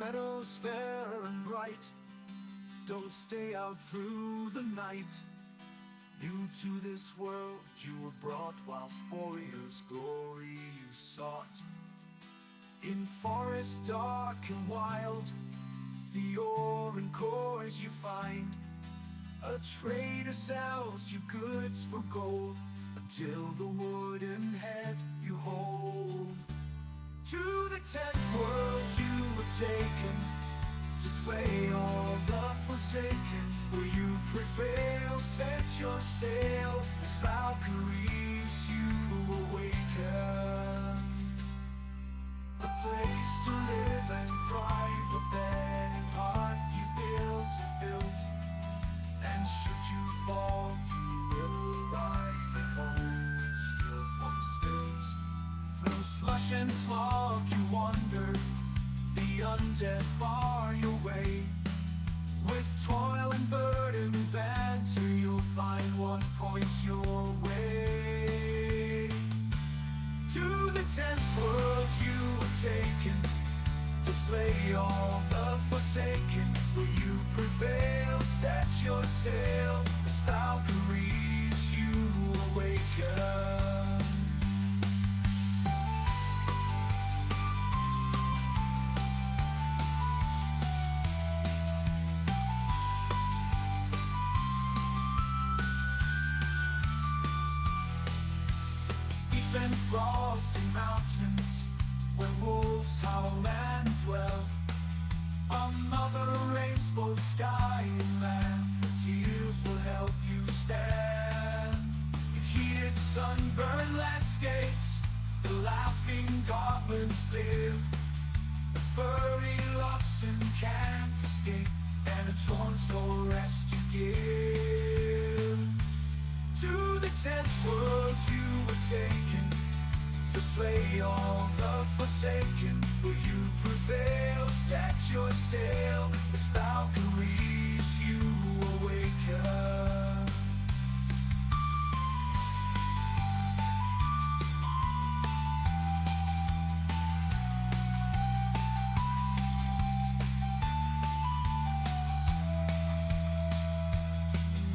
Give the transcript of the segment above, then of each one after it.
meadows fair and bright, don't stay out through the night. New to this world you were brought, whilst warriors' glory you sought. In forests dark and wild, the ore and cores you find. A trader sells you goods for gold, until the wooden head you hold. To the 10th world you were taken, to slay all the forsaken. Will you prevail? Set your sail, as Valkyries you awaken. A place to live and thrive, a bed and hearth you built. And should you fall, you will arrive at home with skill point spills. Through slush and slog you wander, the undead bar your way. With toil and burden banter, you'll find what points your way. To the 10th world you were taken, to slay all the forsaken. Will you prevail? Set your sail, as Valkyries you awaken. Steep and frosty mountains, where wolves howl and dwell. Another rains both sky and land, tears will help you stand. In heated sunburned landscapes, the laughing goblins live. Furry oxen can't escape, and a torn soul rest you give. To the 10th world you were taken, to slay all the forsaken. Will you prevail? Set your sail, as Valkyries you awaken.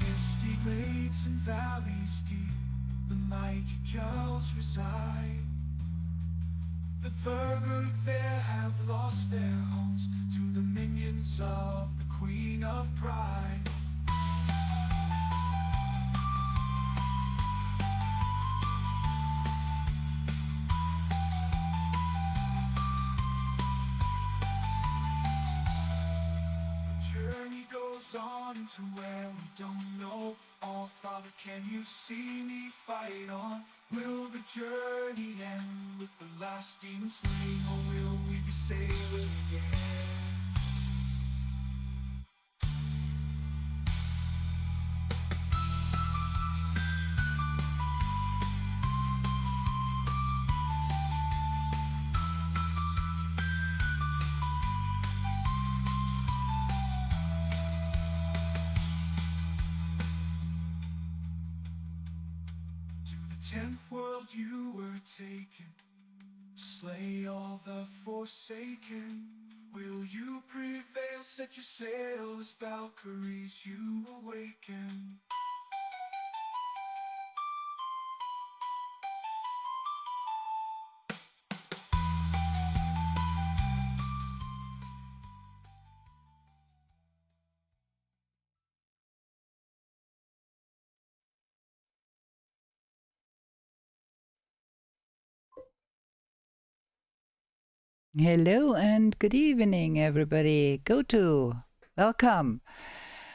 Misty glades and valleys deep, the mighty Jarls reside. The Thurgood there have lost their homes to the minions of the Queen of Pride. The journey goes on to where we don't know. Oh, Father, can you see me fight on? Will the journey end with the last demon slain, or will we be sailing again? To the 10th world you were taken, to slay all the forsaken. Will you prevail? Set your sail, as Valkyries you awaken. Hello and good evening, everybody. Welcome.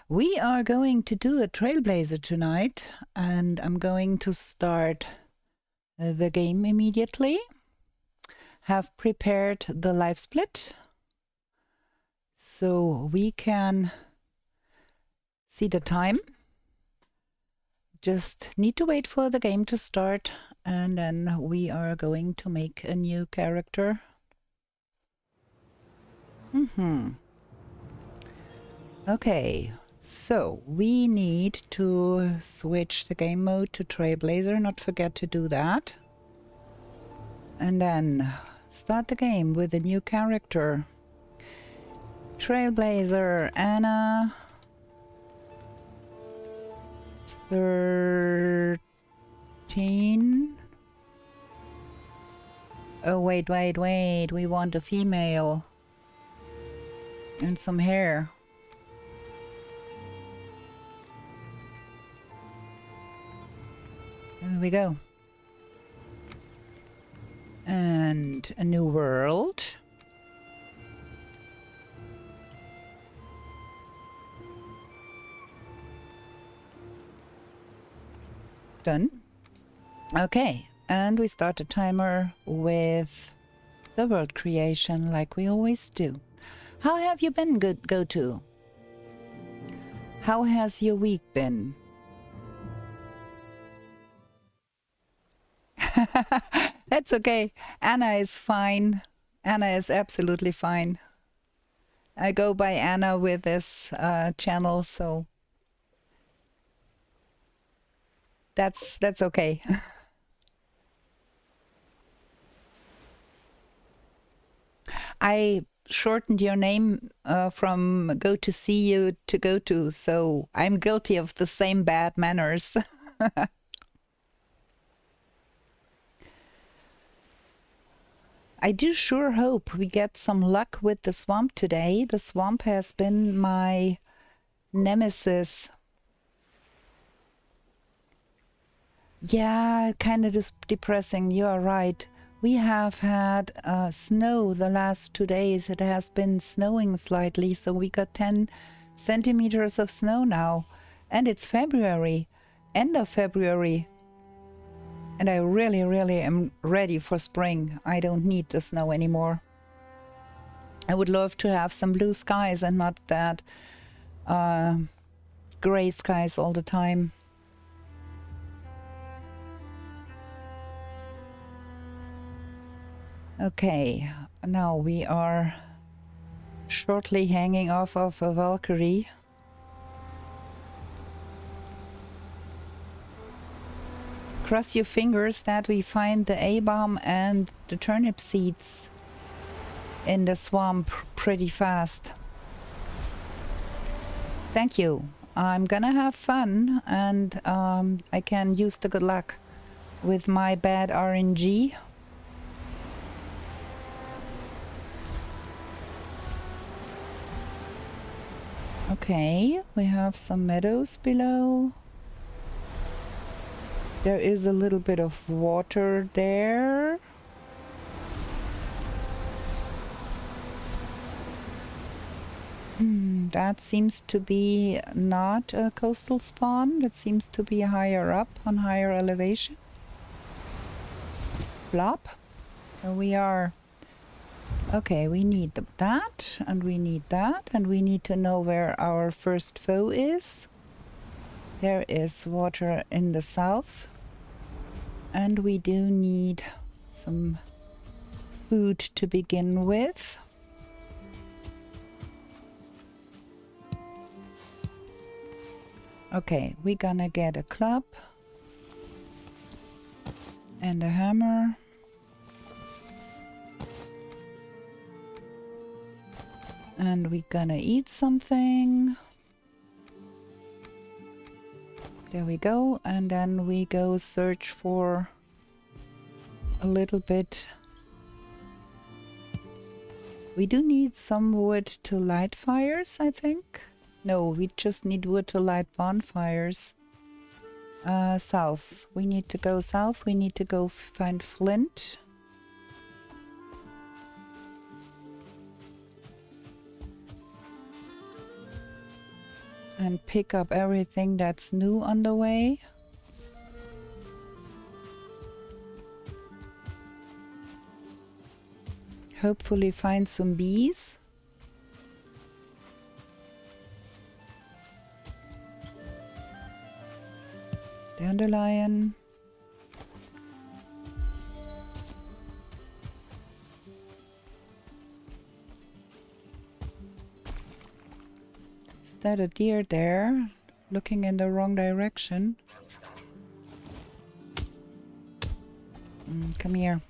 We are going to do a Trailblazer tonight, and I'm going to start the game immediately. Have prepared the live split so we can see the time. Just need to wait for the game to start, and then we are going to make a new character. Okay, so we need to switch the game mode to Trailblazer, not forget to do that. And then start the game with a new character. Trailblazer, Anna. 13. Oh, wait. We want a female. And some hair. There we go. And a new world. Done. Okay, and we start the timer with the world creation like we always do. How have you been, Go-To? How has your week been? That's okay. Anna is fine. Anna is absolutely fine. I go by Anna with this channel, so that's okay. I shortened your name from Go to see you to Go to, so I'm guilty of the same bad manners. I do sure hope we get some luck with the swamp today. The swamp has been my nemesis. Yeah, kind of depressing. You are right. We have had snow the last 2 days. It has been snowing slightly, so we got 10 centimeters of snow now. And it's February, end of February. And I really am ready for spring. I don't need the snow anymore. I would love to have some blue skies and not that gray skies all the time. Okay, now we are shortly hanging off of a Valkyrie. Cross your fingers that we find the A-bomb and the turnip seeds in the swamp pretty fast. Thank you. I'm gonna have fun, and I can use the good luck with my bad RNG. Okay, we have some meadows below. There is a little bit of water there. That seems to be not a coastal spawn. That seems to be higher up, on higher elevation. Flop. So we are... Okay, we need that, and we need that, and we need to know where our first foe is. There is water in the south. And we do need some food to begin with. Okay, we're gonna get a club and a hammer. And we're gonna eat something. There we go, and then we go search for a little bit. We do need some wood to light fires, I think. No, we just need wood to light bonfires. South. We need to go south. We need to go find flint. And pick up everything that's new on the way. Hopefully find some bees. Dandelion. Is that a deer there? Looking in the wrong direction. Come here.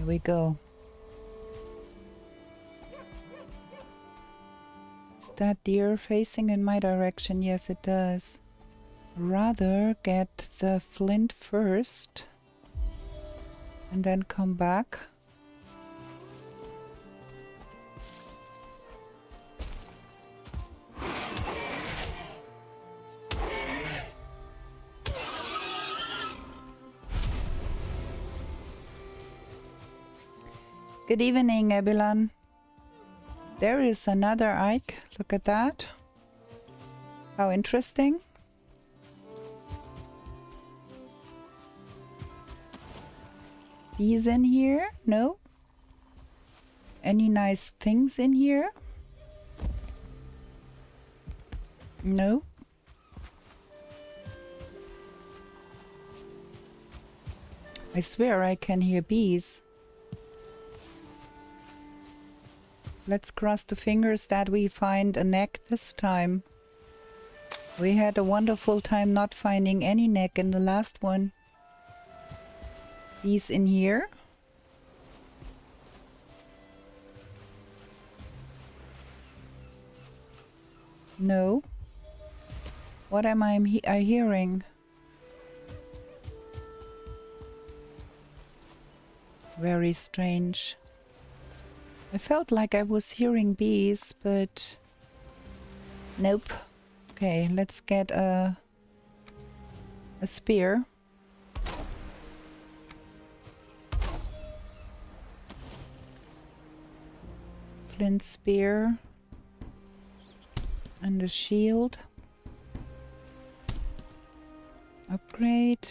we go. Is that deer facing in my direction? Yes, it does. Rather get the flint first and then come back. Good evening, Ebilan. There is another Ike. Look at that. How interesting. Bees in here? No? Any nice things in here? No? I swear I can hear bees. Let's cross the fingers that we find a neck this time. We had a wonderful time not finding any neck in the last one. Bees in here? No. What am I hearing? Very strange. I felt like I was hearing bees, but nope. Okay, let's get a spear. Flint spear and a shield. Upgrade.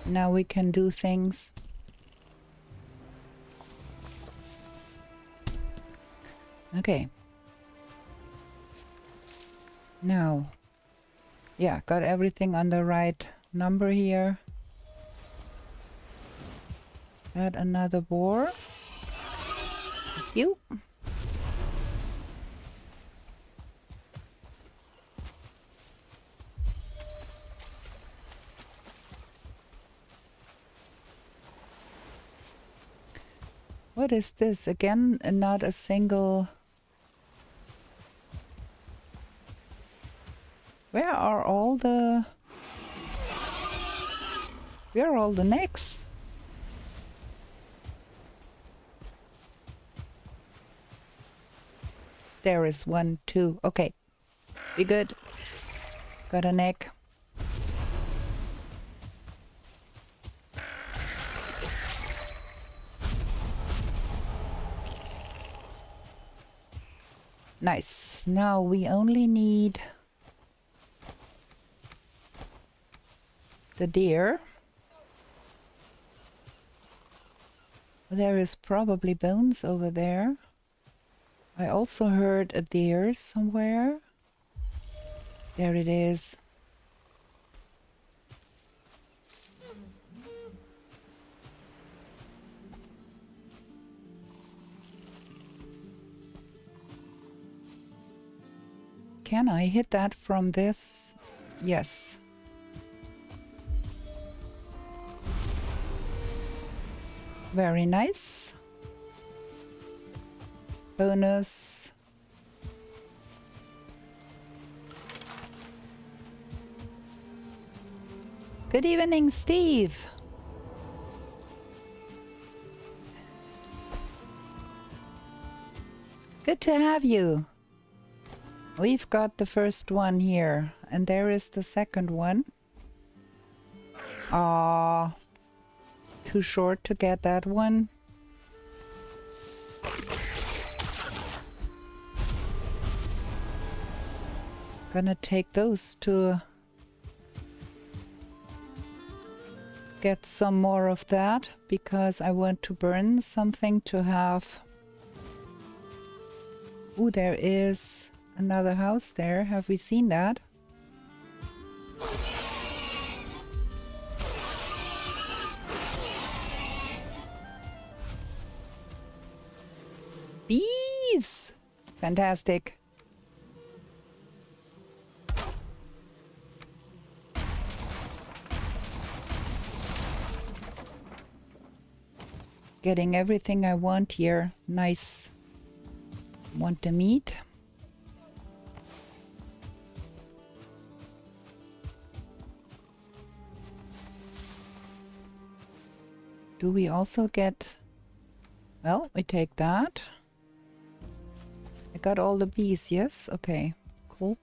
Now we can do things. Okay. Now, yeah, got everything on the right number here. Add another boar. Thank you. What is this? Again, not a single... Where are all the necks? There is 1, 2. Okay. Be good. Got a neck. Nice. Now we only need the deer. There is probably bones over there. I also heard a deer somewhere. There it is. Can I hit that from this? Yes. Very nice. Bonus. Good evening, Steve. Good to have you. We've got the first one here, and there is the second one. Ah, too short to get that one. Gonna take those to get some more of that, because I want to burn something to have. Ooh, there is another house there. Have we seen that? Bees! Fantastic. Getting everything I want here. Nice. Want the meat? Do we also get... Well, we take that. I got all the bees, yes? Okay, cool.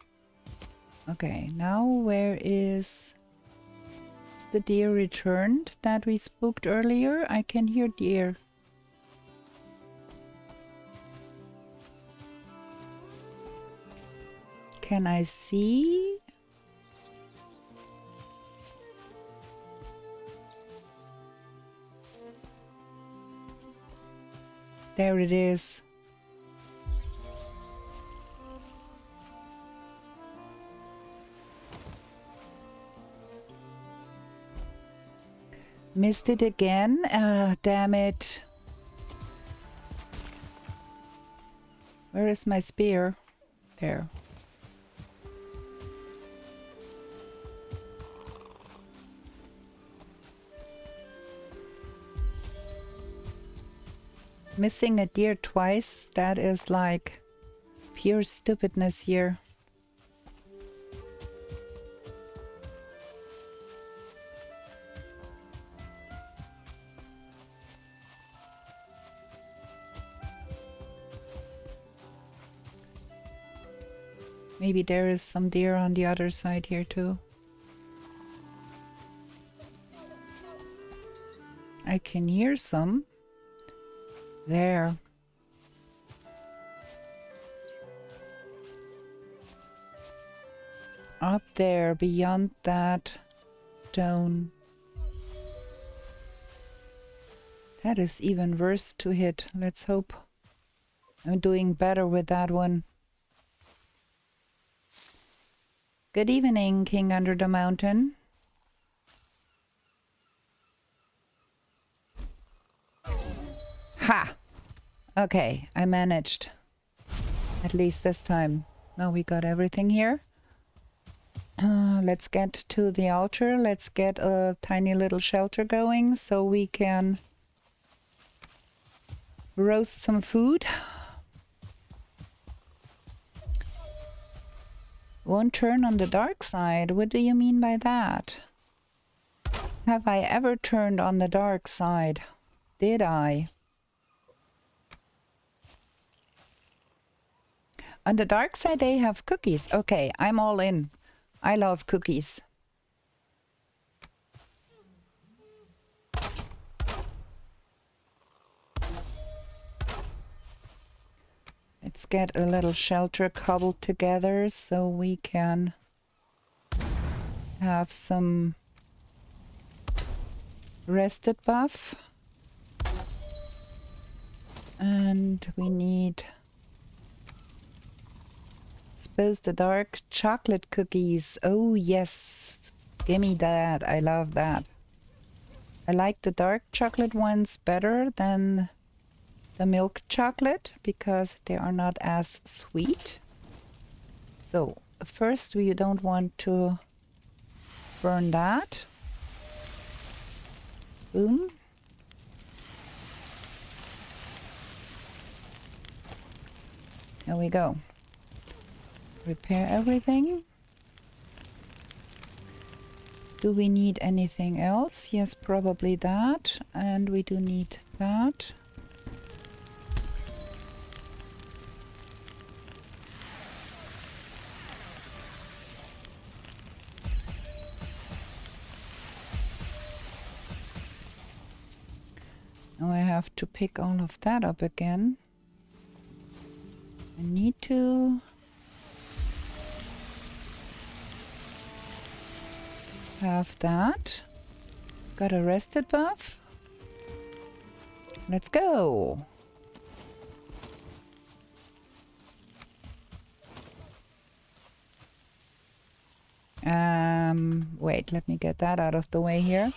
Okay, now where is the deer returned that we spooked earlier? I can hear deer. Can I see? There it is. Missed it again. Damn it. Where is my spear? There. Missing a deer twice, that is like pure stupidness here. Maybe there is some deer on the other side here too. I can hear some. There. Up there, beyond that stone. That is even worse to hit. Let's hope I'm doing better with that one. Good evening, King Under the Mountain. Ha! Okay, I managed. At least this time. Now we got everything here. Let's get to the altar. Let's get a tiny little shelter going so we can roast some food. Won't turn on the dark side. What do you mean by that? Have I ever turned on the dark side? Did I? On the dark side they have cookies. Okay, I'm all in. I love cookies. Let's get a little shelter cobbled together so we can have some rested buff. And we need... Suppose the dark chocolate cookies. Oh yes, gimme that. I love that. I like the dark chocolate ones better than the milk chocolate because they are not as sweet. So first we don't want to burn that. Boom. There we go. Repair everything. Do we need anything else? Yes, probably that. And we do need that. Now I have to pick all of that up again. I need to... have that. Got a rested buff. Let's go. Wait, let me get that out of the way here.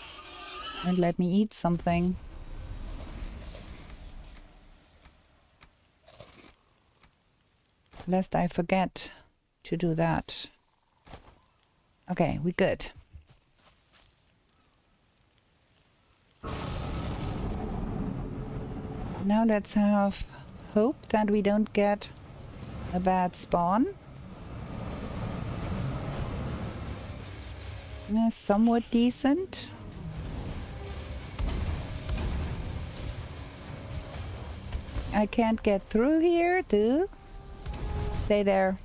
And let me eat something. lest I forget to do that. Okay, we good. Now let's have hope that we don't get a bad spawn. Somewhat decent. I can't get through here, too. Stay there.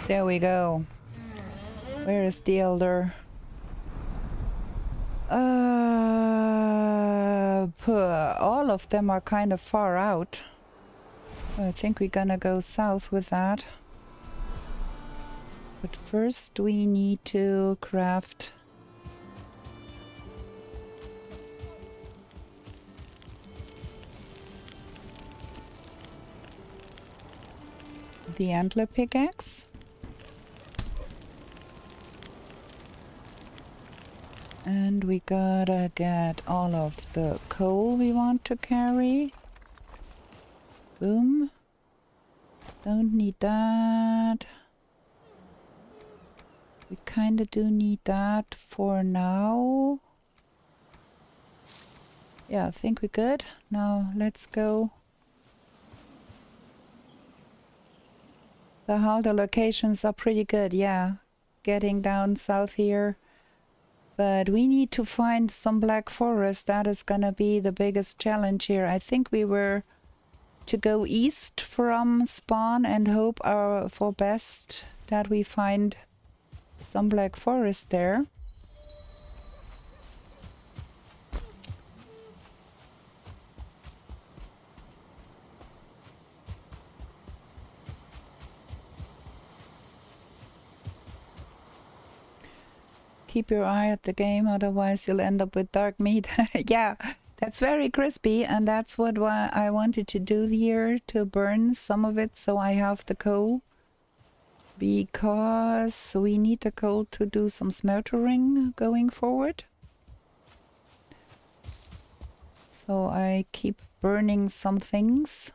There we go. Where is the elder? All of them are kind of far out. I think we're gonna go south with that. But first we need to craft the antler pickaxe. And we gotta get all of the coal we want to carry. Boom. Don't need that. We kinda do need that for now. Yeah, I think we're good. Now let's go. The halter locations are pretty good, yeah. Getting down south here. But we need to find some black forest. That is gonna be the biggest challenge here. I think we were to go east from spawn and hope for best that we find some black forest there. Keep your eye at the game, otherwise you'll end up with dark meat. Yeah, that's very crispy, and that's what I wanted to do here, to burn some of it so I have the coal. Because we need the coal to do some smeltering going forward. So I keep burning some things.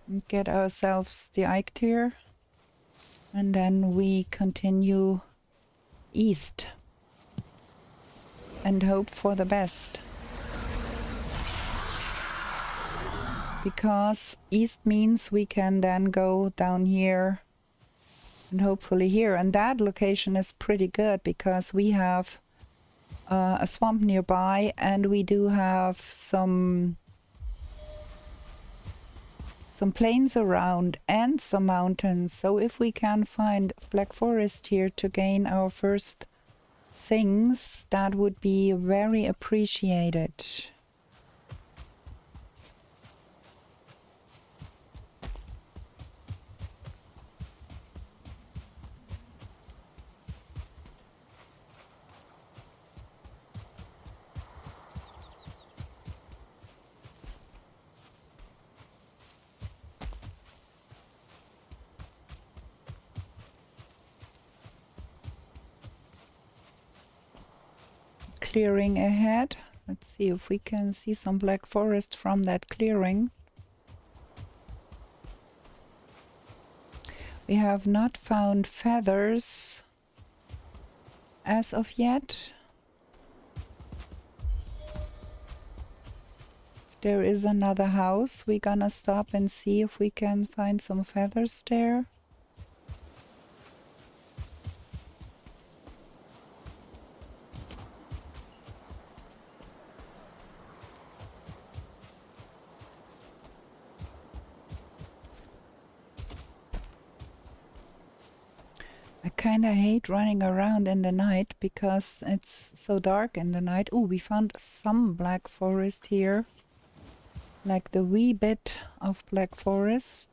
And get ourselves the Ike tier. And then we continue east and hope for the best. Because east means we can then go down here and hopefully here. And that location is pretty good because we have a swamp nearby and we do have some plains around and some mountains. So if we can find black forest here to gain our first things, that would be very appreciated. Clearing ahead. Let's see if we can see some black forest from that clearing. We have not found feathers as of yet. There is another house. We're gonna stop and see if we can find some feathers there. I kinda hate running around in the night because it's so dark in the night. Oh, we found some black forest here. Like the wee bit of black forest.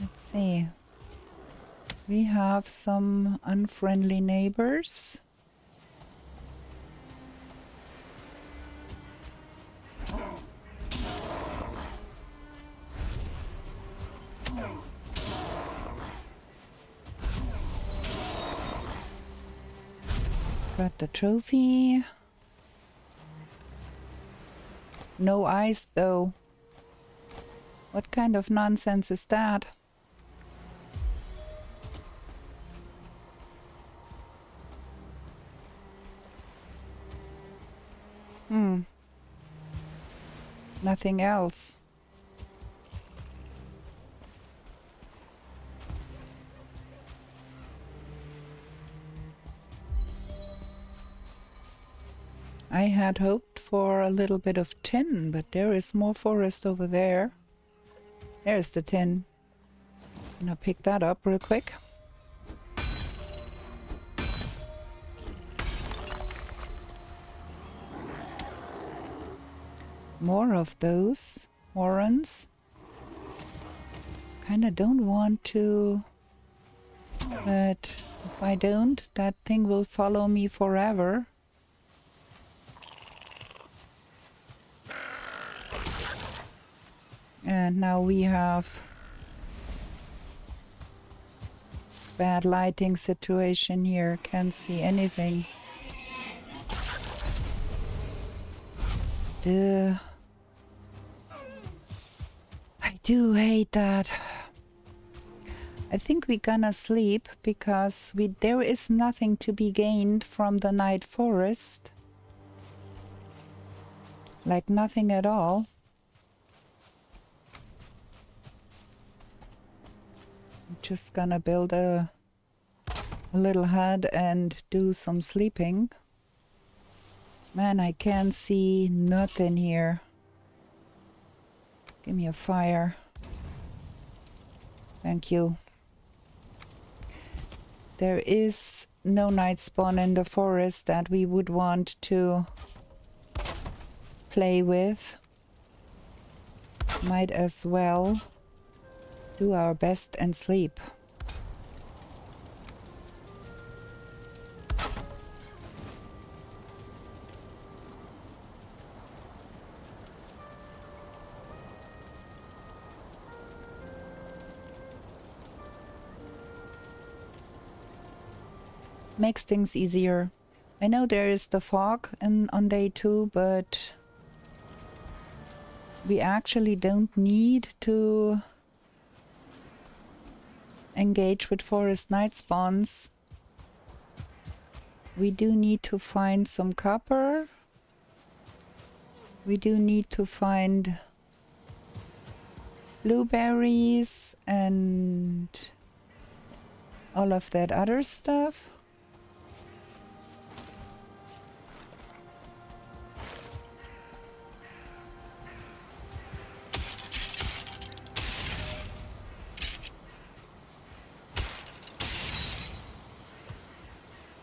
Let's see. We have some unfriendly neighbors. Got the trophy. No eyes though. What kind of nonsense is that? Nothing else. I had hoped for a little bit of tin, but there is more forest over there. There's the tin. Gonna pick that up real quick. More of those morons. Kinda don't want to, but if I don't, that thing will follow me forever. And now we have bad lighting situation here. Can't see anything. Duh. I do hate that. I think we're gonna sleep because there is nothing to be gained from the night forest. Like nothing at all. I'm just gonna build a little hut and do some sleeping. Man, I can't see nothing here. Give me a fire. Thank you. There is no night spawn in the forest that we would want to play with. Might as well do our best and sleep. Makes things easier. I know there is the fog on day 2, but we actually don't need to engage with forest night spawns. We do need to find some copper. We do need to find blueberries and all of that other stuff.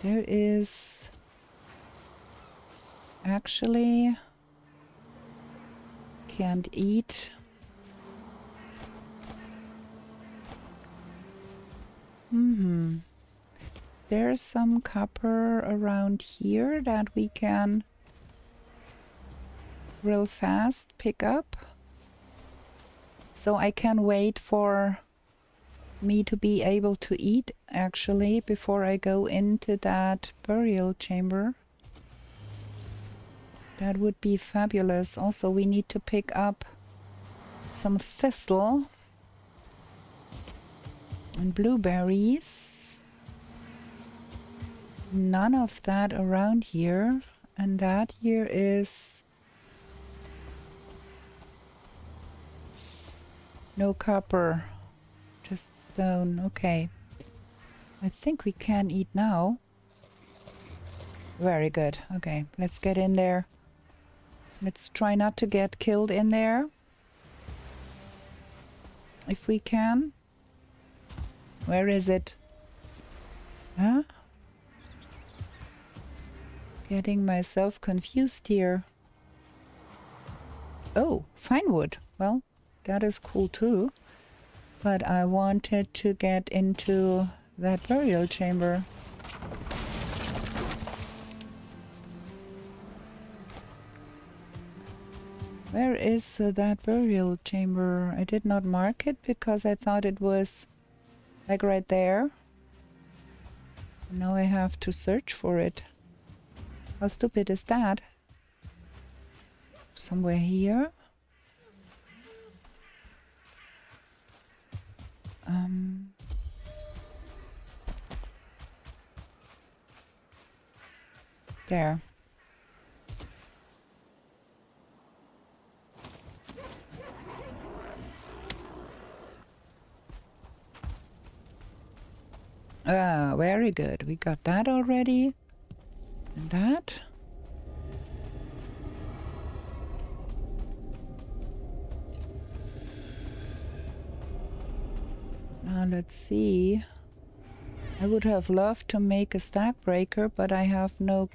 There is actually can't eat. Is there some copper around here that we can real fast pick up? So I can wait for me to be able to eat actually before I go into that burial chamber. That would be fabulous. Also, we need to pick up some thistle and blueberries. none of that around here. And that here is no copper, just stone. Okay. I think we can eat now. Very good. Okay, let's get in there. Let's try not to get killed in there. If we can. Where is it? Huh? Getting myself confused here. Oh, fine wood. Well, that is cool too. But I wanted to get into that burial chamber. Where is that burial chamber? I did not mark it because I thought it was like right there. Now I have to search for it. How stupid is that? Somewhere here? There. Ah, very good. We got that already. And that. Now let's see. I would have loved to make a stack breaker, but I have no...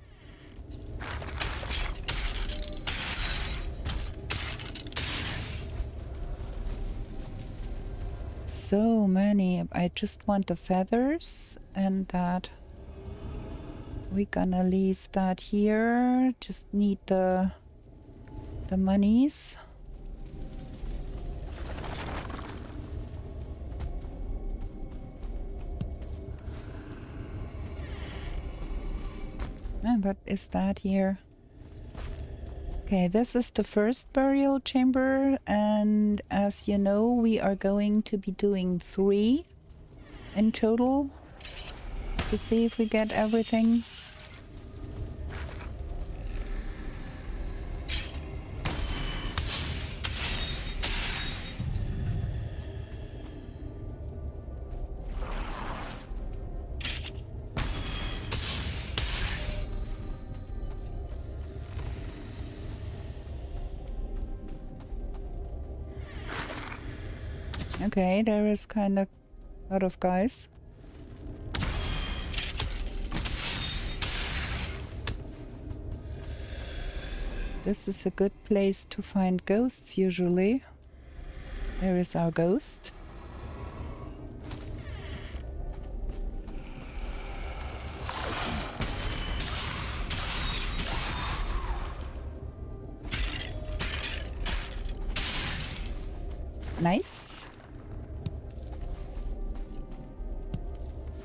So many. I just want the feathers and that. We're gonna leave that here. Just need the monies. And what is that here? Okay, this is the first burial chamber, and as you know, we are going to be doing 3 in total to see if we get everything. Okay, there is kind of a lot of guys. This is a good place to find ghosts usually. There is our ghost. Nice.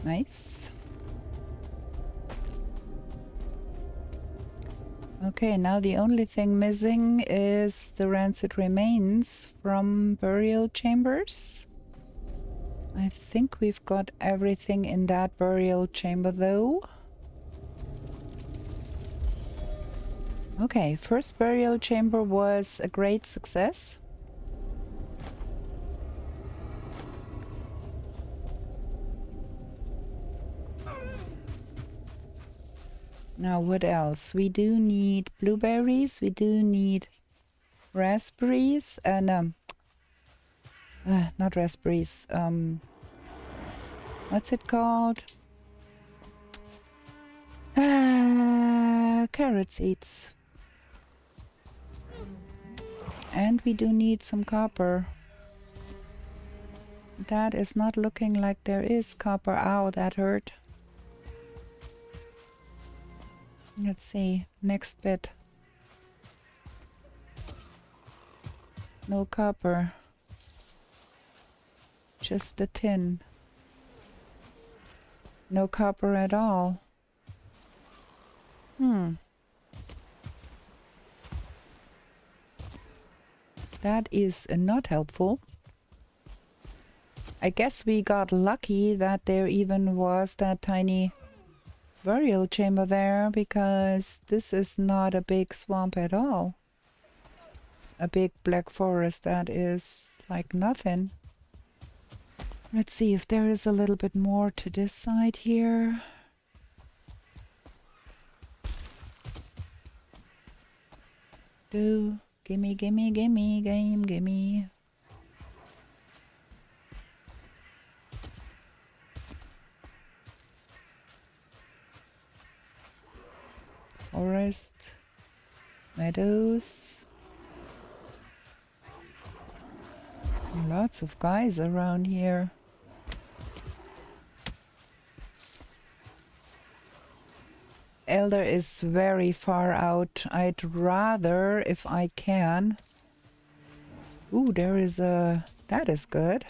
Nice. Okay, now the only thing missing is the rancid remains from burial chambers. I think we've got everything in that burial chamber though. Okay, first burial chamber was a great success. Now what else? We do need blueberries, we do need raspberries, and not raspberries, what's it called? Carrot seeds. And we do need some copper. That is not looking like there is copper. Ow, that hurt. Let's see, next bit. No copper. Just a tin. No copper at all. That is not helpful. I guess we got lucky that there even was that tiny burial chamber there, because this is not a big swamp at all. A big black forest that is like nothing. Let's see if there is a little bit more to this side here. Gimme, gimme, gimme, gimme. Forest, meadows. Lots of guys around here. Elder is very far out. I'd rather, if I can... Ooh, there is a... That is good.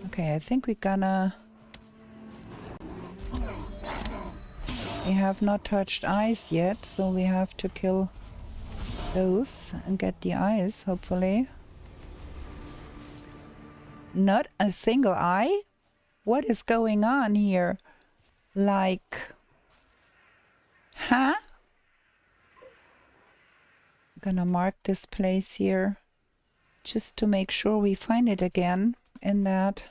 Okay, I think we're gonna... We have not touched eyes yet, so we have to kill those and get the eyes, hopefully. Not a single eye? What is going on here? Like... Huh? I'm gonna mark this place here just to make sure we find it again in that.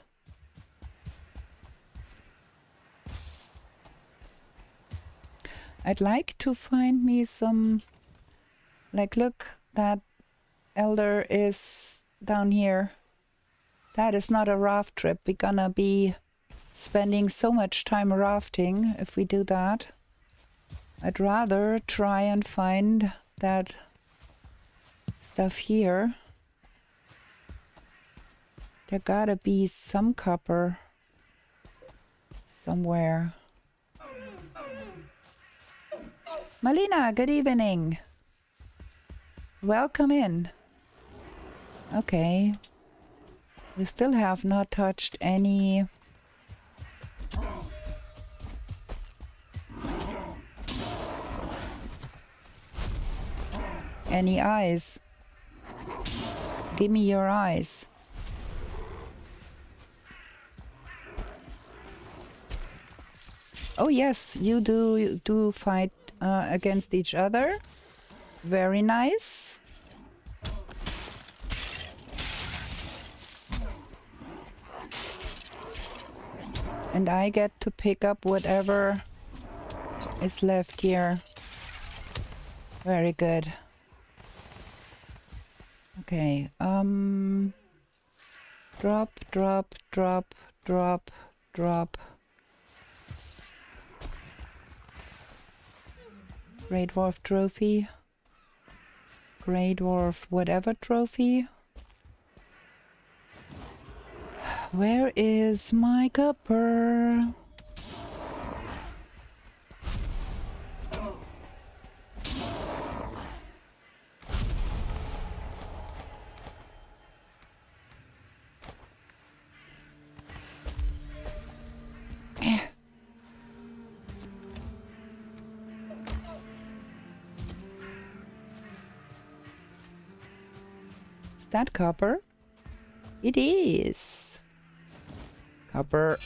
I'd like to find me some, like, look, that elder is down here. That is not a raft trip. We're gonna be spending so much time rafting if we do that. I'd rather try and find that stuff here. There gotta be some copper somewhere. Malina, good evening. Welcome in. Okay. We still have not touched any... Any eyes? Give me your eyes. Oh yes, you do fight against each other. Very nice. And I get to pick up whatever is left here. Very good. Okay, drop, drop, drop, drop, drop. Grey Dwarf trophy. Grey Dwarf whatever trophy. Where is my copper? That copper? It is. Copper.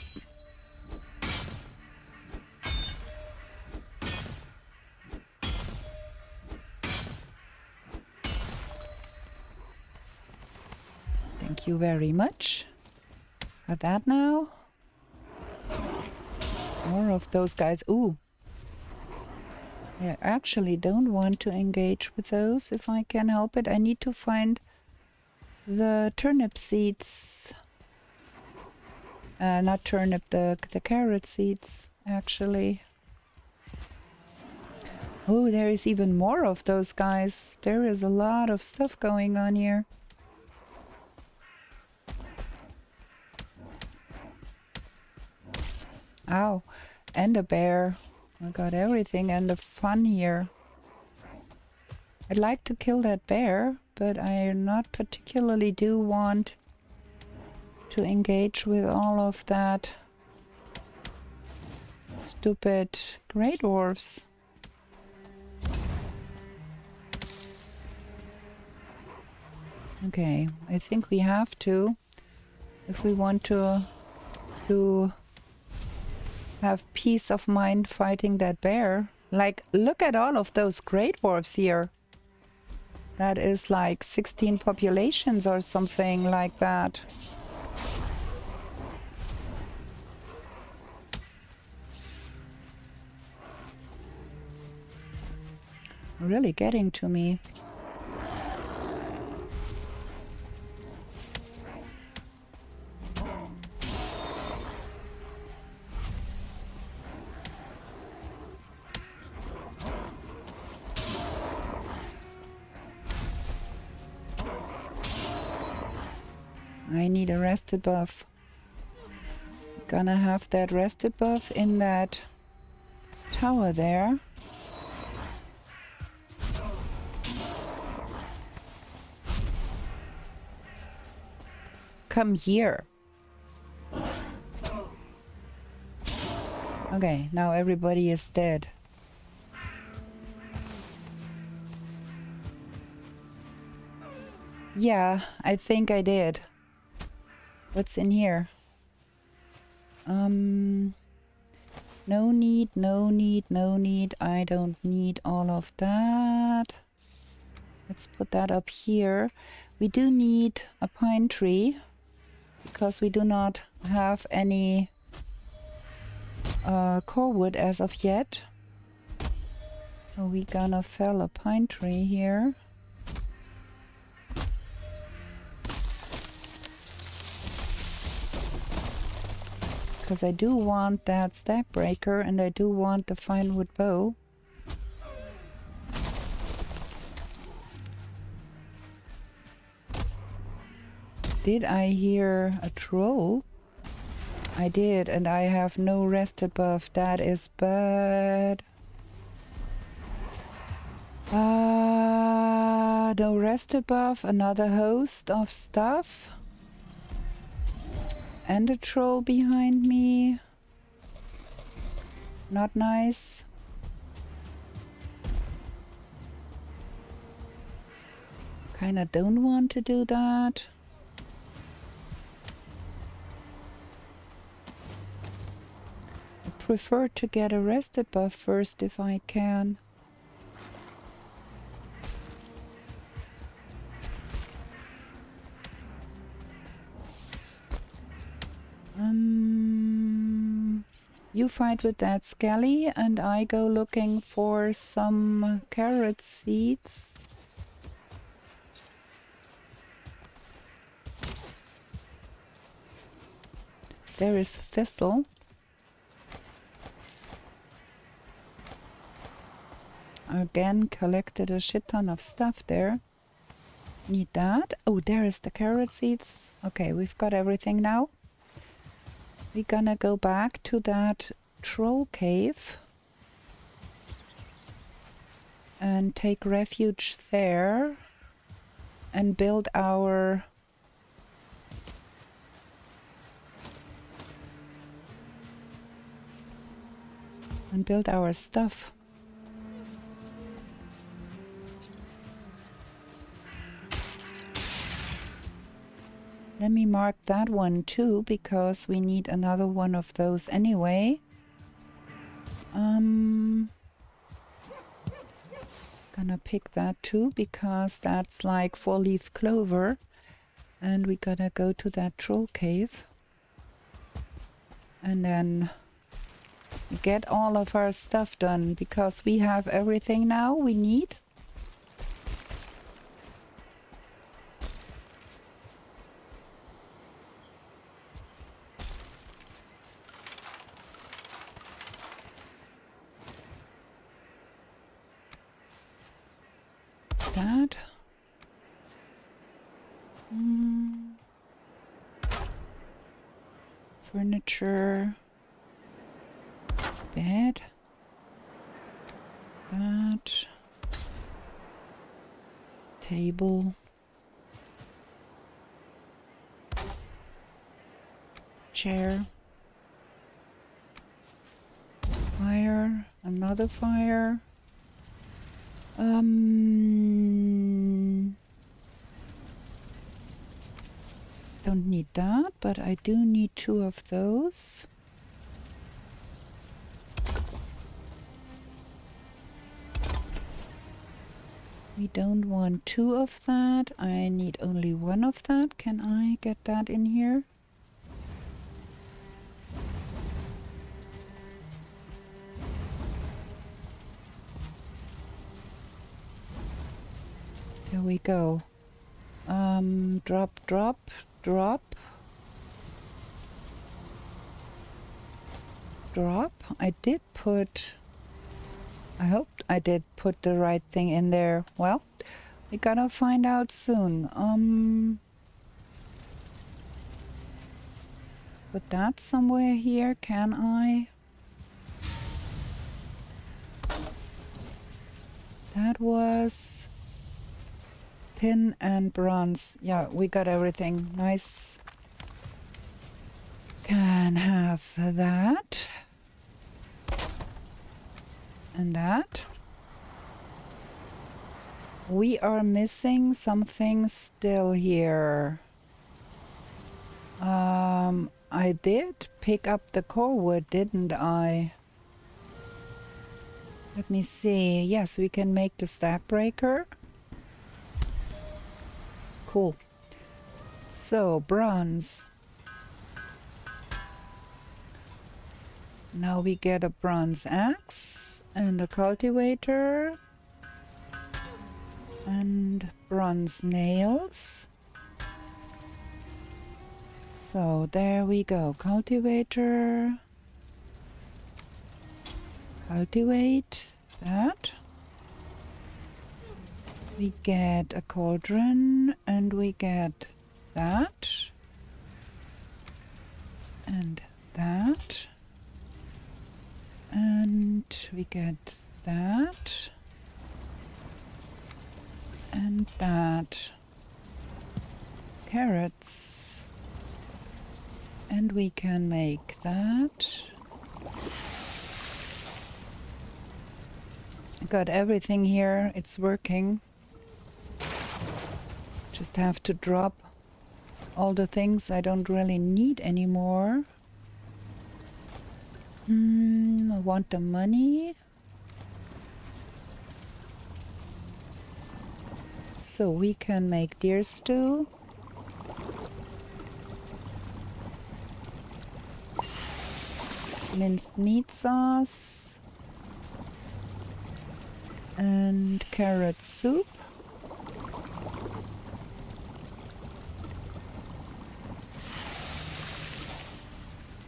Thank you very much. Got that now. More of those guys. Ooh. I actually don't want to engage with those if I can help it. I need to find the turnip seeds. Not turnip, the carrot seeds, actually. Oh, there is even more of those guys. There is a lot of stuff going on here. Ow. And a bear. I got everything and the fun here. I'd like to kill that bear, but I not particularly do want to engage with all of that stupid grey dwarfs. Okay, I think we have to, if we want to have peace of mind fighting that bear. Like, look at all of those great dwarfs here. That is like 16 populations or something like that. Really getting to me. I need a rested buff. Gonna have that rested buff in that tower there. Come here. Okay, now everybody is dead. Yeah, I think I did. What's in here? No need, no need, no need. I don't need all of that. Let's put that up here. We do need a pine tree because we do not have any core wood as of yet. So we're gonna fell a pine tree here. Because I do want that stack breaker and I do want the fine wood bow. Did I hear a troll? I did, and I have no rested buff. That is bad. No rested buff, another host of stuff. And a troll behind me. Not nice. Kinda don't want to do that. I prefer to get a rested buff first if I can. You fight with that Skelly and I go looking for some carrot seeds. There is Thistle. Again, collected a shit ton of stuff there. Need that. Oh, there is the carrot seeds. Okay, we've got everything now. We're gonna go back to that troll cave and take refuge there and build our stuff. Let me mark that one too, because we need another one of those anyway. Gonna pick that too, because that's like 4-leaf clover. And we gotta go to that troll cave. And then get all of our stuff done, because we have everything now we need. That. Furniture. Bed. That. Table. Chair. Fire. Another fire. Don't need that, but I do need 2 of those. We don't want 2 of that. I need only 1 of that. Can I get that in here? There we go. Drop, drop, drop. Drop. I did put... I hope I did put the right thing in there. Well, we gotta find out soon. Put that somewhere here, can I? That was tin and bronze. Yeah, we got everything. Nice. Can have that. And that. We are missing something still here. I did pick up the core wood, didn't I? Let me see. Yes, we can make the stack breaker. Cool. So, bronze. Now we get a bronze axe and a cultivator and bronze nails. So there we go. Cultivator. Cultivate that. We get a cauldron and we get that. And that. And we get that. And that. Carrots. And we can make that. Got everything here. It's working. Just have to drop all the things I don't really need anymore. I want the money. So we can make deer stew. Minced meat sauce. And carrot soup.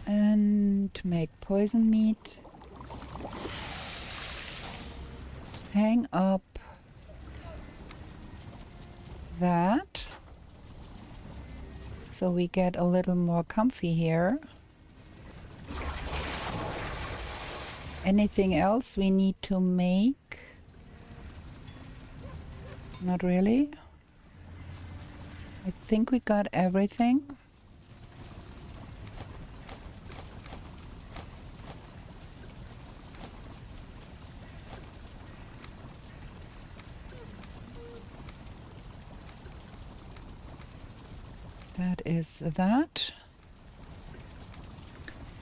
And make poison meat. Hang up that. So we get a little more comfy here. Anything else we need to make? Not really. I think we got everything. That is that.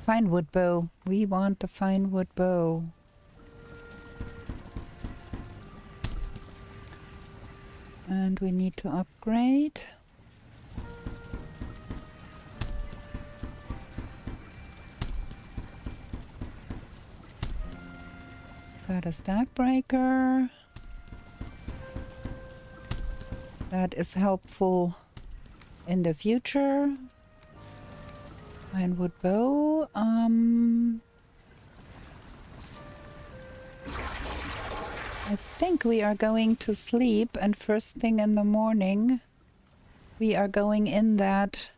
Fine wood bow. We want the fine wood bow. And we need to upgrade. Got a stack breaker. That is helpful in the future. Fine wood bow. I think we are going to sleep, and first thing in the morning we are going in that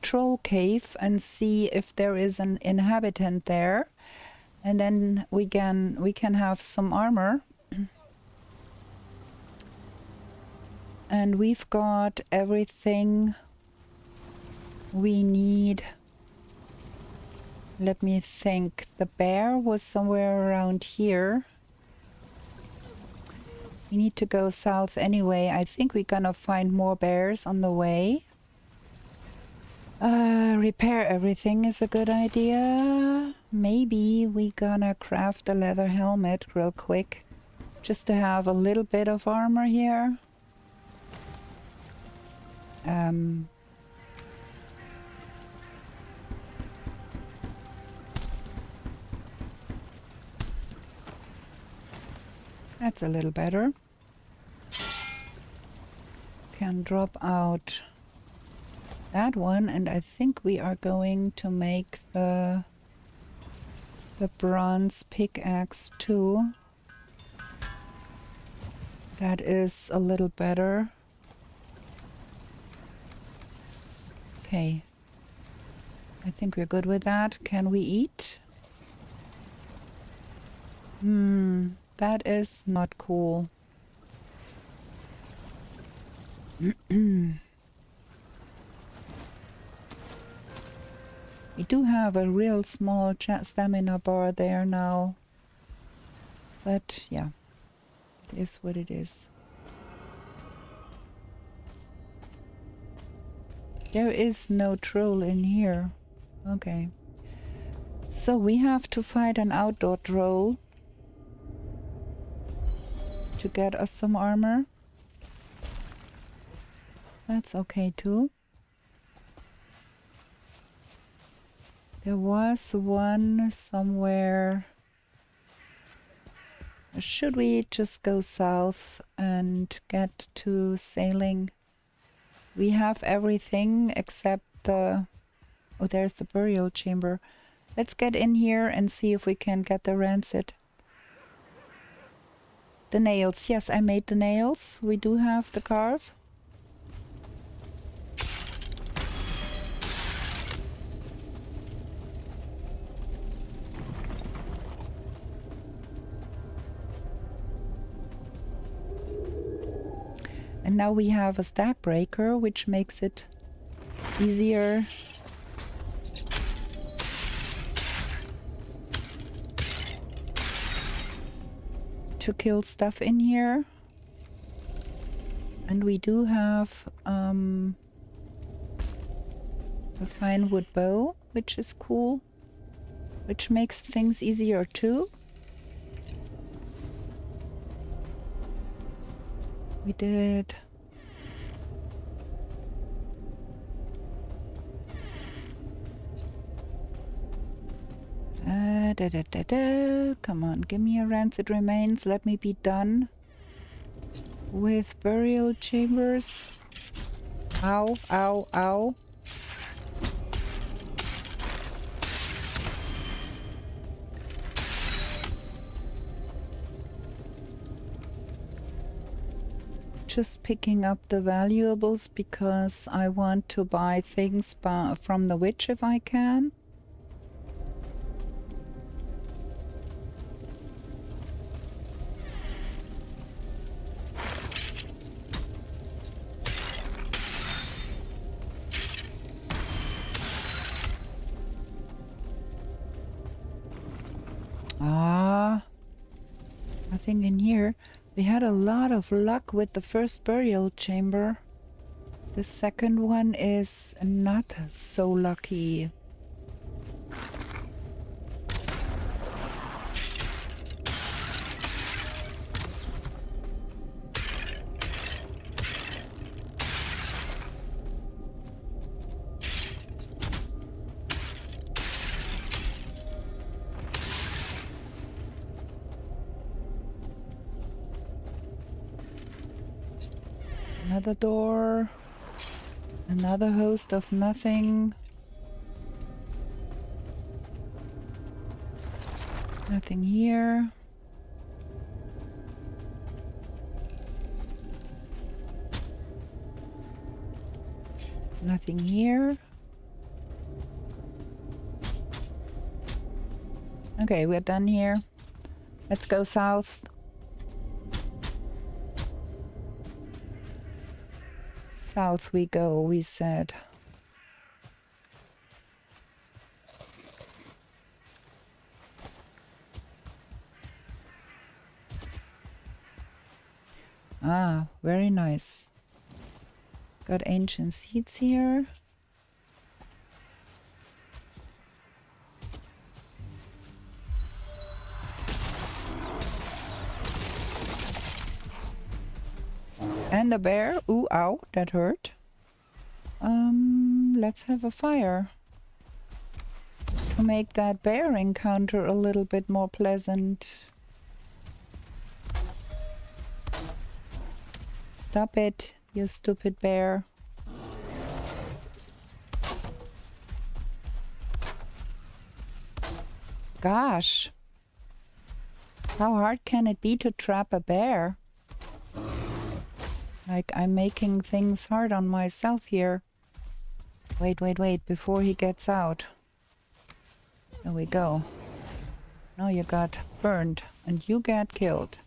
troll cave and see if there is an inhabitant there, and then we can have some armor. And we've got everything we need. Let me think. The bear was somewhere around here. We need to go south anyway. I think we're gonna find more bears on the way. Repair everything is a good idea. Maybe we gonna craft a leather helmet real quick. just to have a little bit of armor here. That's a little better. Can drop out that one, and I think we are going to make the bronze pickaxe too. That is a little better. Okay. I think we're good with that. Can we eat? That is not cool. We do have a real small stamina bar there now. But yeah, it is what it is. There is no troll in here. Okay. So we have to fight an outdoor troll to get us some armor. That's okay too. There was one somewhere. Should we just go south and get to sailing? We have everything except the... Oh, there's the burial chamber. Let's get in here and see if we can get the rancid. The nails. Yes, I made the nails. We do have the carve. And now we have a stack breaker, which makes it easier to kill stuff in here. And we do have a fine wood bow, which is cool, which makes things easier too. We did. Come on, give me a rancid remains. Let me be done with burial chambers. Ow, ow, ow. Just picking up the valuables because I want to buy things from the witch if I can. Nothing in here. We had a lot of luck with the first burial chamber. The second one is not so lucky. Another door, another host of nothing. Nothing here. Nothing here. Okay, we're done here. Let's go south. South we go, we said. Ah, very nice. Got ancient seeds here. And the bear. Ooh, ow, that hurt. Let's have a fire to make that bear encounter a little bit more pleasant. Stop it, you stupid bear. Gosh, how hard can it be to trap a bear? Like, I'm making things hard on myself here. Wait, wait, wait, before he gets out. There we go. Now you got burned and you get killed.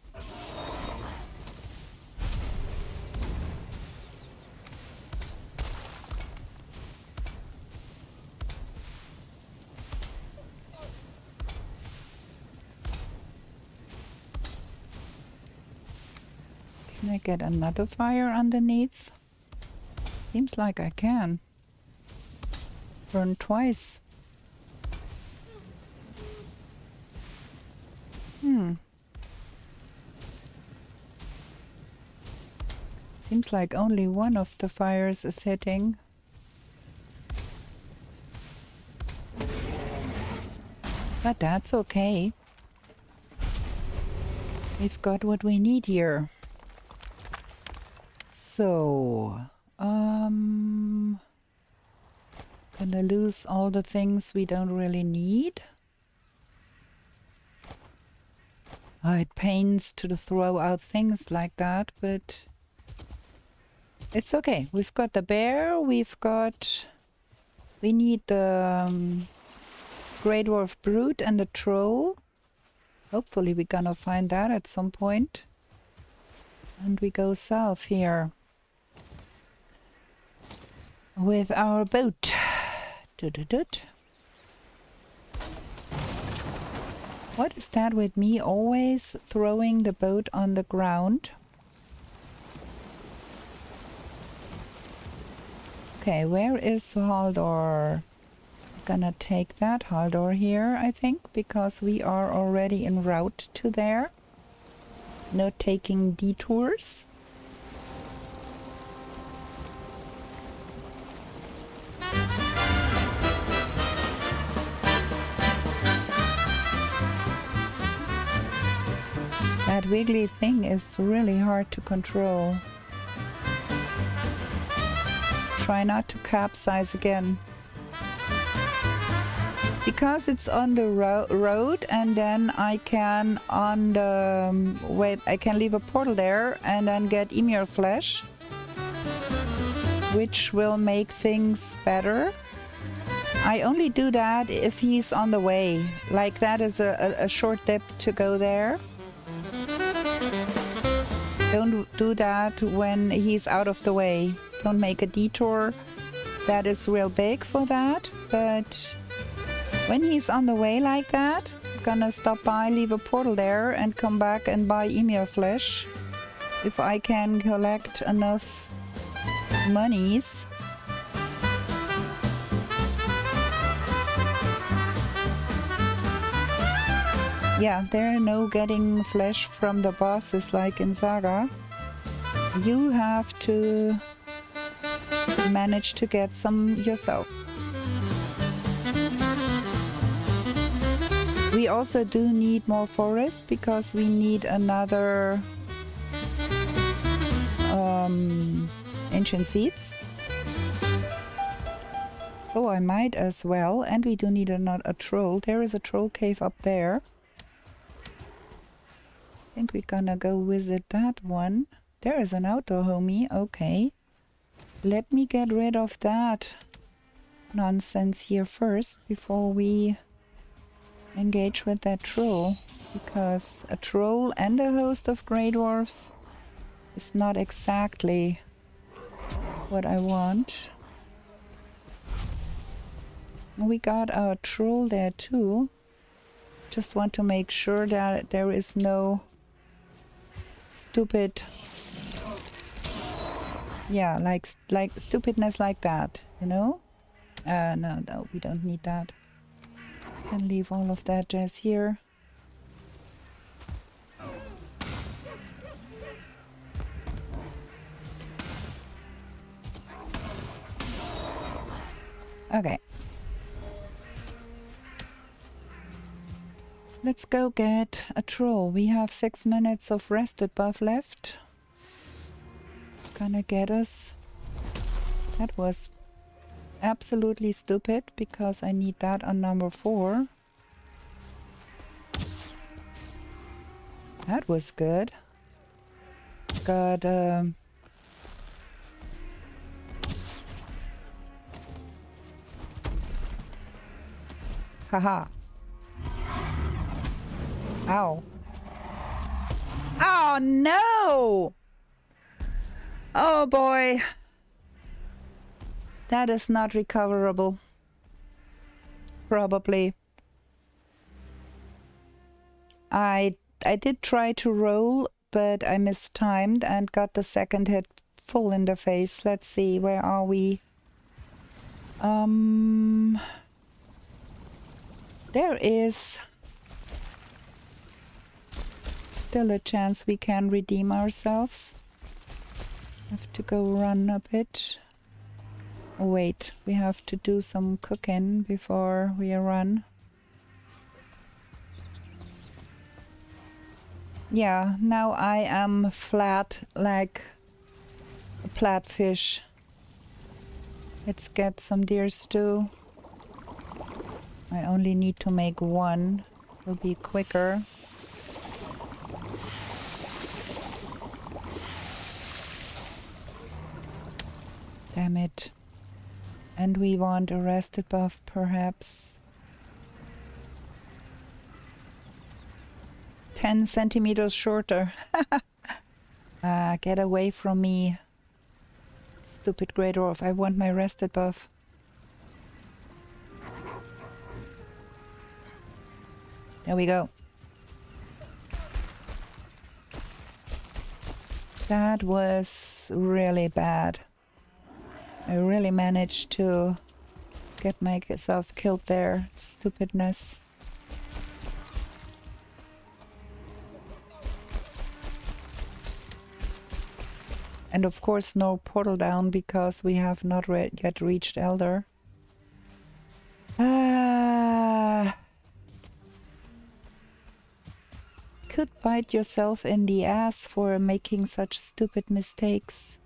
Can I get another fire underneath? Seems like I can. Burn twice. Seems like only one of the fires is hitting. But that's okay. We've got what we need here. So, gonna lose all the things we don't really need. Oh, it pains to throw out things like that, but it's okay. We've got the bear, we need the Grey Dwarf Brute and the Troll. Hopefully we're gonna find that at some point. And we go south here with our boat. What is that with me always throwing the boat on the ground? Okay, where is Haldor? Gonna take that Haldor here, I think, because we are already en route to there. No taking detours. That wiggly thing is really hard to control. Try not to capsize again. Because it's on the road, and then I can on the way I can leave a portal there and then get Emir flesh, which will make things better. I only do that if he's on the way. Like, that is a short dip to go there. Don't do that when he's out of the way. Don't make a detour. That is real big for that, but when he's on the way like that, I'm gonna stop by, leave a portal there, and come back and buy Emir flesh. If I can collect enough monies. Yeah, there are no getting flesh from the bosses like in Saga. You have to manage to get some yourself. We also do need more forest because we need another ancient seeds. So I might as well, and we do need a troll. There is a troll cave up there. I think we're gonna go visit that one. There is an outdoor homie, okay. Let me get rid of that nonsense here first before we engage with that troll, because a troll and a host of Grey Dwarfs is not exactly what I want. We got our troll there too. Just want to make sure that there is no stupid, yeah, like stupidness like that, you know? No, we don't need that. Can leave all of that jazz here. Okay. Let's go get a troll. We have 6 minutes of rested buff left. Gonna get us. That was absolutely stupid because I need that on number 4. That was good. Got haha. Ow. Oh no! Oh boy. That is not recoverable. Probably. I did try to roll, but I mistimed and got the second hit full in the face. Let's see, where are we? There is still a chance we can redeem ourselves. Have to go run a bit. Oh, wait, we have to do some cooking before we run. Yeah, now I am flat like a flatfish. Let's get some deer stew. I only need to make one. Will be quicker. Damn it. And we want a rested buff, perhaps. 10 centimeters shorter. Get away from me. Stupid grey dwarf. I want my rested buff. There we go. That was really bad. I really managed to get myself killed there. Stupidness. And of course no portal down because we have not yet reached Elder. Could bite yourself in the ass for making such stupid mistakes.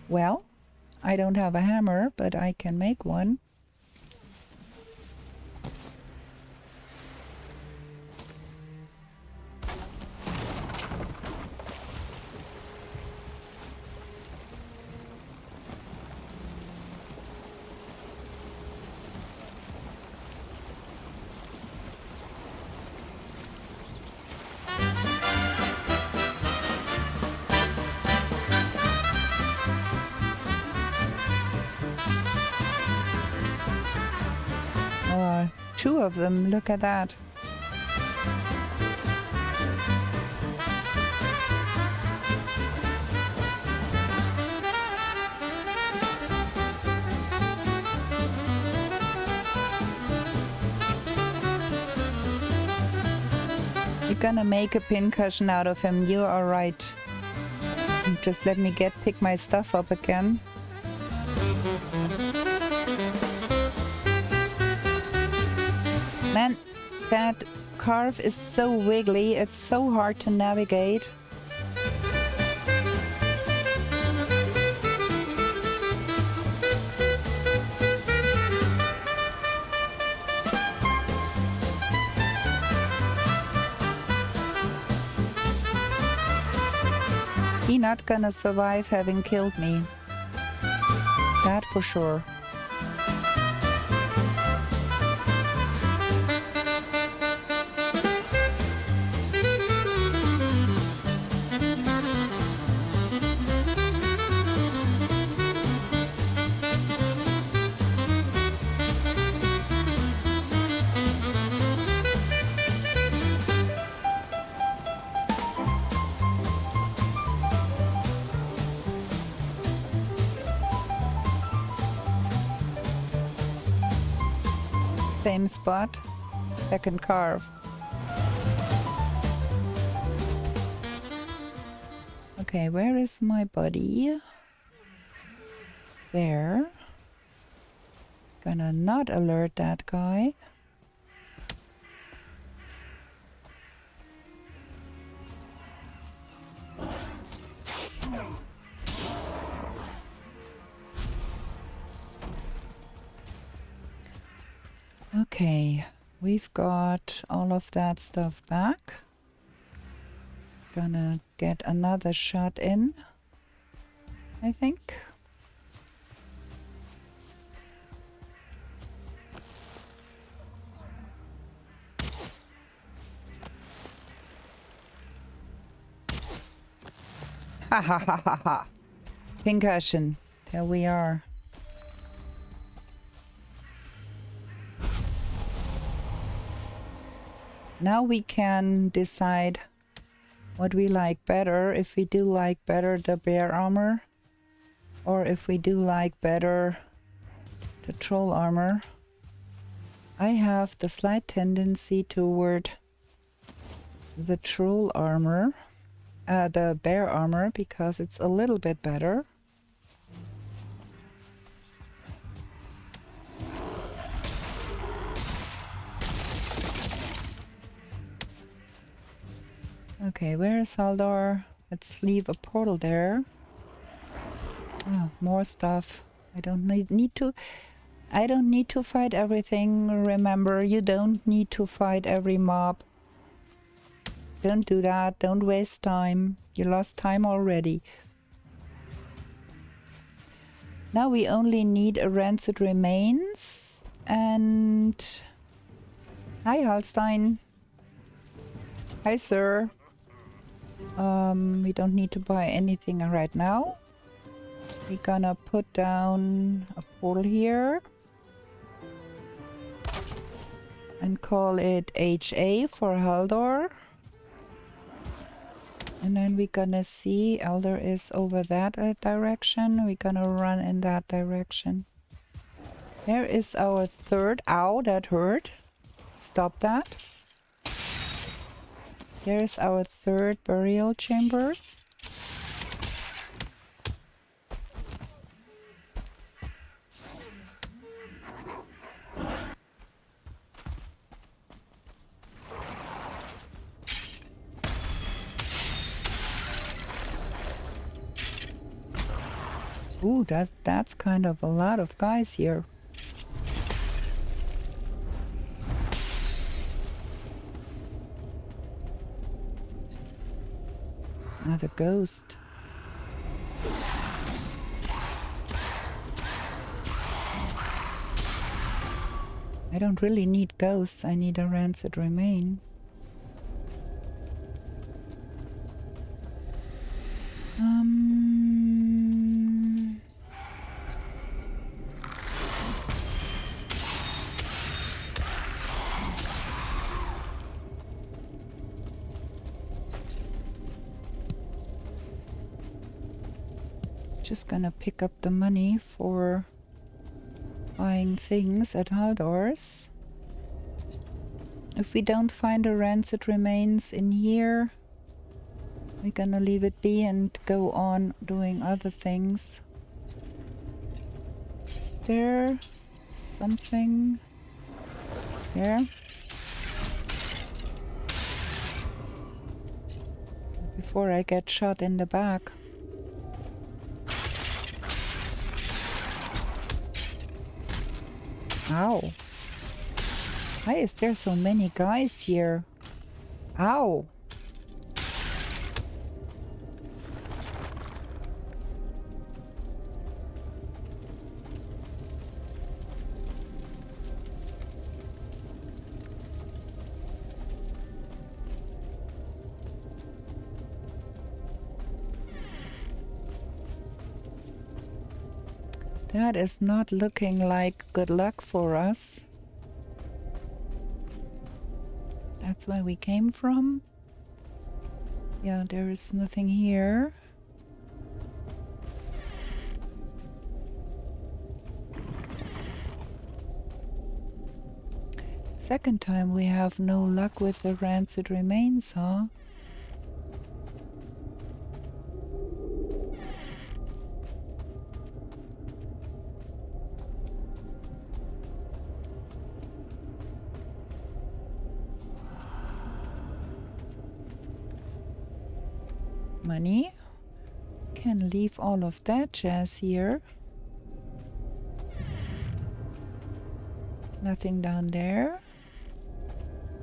Well, I don't have a hammer, but I can make one. Two of them, look at that. You're gonna make a pincushion out of him, you are right. Just let me pick my stuff up again. Man, that carve is so wiggly, it's so hard to navigate. He's not gonna survive having killed me. That for sure. Same spot, second carve. Okay, where is my buddy? There. Gonna not alert that guy. Okay, we've got all of that stuff back. Gonna get another shot in, I think. Ha ha ha ha ha! Concussion. There we are. Now we can decide what we like better, if we do like better the bear armor or if we do like better the troll armor. I have the slight tendency toward the troll armor, the bear armor, because it's a little bit better. Okay, where is Haldor? Let's leave a portal there. Oh, more stuff. I don't need to fight everything. Remember, you don't need to fight every mob. Don't do that. Don't waste time. You lost time already. Now we only need a rancid remains and... Hi, Halstein. Hi, sir. We don't need to buy anything right now. We're gonna put down a portal here and call it HA for Haldor. And then we're gonna see Elder is over that direction. We're gonna run in that direction. There is our third. Ow, that hurt. Stop that. There's our third burial chamber. Ooh, that's kind of a lot of guys here. Another ghost. I don't really need ghosts, I need a rancid remain. Just gonna pick up the money for buying things at Haldor's. If we don't find a rancid remains in here, we're gonna leave it be and go on doing other things. Is there something there? Before I get shot in the back. Ow. Why is there so many guys here? Ow. That is not looking like good luck for us. That's where we came from. Yeah, there is nothing here. Second time we have no luck with the rancid remains, huh? money. Can leave all of that jazz here. Nothing down there.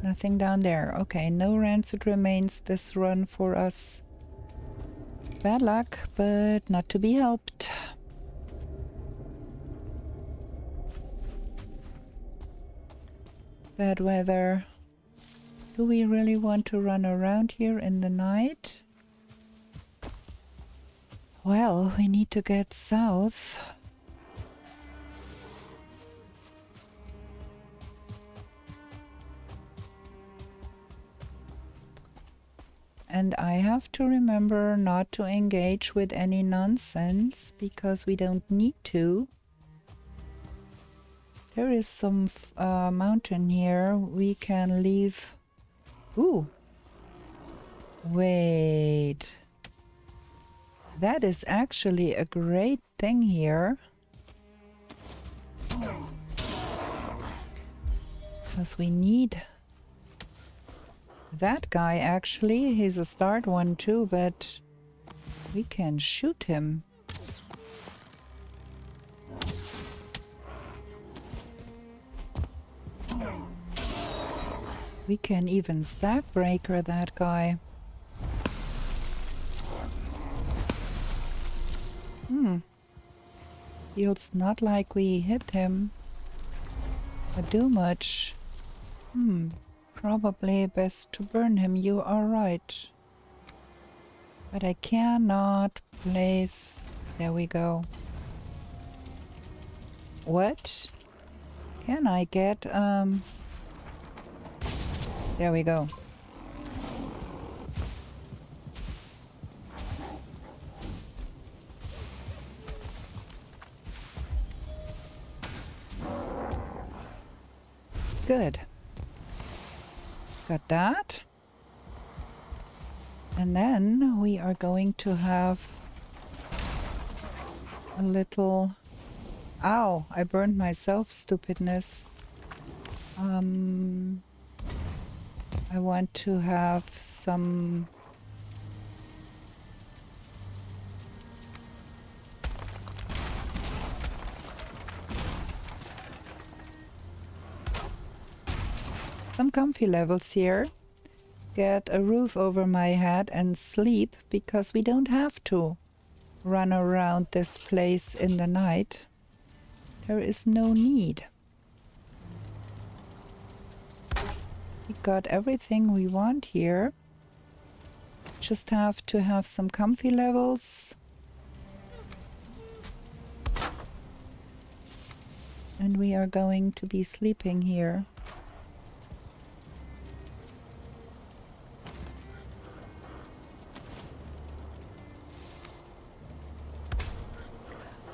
Nothing down there. Okay, no rancid remains this run for us. Bad luck, but not to be helped. Bad weather. Do we really want to run around here in the night? Well, we need to get south. And I have to remember not to engage with any nonsense, because we don't need to. There is some mountain here. We can leave. Ooh. Wait. That is actually a great thing here. Because we need that guy, actually. He's a start one too, but we can shoot him. We can even stack breaker that guy. Feels not like we hit him or do much. Probably best to burn him, you are right. But I cannot place... There we go. What? Can I get... There we go. Good. Got that. And then we are going to have a little... Ow! I burned myself, stupidness. I want to have some... some comfy levels here. Get a roof over my head and sleep, because we don't have to run around this place in the night. There is no need. We got everything we want here. Just have to have some comfy levels. And we are going to be sleeping here.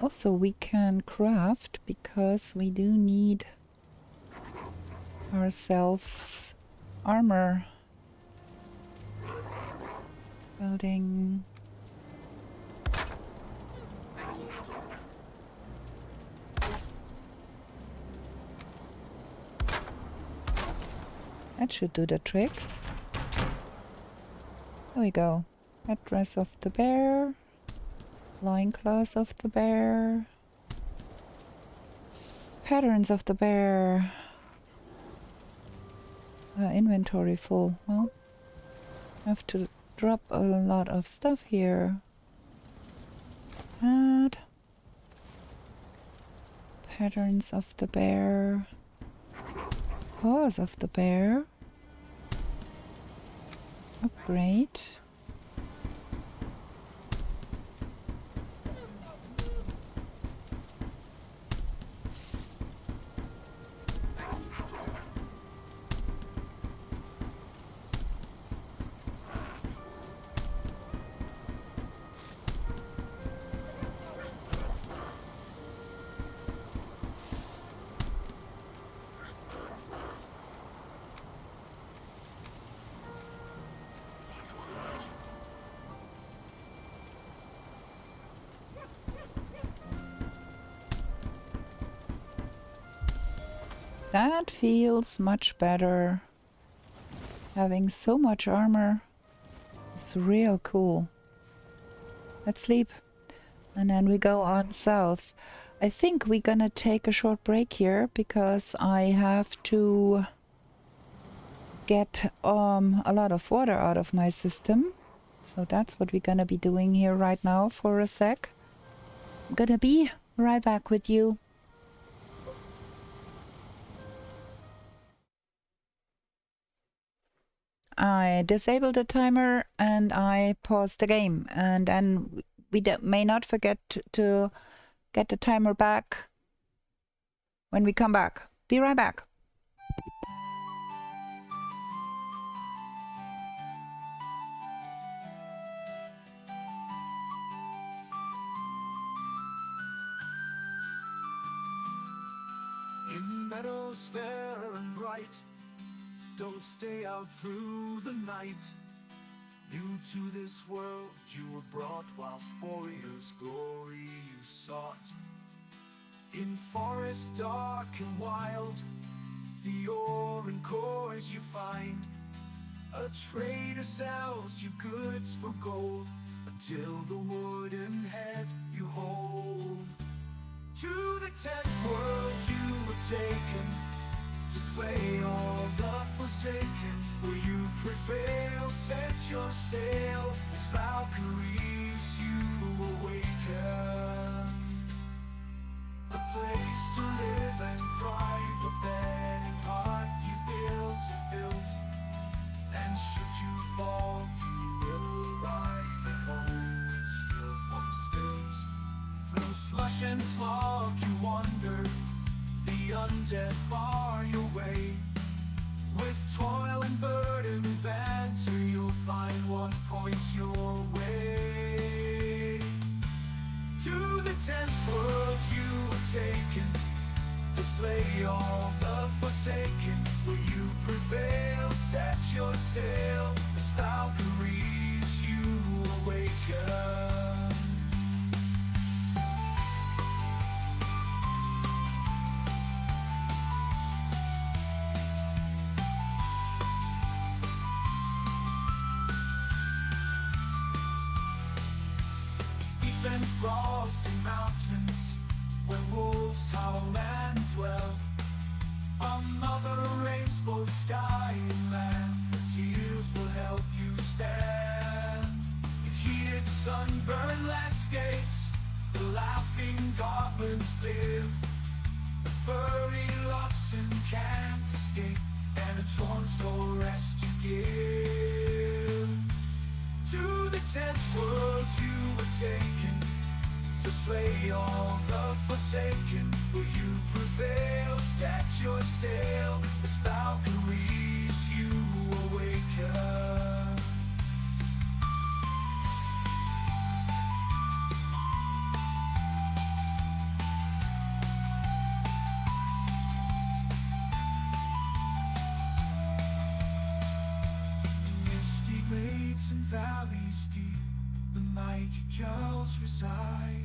Also, we can craft, because we do need ourselves armor. Building. That should do the trick. There we go. Address of the bear. Loincloths of the bear. Patterns of the bear. Inventory full. Well, have to drop a lot of stuff here. Add. Patterns of the bear. Paws of the bear. Upgrade. That feels much better. Having so much armor is real cool. Let's sleep. And then we go on south. I think we're gonna take a short break here because I have to get a lot of water out of my system. So that's what we're gonna be doing here right now for a sec. I'm gonna be right back with you. I disabled the timer and I paused the game, and then we may not forget to get the timer back when we come back. Be right back. In meadows fair and bright, don't stay out through the night. New to this world you were brought, whilst warriors' glory you sought. In forests dark and wild, the ore and cores you find. A trader sells you goods for gold, until the wooden head you hold. To the 10th world you were taken, to slay all the forsaken. Will you prevail? Set your sail, as Valkyries you awaken. A place to live and thrive, a bed and hearth you built. And should you fall, you will arrive at home with skill upon skills. Through slush and slog you wander, the undead bar your way. With toil and burden and banter, you'll find what points your way. To the 10th world you were taken, to slay all the forsaken. Will you prevail? Set your sail, as Valkyries you awaken. Steep and frosty mountains, where wolves howl and dwell. Another rains both sky and land, tears will help you stand. In heated sunburned landscapes, the laughing goblins live. The furry oxen can't escape, and a torn soul rest you give. To the 10th world you were taken, to slay all the forsaken. Will you prevail? Set your sail, as Valkyries you awaken. Misty glades and valleys deep, the mighty Jarls reside.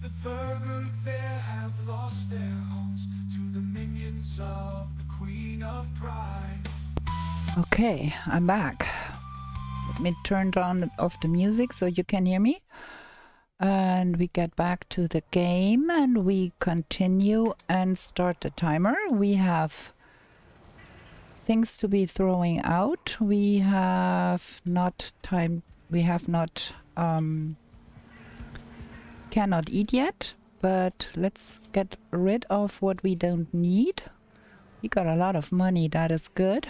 The Thurgood there have lost their homes to the minions of the Queen of Pride. Okay, I'm back. Let me turn off the music so you can hear me. And we get back to the game and we continue and start the timer. We have things to be throwing out. We have not cannot eat yet, but let's get rid of what we don't need. We got a lot of money, that is good.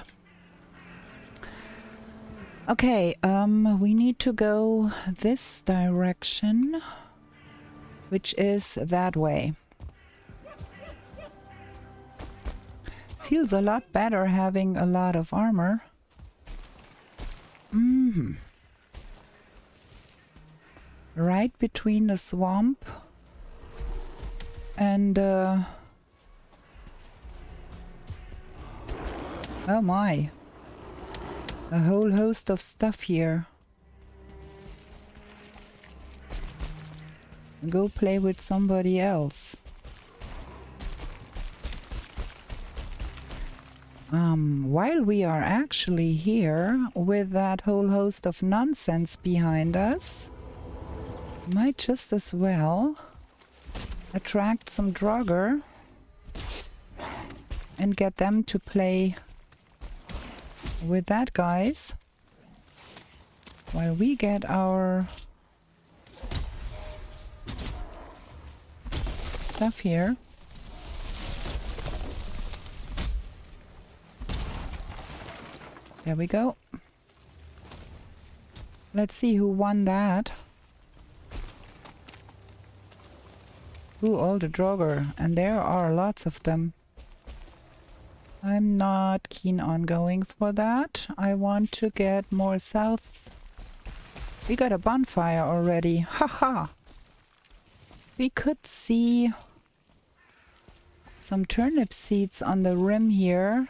Okay, we need to go this direction, which is that way. Feels a lot better having a lot of armor. Right between the swamp and oh my, a whole host of stuff here. Go play with somebody else. While we are actually here with that whole host of nonsense behind us, Might just as well attract some Draugr and get them to play with that, guys, while we get our stuff here. There we go. Let's see who won that. Ooh, all the Draugr, and there are lots of them. I'm not keen on going for that. I want to get more south. We got a bonfire already. Haha! We could see some turnip seeds on the rim here.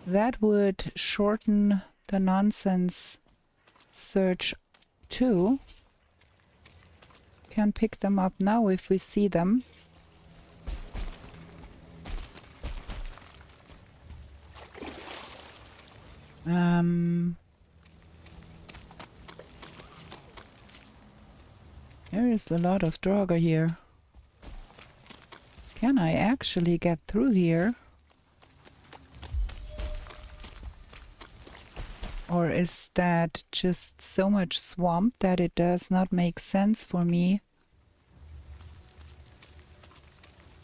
That would shorten the nonsense search too. Can pick them up now if we see them. There is a lot of Draugr here. Can I actually get through here? Or is that just so much swamp that it does not make sense for me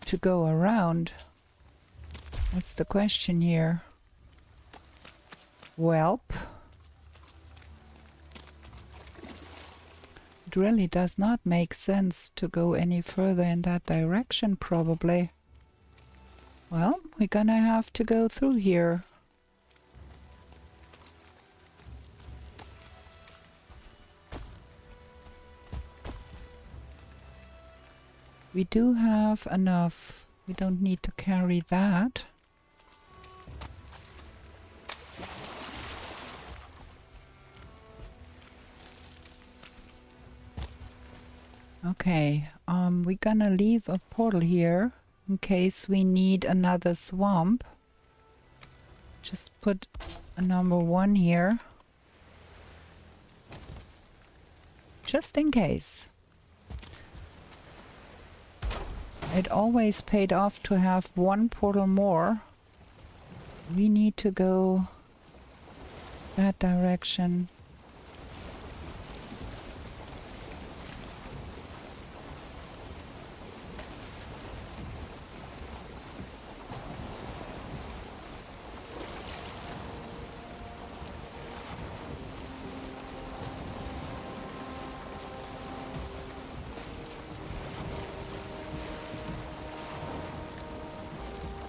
to go around? That's the question here. Welp. It really does not make sense to go any further in that direction, probably. Well, we're gonna have to go through here. We do have enough. We don't need to carry that. Okay, we're gonna leave a portal here in case we need another swamp. Just put a number 1 here. Just in case. It always paid off to have 1 portal more. We need to go that direction.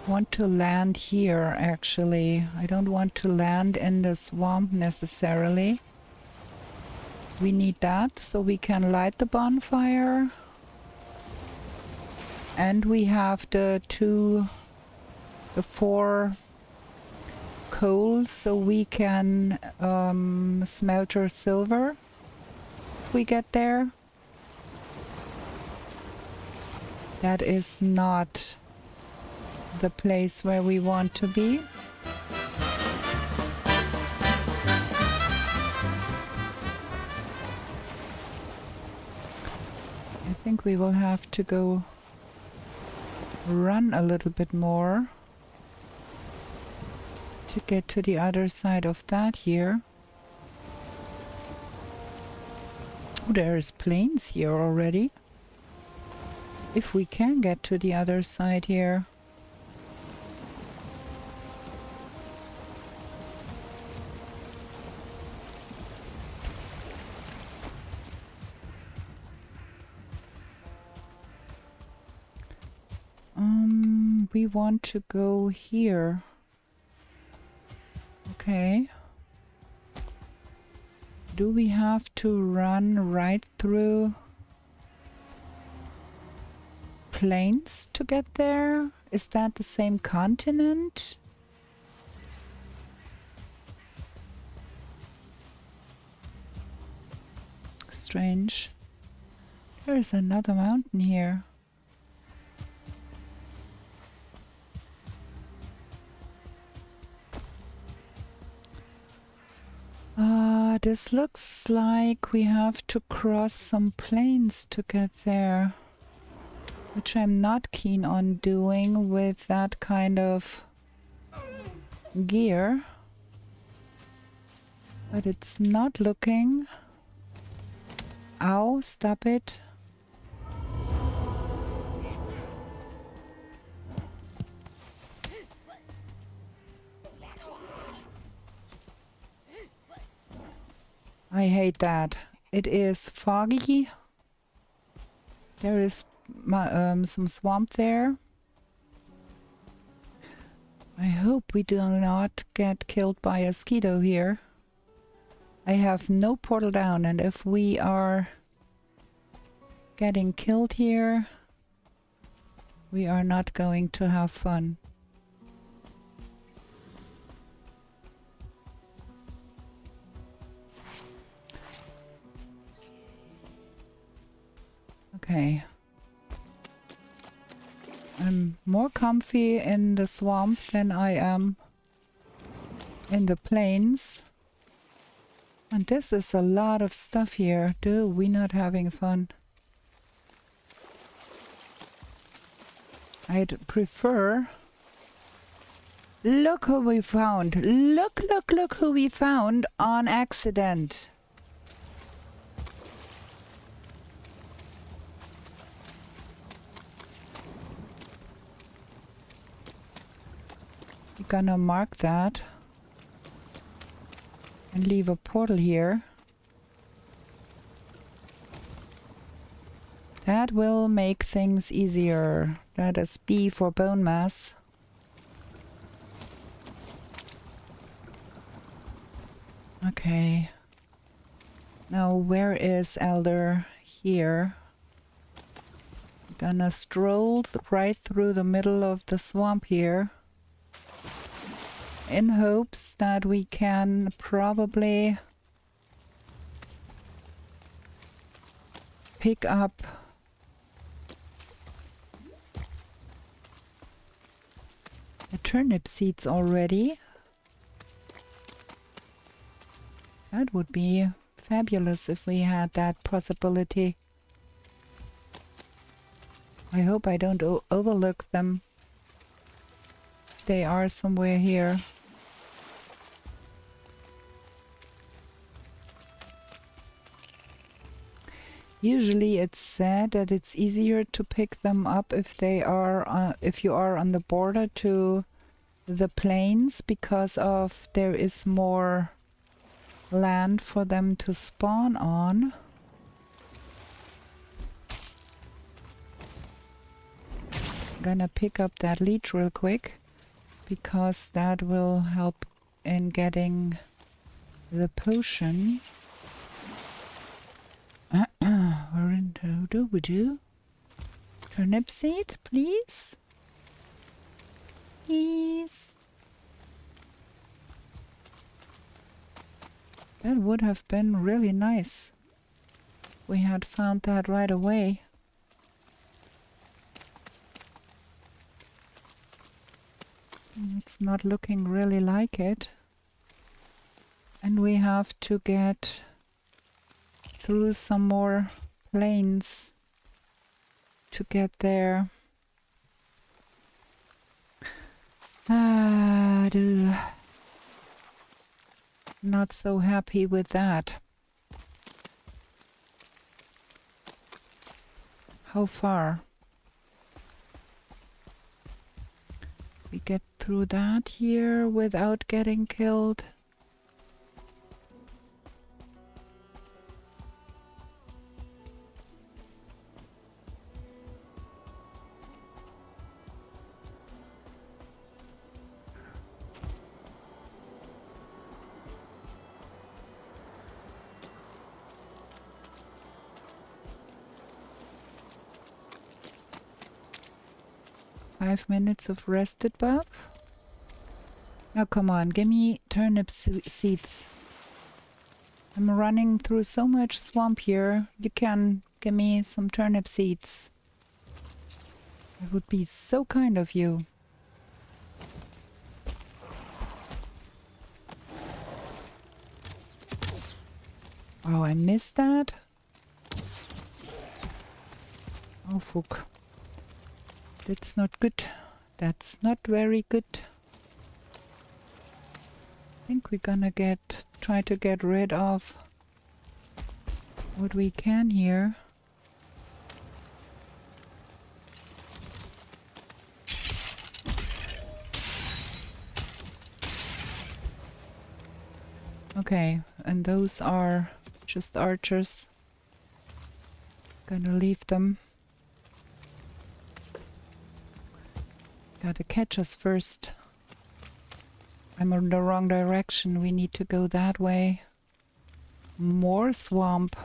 Want to land here actually. I don't want to land in the swamp necessarily. We need that so we can light the bonfire. And we have the 4 coal so we can smelter silver if we get there. That is not the place where we want to be. I think we will have to go run a little bit more to get to the other side of that here. Oh, there's plains here already. If we can get to the other side here. We want to go here. Okay. Do we have to run right through plains to get there? Is that the same continent? Strange. There is another mountain here. This looks like we have to cross some plains to get there, which I'm not keen on doing with that kind of gear. But it's not looking... Ow, stop it. I hate that. It is foggy. There is some swamp there. I hope we do not get killed by a mosquito here. I have no portal down, and if we are getting killed here, we are not going to have fun. Okay. I'm more comfy in the swamp than I am in the plains. And this is a lot of stuff here. Do we not having fun? I'd prefer... Look who we found! Look, look, look who we found on accident! We're gonna mark that and leave a portal here. That will make things easier. That is B for bone mass. Okay. Now where is Elder? Here. Gonna stroll right through the middle of the swamp here, in hopes that we can probably pick up the turnip seeds already. That would be fabulous if we had that possibility. I hope I don't overlook them. They are somewhere here. Usually it's said that it's easier to pick them up if they are if you are on the border to the plains, because of there is more land for them to spawn on. I'm gonna pick up that leech real quick, because that will help in getting the potion. We're in do turnip seed, please. Please. That would have been really nice. We had found that right away. It's not looking really like it. And we have to get through some more plains to get there. Not so happy with that. How far? We get through that here without getting killed. Five minutes of rested buff. Now come on, give me turnip seeds. I'm running through so much swamp here. You can give me some turnip seeds. It would be so kind of you. Oh, I missed that. Oh, fuck. That's not good. That's not very good. I think we're gonna try to get rid of what we can here. Okay, and those are just archers. Gonna leave them. Gotta catch us first. I'm in the wrong direction. We need to go that way. More swamp.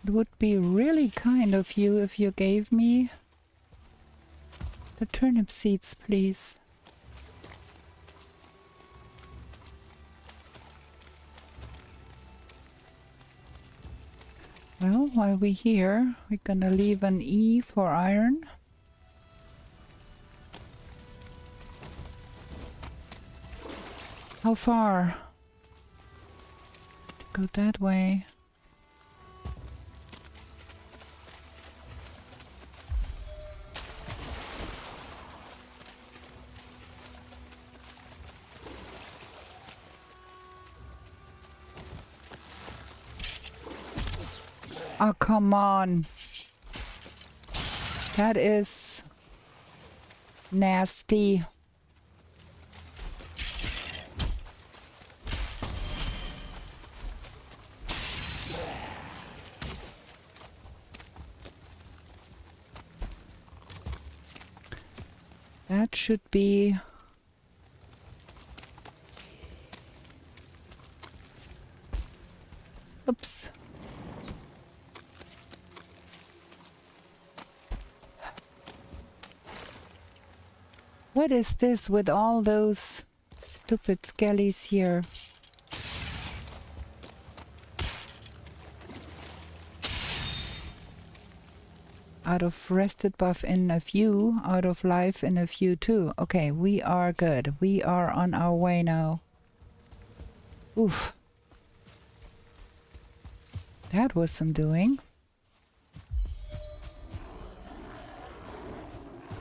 It would be really kind of you if you gave me the turnip seeds, please. Well, while we're here, we're gonna leave an E for iron. How far? To go that way. Oh, come on. That is nasty. That should be... Oops. What is this with all those stupid skellies here? Out of rested buff in a few, out of life in a few too. Okay, we are good. We are on our way now. Oof. That was some doing.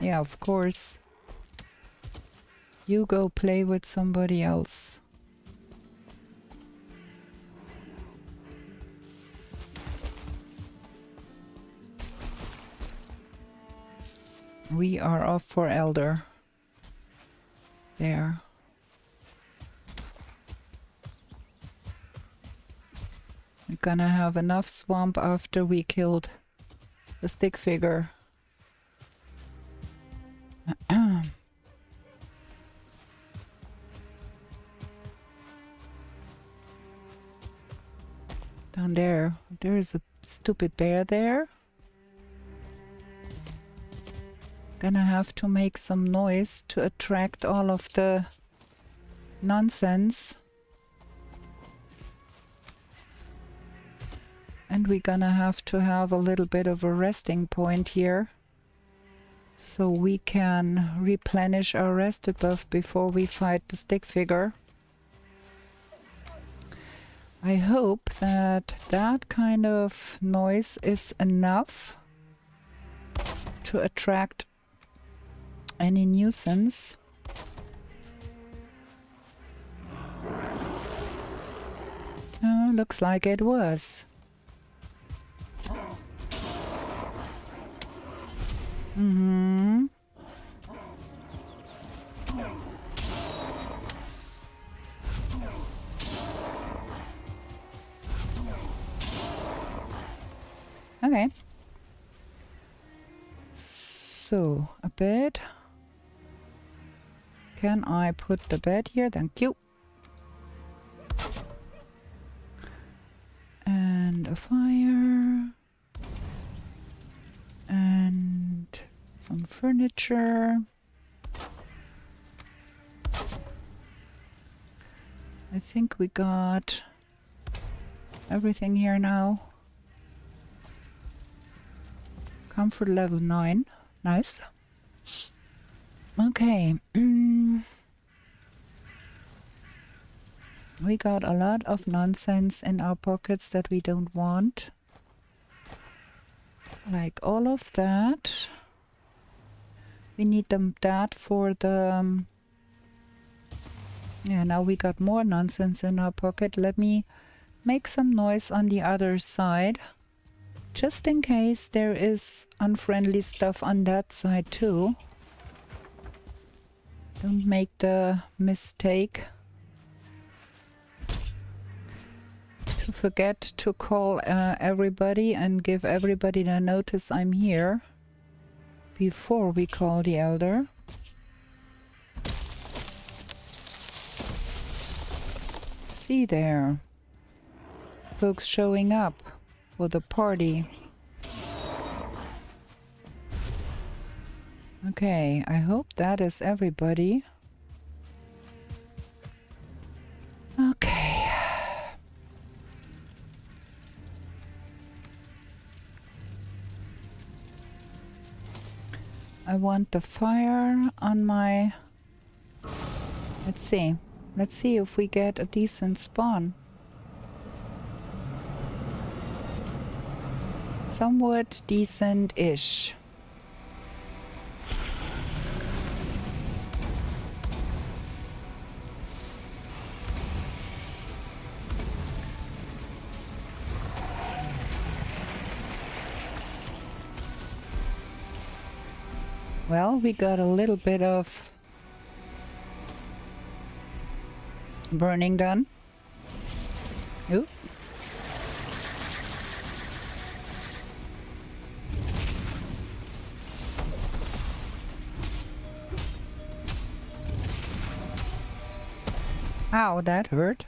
Yeah, of course. You go play with somebody else. We are off for Elder. There. We're gonna have enough swamp after we killed the stick figure. Down there. There is a stupid bear there. Gonna have to make some noise to attract all of the nonsense. And we're gonna have to have a little bit of a resting point here, so we can replenish our rested buff before we fight the stick figure. I hope that that kind of noise is enough to attract any nuisance. Looks like it was. Mm-hmm. Okay. So, a bed. Can I put the bed here? Thank you. And a fire. And some furniture. I think we got everything here now. Comfort level 9. Nice. Okay. We got a lot of nonsense in our pockets that we don't want. Like all of that. We need that for the... yeah, now we got more nonsense in our pocket. Let me make some noise on the other side. Just in case there is unfriendly stuff on that side too. Don't make the mistake to forget to call everybody and give everybody the notice I'm here before we call the elder. See there, folks showing up for the party. Okay, I hope that is everybody. Okay. I want the fire on my... Let's see. Let's see if we get a decent spawn. Somewhat decent-ish. Well, we got a little bit of burning done. Ooh. Ow, that hurt.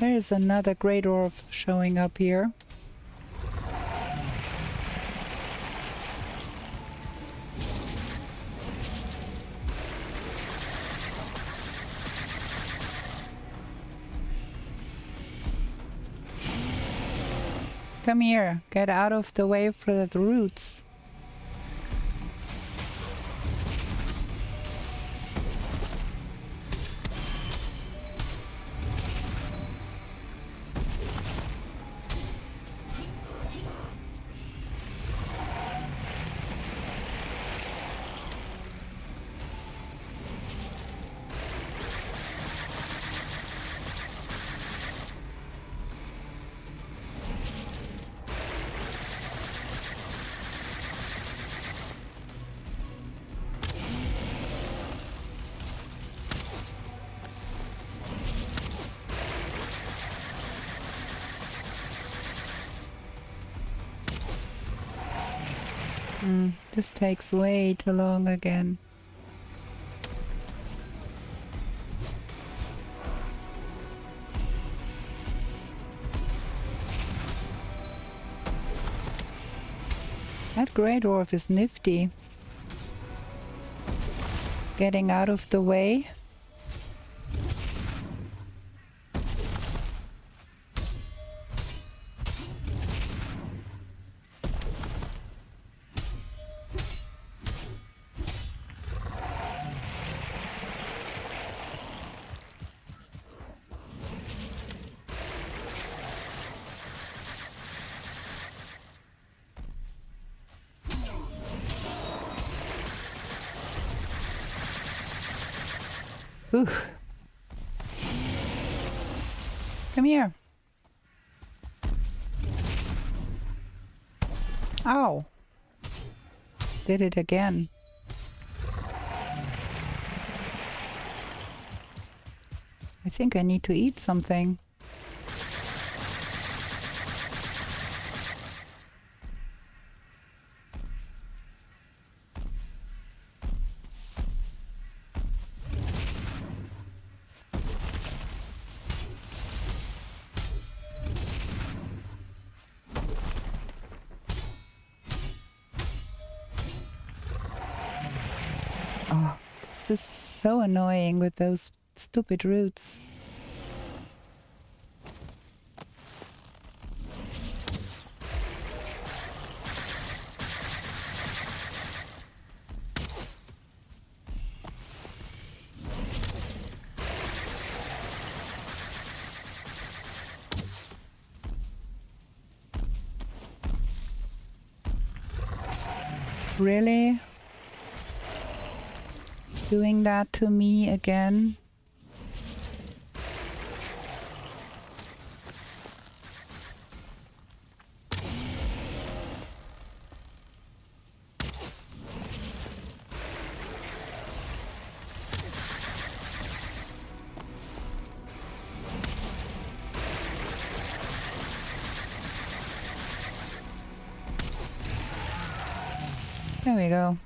There is another great dwarf showing up here. Come here, get out of the way for the roots. This takes way too long again. That grey dwarf is nifty. Getting out of the way. Ooh. Come here. Ow. Did it again. I think I need to eat something. Oh, this is so annoying with those Stupid roots. Really? Doing that to me again? There we go.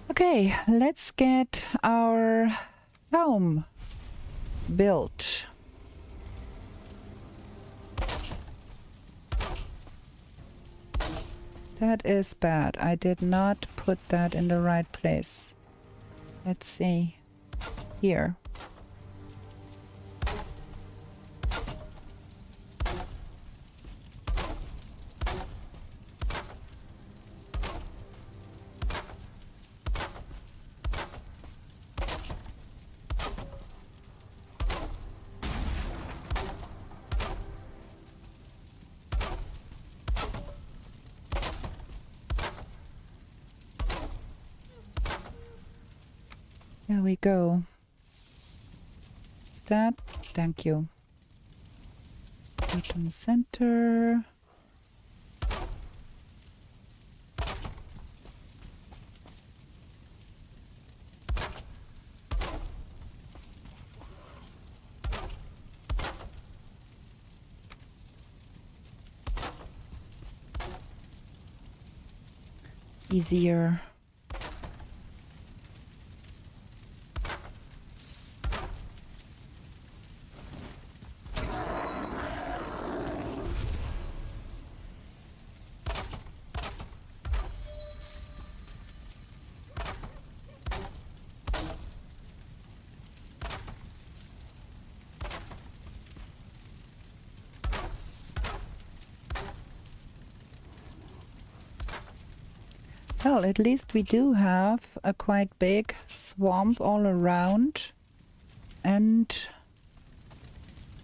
Okay, let's get our home built. That is bad. I did not put that in the right place. Let's see. Here. There we go. Is that? Thank you. Bottom center. Easier. Well, at least we do have a quite big swamp all around, and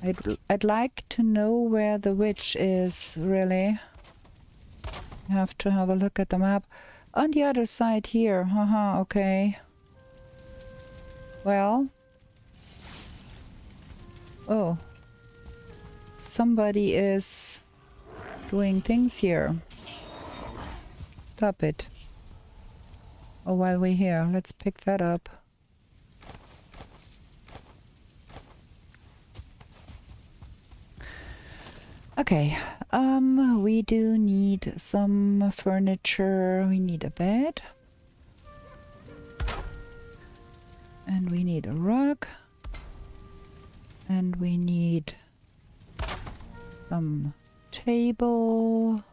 I'd like to know where the witch is, really. I have to have a look at the map. On the other side here, haha, okay. Well. Oh. Somebody is doing things here. Stop it. Oh, while we're here, let's pick that up. Okay, we do need some furniture. We need a bed. And we need a rug. And we need some table.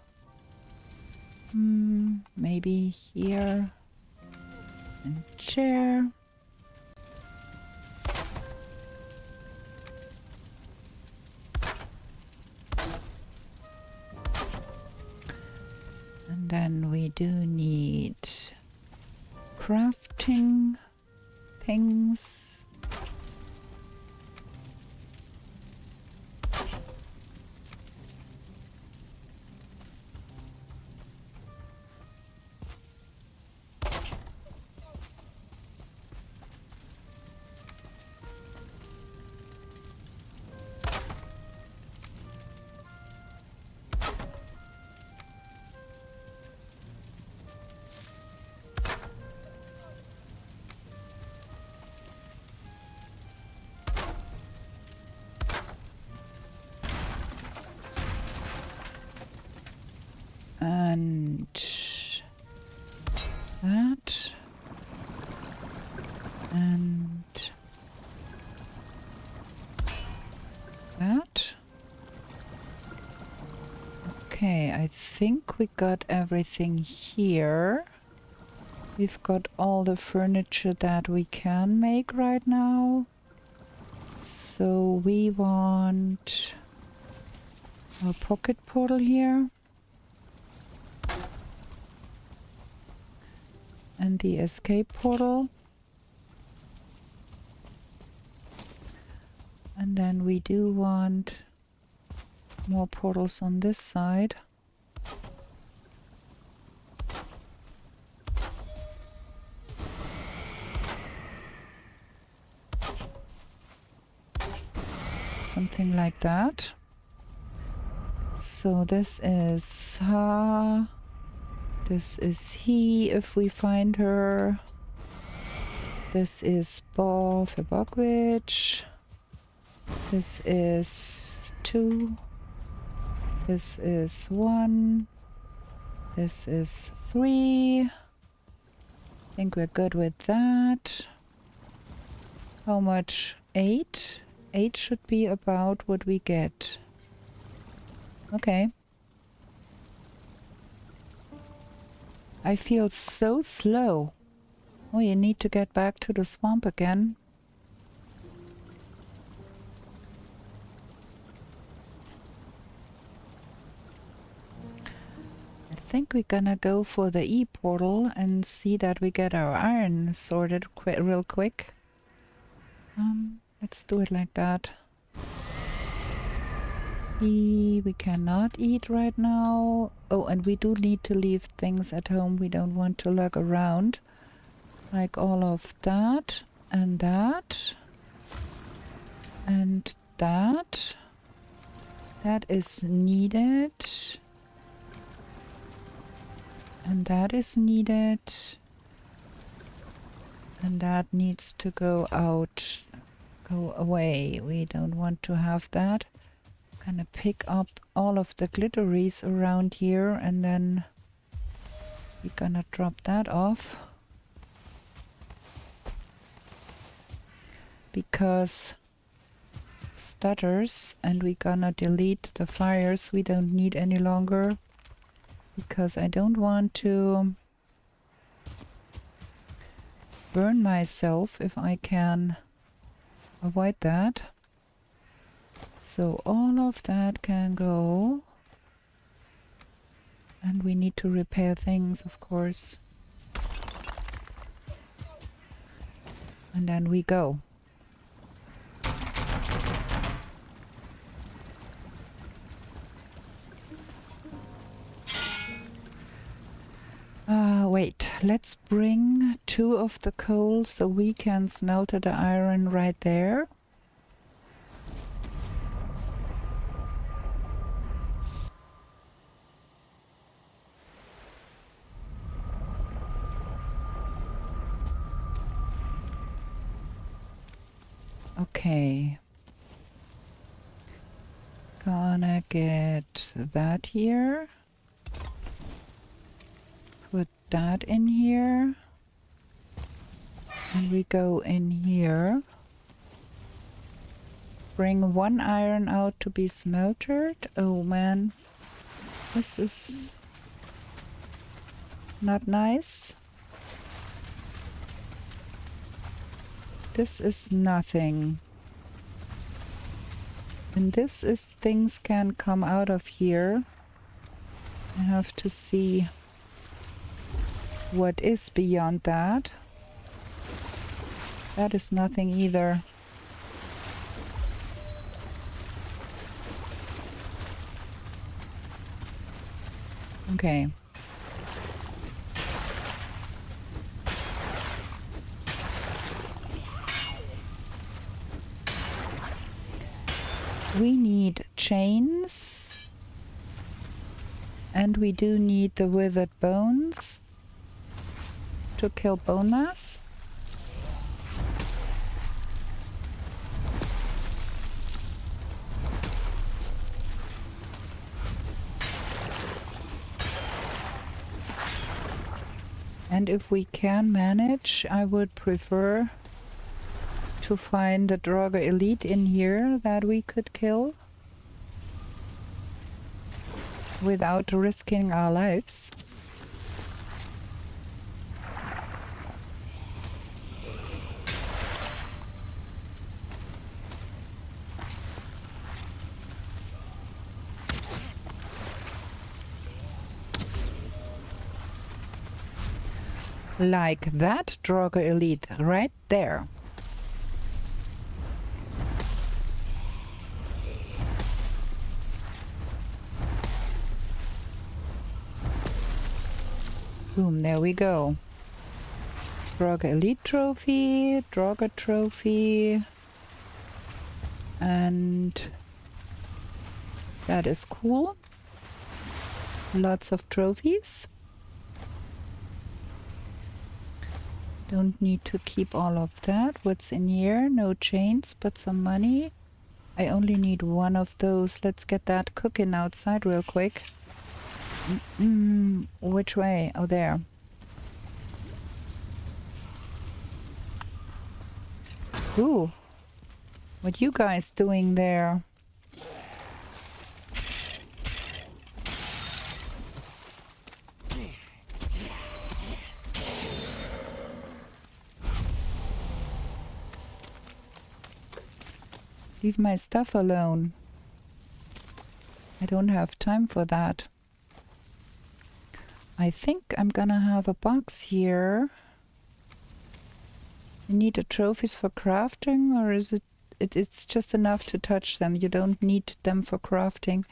Maybe here. And chair. And then we do need crafting things. And that, and that. Okay, I think we got everything here. We've got all the furniture that we can make right now. So we want a pocket portal here. And the escape portal. And then we do want more portals on this side. Something like that. So this is he if we find her. This is Bo for Bogwitch. This is 2. This is 1. This is 3. I think we're good with that. How much? 8? 8 should be about what we get. Okay. I feel so slow. Oh, you need to get back to the swamp again. I think we're gonna go for the E-portal and see that we get our iron sorted real quick. Let's do it like that. We cannot eat right now. Oh, and we do need to leave things at home. We don't want to lug around. Like all of that, and that, and that. That is needed. And that is needed. And that needs to go out, go away. We don't want to have that. Gonna pick up all of the glitteries around here, and then we're gonna drop that off. Because stutters, and we're gonna delete the fires we don't need any longer, because I don't want to burn myself if I can avoid that. So all of that can go, and we need to repair things, of course, and then we go. Wait, let's bring 2 of the coal so we can smelt the iron right there. Okay. Gonna get that here. Put that in here. And we go in here. Bring 1 iron out to be smeltered. Oh man. This is not nice. This is nothing. And this is things can come out of here. I have to see what is beyond that. That is nothing either. Okay. We need chains, and we do need the withered bones to kill bone mass. And if we can manage, I would prefer to find a Draugr elite in here that we could kill without risking our lives. Like that Draugr Elite right there. Boom, there we go. Draugr Elite trophy, Draugr trophy, and that is cool. Lots of trophies. Don't need to keep all of that. What's in here? No chains, but some money. I only need one of those. Let's get that cooking outside real quick. Which way? Oh, there. Ooh. What you guys doing there? Leave my stuff alone. I don't have time for that. I think I'm gonna have a box here. You need the trophies for crafting, or is it's just enough to touch them? You don't need them for crafting.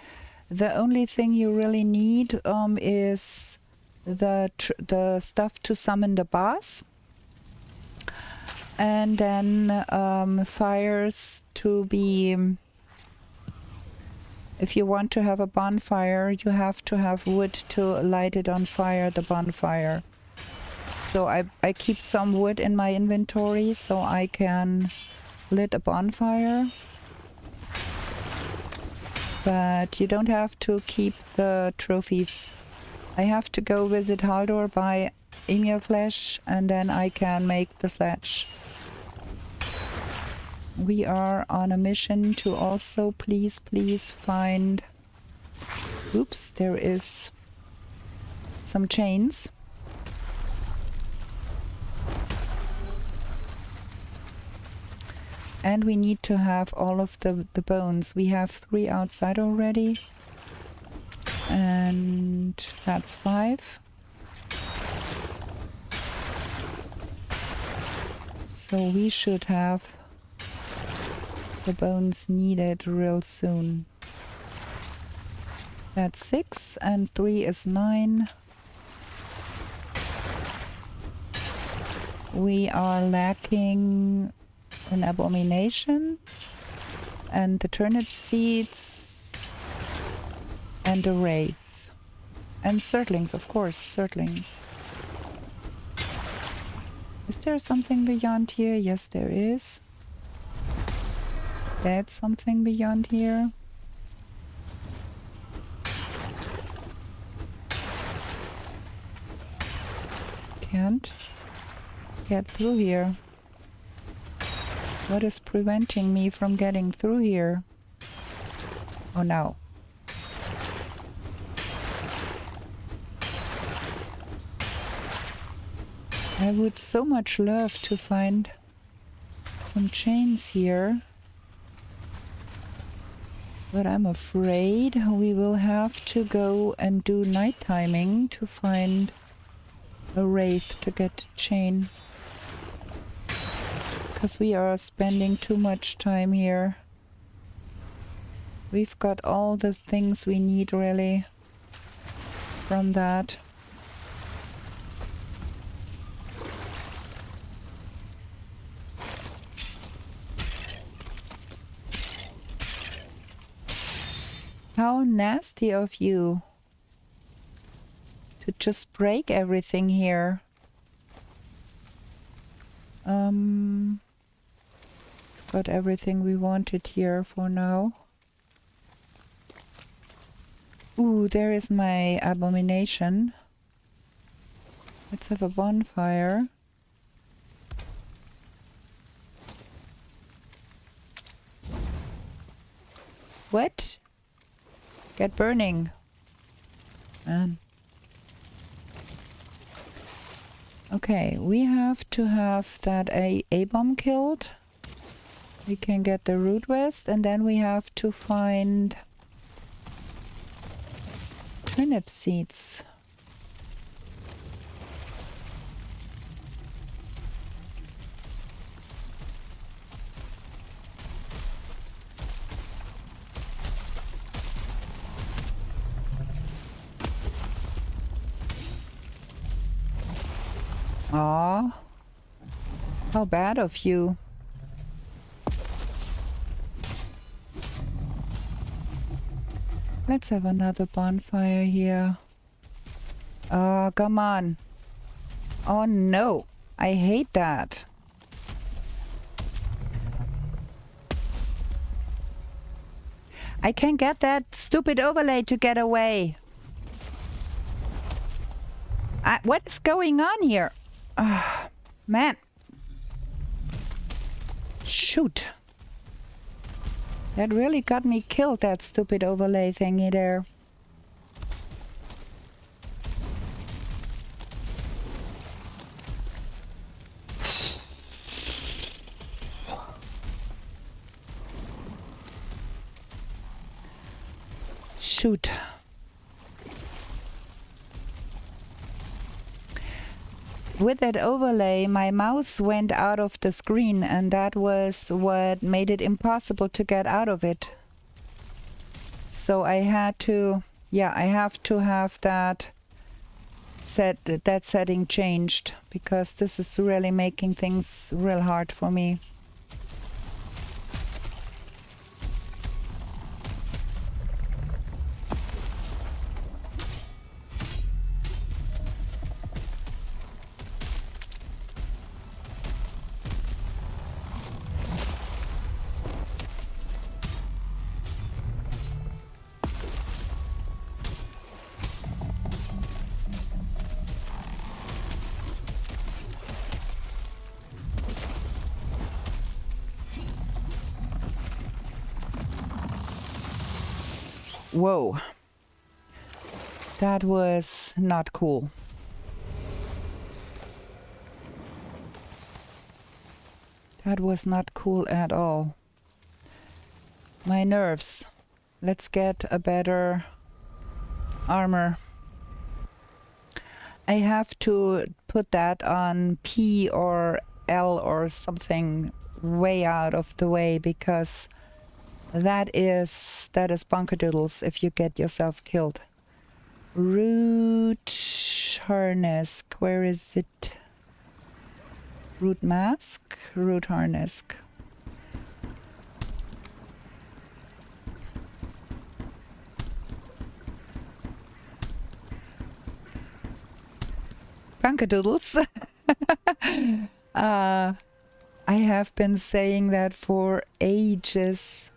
The only thing you really need is the stuff to summon the boss. And then fires to be... If you want to have a bonfire, you have to have wood to light it on fire, the bonfire. So I keep some wood in my inventory so I can lit a bonfire. But you don't have to keep the trophies. I have to go visit Haldor, buy emir flesh, and then I can make the sledge. We are on a mission to also please find... Oops, there is some chains. And we need to have all of the bones. We have 3 outside already. And that's 5. So we should have the bones needed real soon. That's 6 and 3 is 9. We are lacking an abomination and the turnip seeds and a wraith. And surtlings, of course, surtlings. Is there something beyond here? Yes, there is. That's something beyond here. Can't get through here. What is preventing me from getting through here? Oh no. I would so much love to find some chains here. But I'm afraid we will have to go and do night timing to find a wraith to get a chain. Because we are spending too much time here. We've got all the things we need really from that. How nasty of you to just break everything here. Got everything we wanted here for now. Ooh, there is my abomination. Let's have a bonfire. What? Get burning. Man. Okay, we have to have that A-bomb killed. We can get the root west, and then we have to find turnip seeds. Aw. How bad of you. Let's have another bonfire here. Oh, come on. Oh no. I hate that. I can't get that stupid overlay to get away. What is going on here? Man. Shoot. That really got me killed, that stupid overlay thingy there. Shoot. With that overlay, my mouse went out of the screen, and that was what made it impossible to get out of it. So I had to, yeah, I have to have that setting changed, because this is really making things real hard for me. Whoa. That was not cool. That was not cool at all. My nerves. Let's get a better armor. I have to put that on P or L or something way out of the way, because that is bonkerdoodles if you get yourself killed. Root harness. Where is it? Root mask? Root harness. Bunkerdoodles. I have been saying that for ages.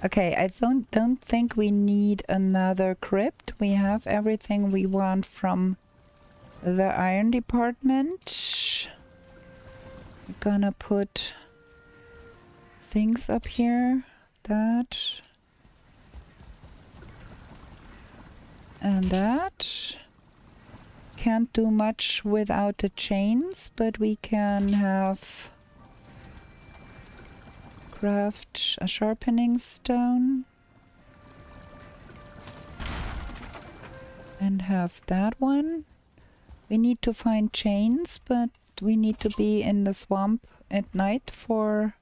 Okay, I don't think we need another crypt. We have everything we want from the iron department. I'm gonna put things up here. That. And that. Can't do much without the chains, but we can have craft a sharpening stone and have that one. We need to find chains, but we need to be in the swamp at night for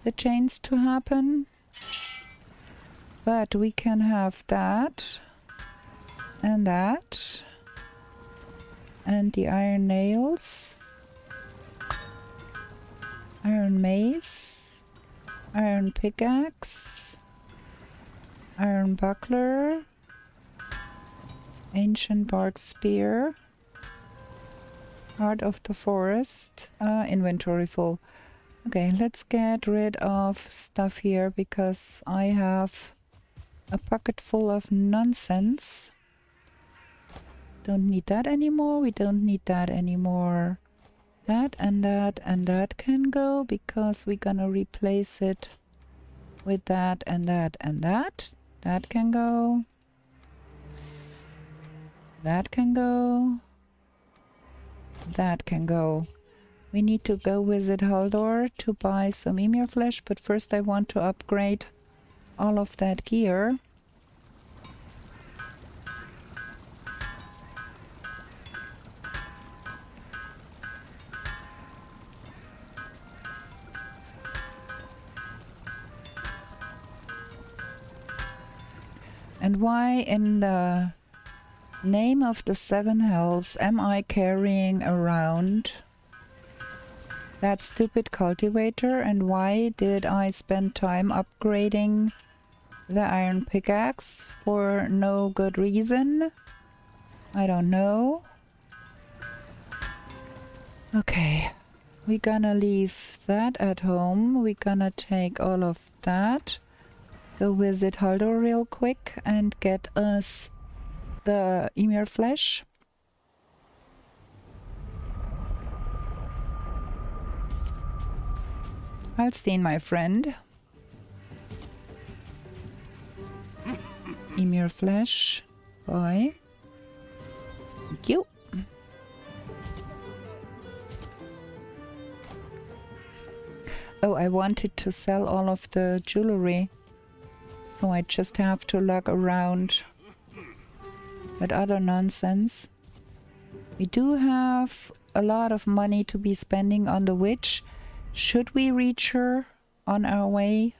the chains to happen. But we can have that and that. And the iron nails, iron mace, iron pickaxe, iron buckler, ancient bark spear, heart of the forest, inventory full. Okay, let's get rid of stuff here, because I have a pocket full of nonsense. Don't need that anymore. We don't need that anymore. That and that and that can go, because we're gonna replace it with that and that and that. That can go. That can go. That can go. We need to go visit Haldor to buy some emir flesh, but first I want to upgrade all of that gear. And why in the Name of the 7 hells am I carrying around? That stupid cultivator, and why did I spend time upgrading the iron pickaxe for no good reason? I don't know. Okay, we're gonna leave that at home. We're gonna take all of that. Go visit Haldor real quick and get us the emir flesh. Alstein, my friend. Emir flesh. Bye. Thank you. Oh, I wanted to sell all of the jewelry. So I just have to lug around that other nonsense. We do have a lot of money to be spending on the witch. Should we reach her on our way?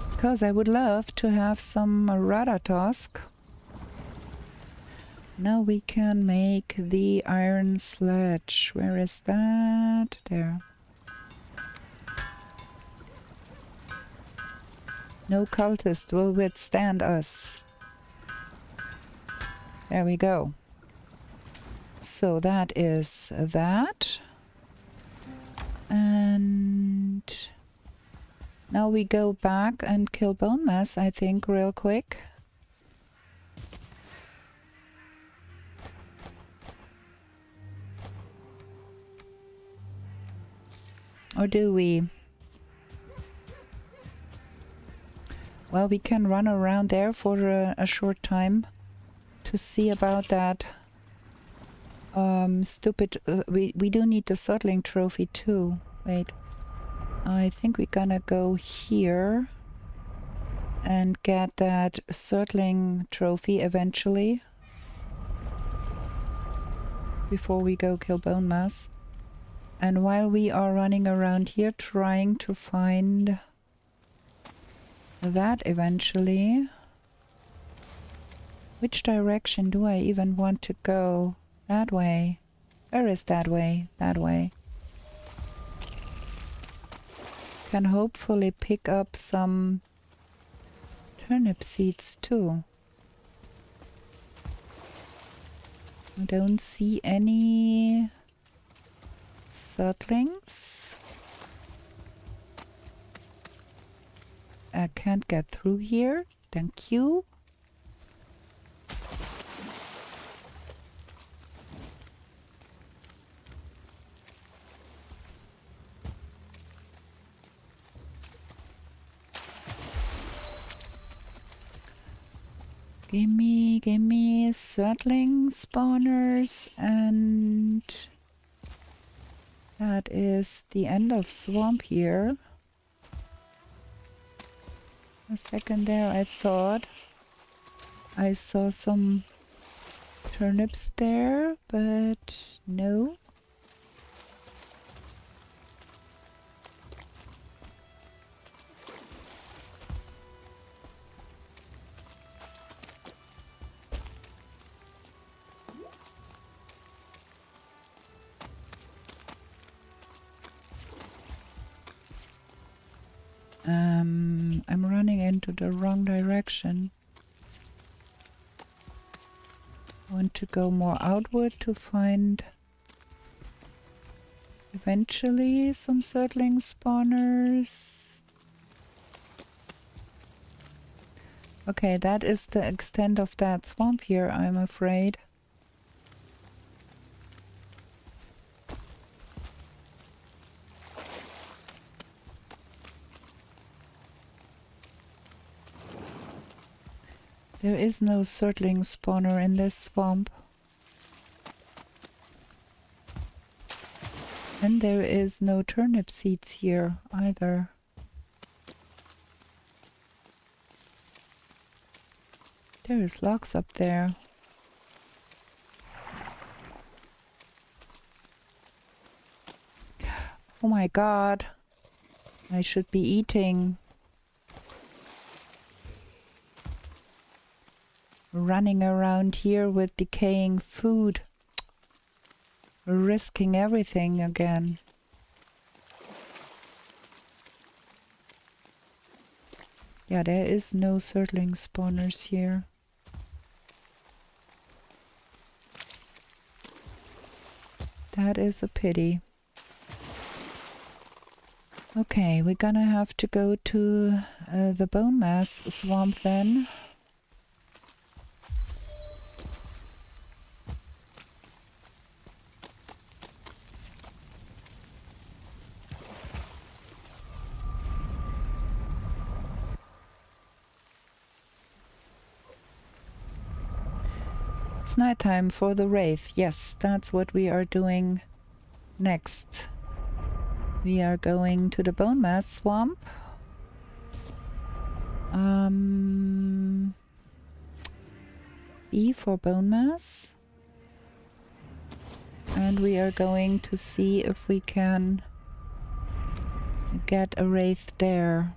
Because I would love to have some Ratatosk. Now we can make the iron sledge. Where is that? There. No cultist will withstand us. There we go. So that is that. And now we go back and kill bone mass, I think, real quick. Or do we? Well, we can run around there for a short time to see about that stupid... we do need the Sodling trophy too. Wait. I think we're gonna go here and get that Sodling trophy eventually. Before we go kill bone mass. And while we are running around here trying to find that eventually, which direction do I even want to go? That way. Where is that way? That way. Can hopefully pick up some turnip seeds too. I don't see any Sodlings. I can't get through here. Thank you. Gimme Sodling spawners, and that is the end of swamp here. A second there I thought I saw some turnips there, but no. I'm running into the wrong direction. I want to go more outward to find eventually some Sodling spawners. Okay, that is the extent of that swamp here, I'm afraid. There is no Sodling spawner in this swamp. And there is no turnip seeds here either. There is logs up there. Oh my god. I should be eating. running around here with decaying food. Risking everything again. Yeah, there is no surtling spawners here. That is a pity. Okay, we're gonna have to go to the bone mass swamp then. It's nighttime for the wraith. Yes, that's what we are doing next. We are going to the bone mass swamp. E for bone mass. And we are going to see if we can get a wraith there.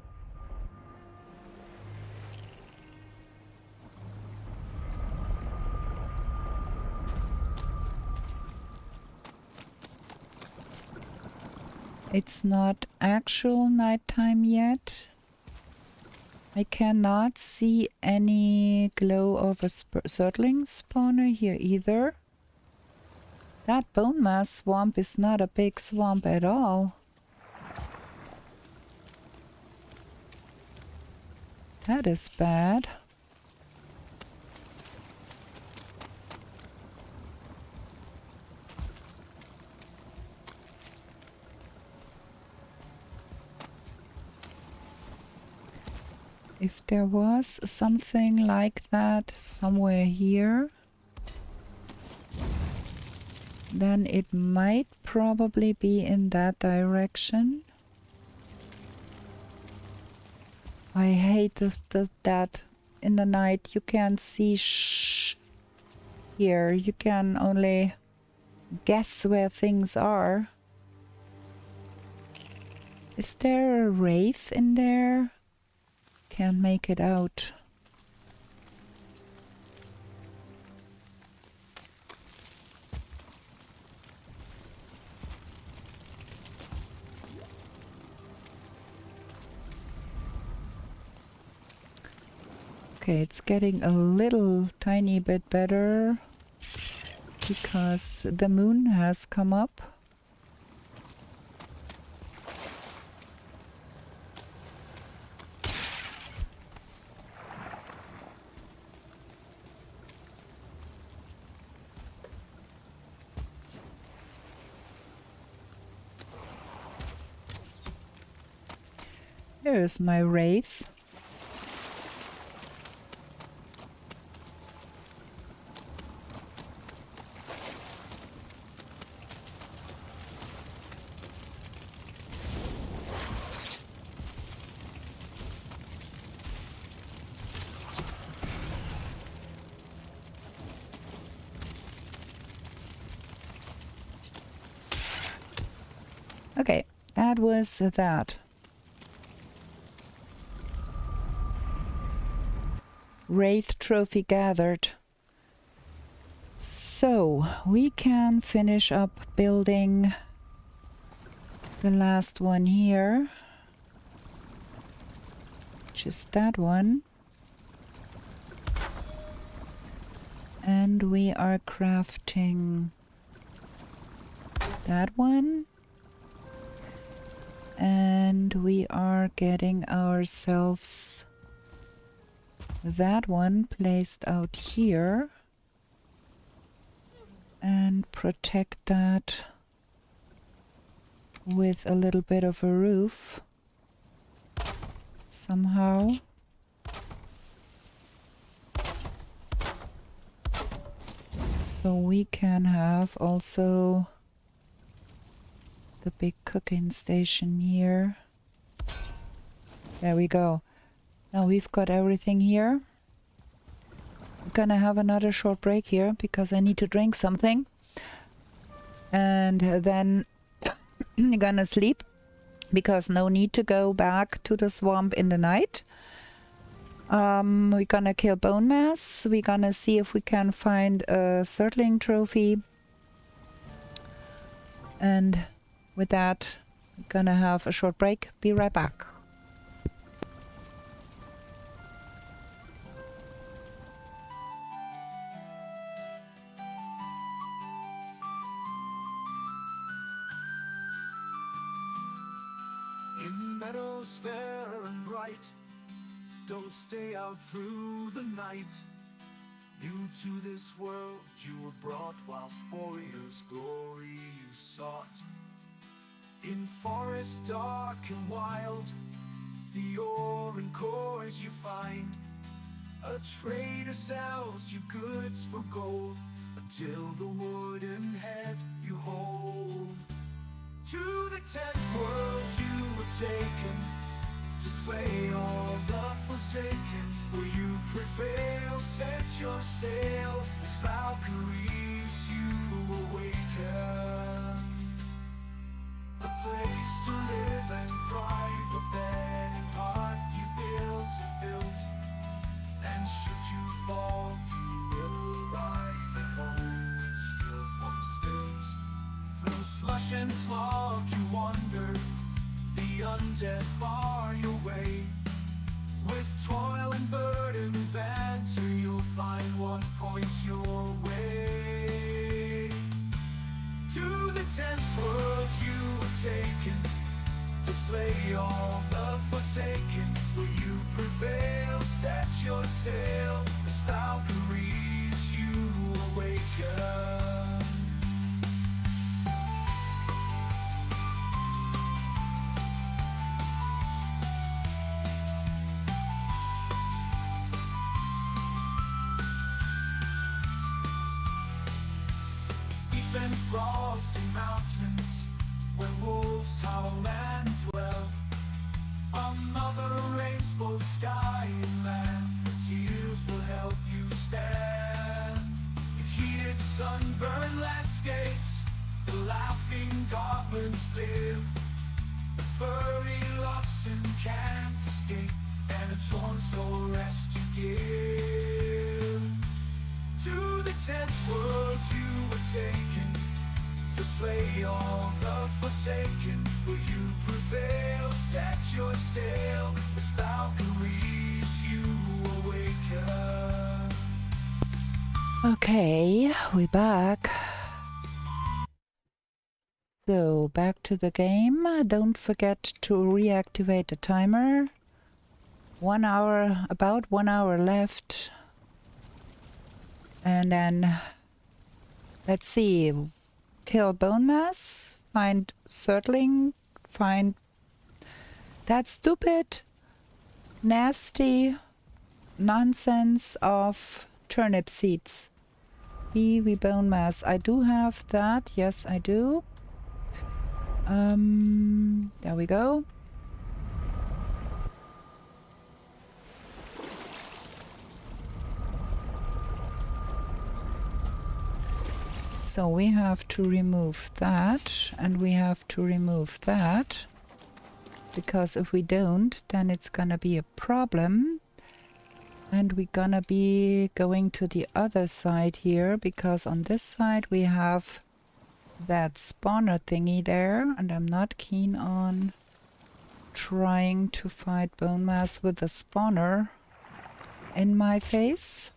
It's not actual nighttime yet. I cannot see any glow of a surtling spawner here either. That bone mass swamp is not a big swamp at all. That is bad. If there was something like that somewhere here, then it might probably be in that direction. I hate that in the night you can't see here. You can only guess where things are. Is there a wraith in there? Can't make it out. Okay, it's getting a little tiny bit better because the moon has come up. There's my wraith. Okay, that was that. Wraith trophy gathered. So we can finish up building the last one here, which is that one. And we are crafting that one. And we are getting ourselves that one placed out here and protect that with a little bit of a roof somehow. So we can have also the big cooking station here. There we go. Now we've got everything here. I'm gonna have another short break here because I need to drink something. And then I'm gonna sleep because no need to go back to the swamp in the night. We're gonna kill bone mass. We're gonna see if we can find a Surtling trophy. And with that, we're gonna have a short break. Be right back. In meadows fair and bright, don't stay out through the night. New to this world you were brought, whilst warriors' glory you sought. In forests dark and wild, the ore and cores you find. A trader sells you goods for gold, until the wooden head you hold. To the 10th world you were taken, to slay all the forsaken. Will you prevail? Set your sail, as Valkyries you awaken. A place to live and thrive, a bed and hearth you built. And should you fall, you will arrive at home with skill pumps built. Through slush and slog you wander, the undead bar your way. With toil and burden banter, you'll find what points your way. To the 10th world you were taken, to slay all the forsaken. Will you prevail? Set your sail, as Valkyries you awaken. Steep and frosty mountains, where wolves howl and dwell. Another rains both sky and land, tears will help you stand. In heated sunburned landscapes, the laughing goblins live. The furry oxen can't escape, and a torn soul rest you give. To the 10th world you were taken, to slay all the forsaken. Will you prevail? Set your sail, as Valkyries you awaken. Okay, we're back. So, back to the game. Don't forget to reactivate the timer. 1 hour, about 1 hour left. And then, let's see, kill bone mass, find Surtling, find that stupid, nasty nonsense of turnip seeds. Biome bone mass, I do have that, yes I do. There we go. So we have to remove that, and we have to remove that, because if we don't, then it's gonna be a problem. And we're gonna be going to the other side here, because on this side we have that spawner thingy there, and I'm not keen on trying to fight bone mass with the spawner in my face.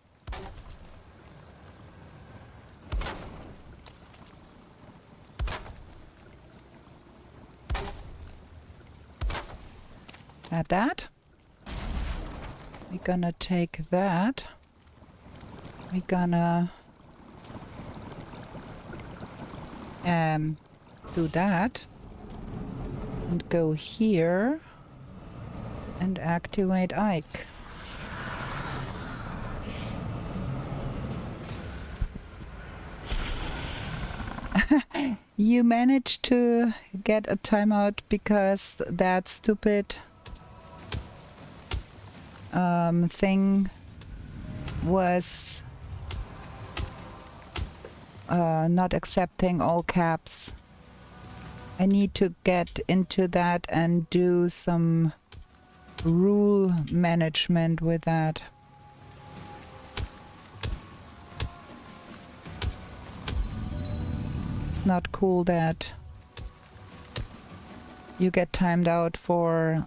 At that. We're gonna take that. We're gonna do that and go here and activate Ike. You managed to get a timeout because that stupid thing was not accepting all caps. I need to get into that and do some rule management with that. It's not cool that you get timed out for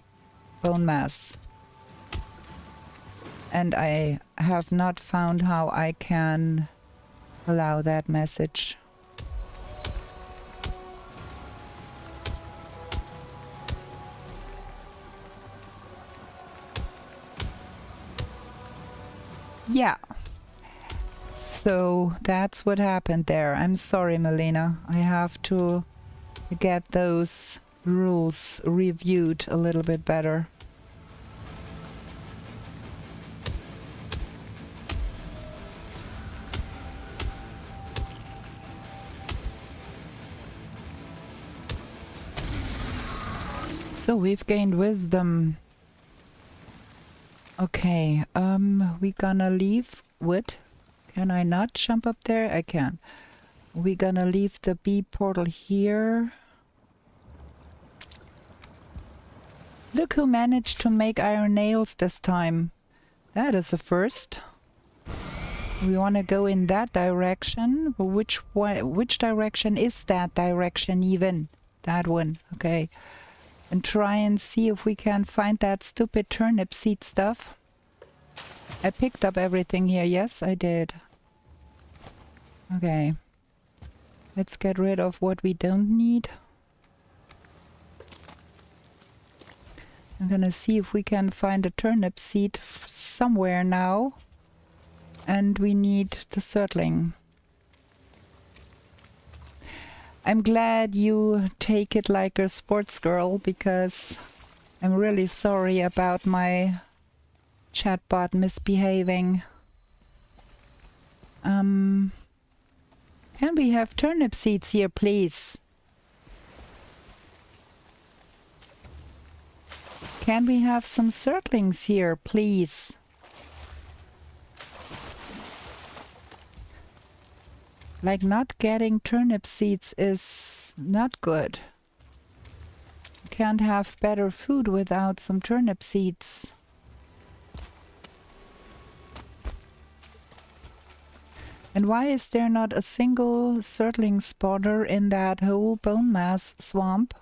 bone mass. And I have not found how I can allow that message. Yeah. So that's what happened there. I'm sorry, Melina. I have to get those rules reviewed a little bit better. So we've gained wisdom. Okay, we gonna leave wood. Can I not jump up there? I can. We gonna leave the bee portal here. Look who managed to make iron nails this time. That is a first. We want to go in that direction. But which direction is that direction even? That one, okay. And try and see if we can find that stupid turnip seed stuff. I picked up everything here. Yes, I did. Okay. Let's get rid of what we don't need. I'm gonna see if we can find a turnip seed somewhere now. And we need the surtling. I'm glad you take it like a sports girl, because I'm really sorry about my chatbot misbehaving. Can we have turnip seeds here, please? Can we have some surtlings here, please? Like, not getting turnip seeds is not good. You can't have better food without some turnip seeds. And why is there not a single surtling spawner in that whole bone mass swamp?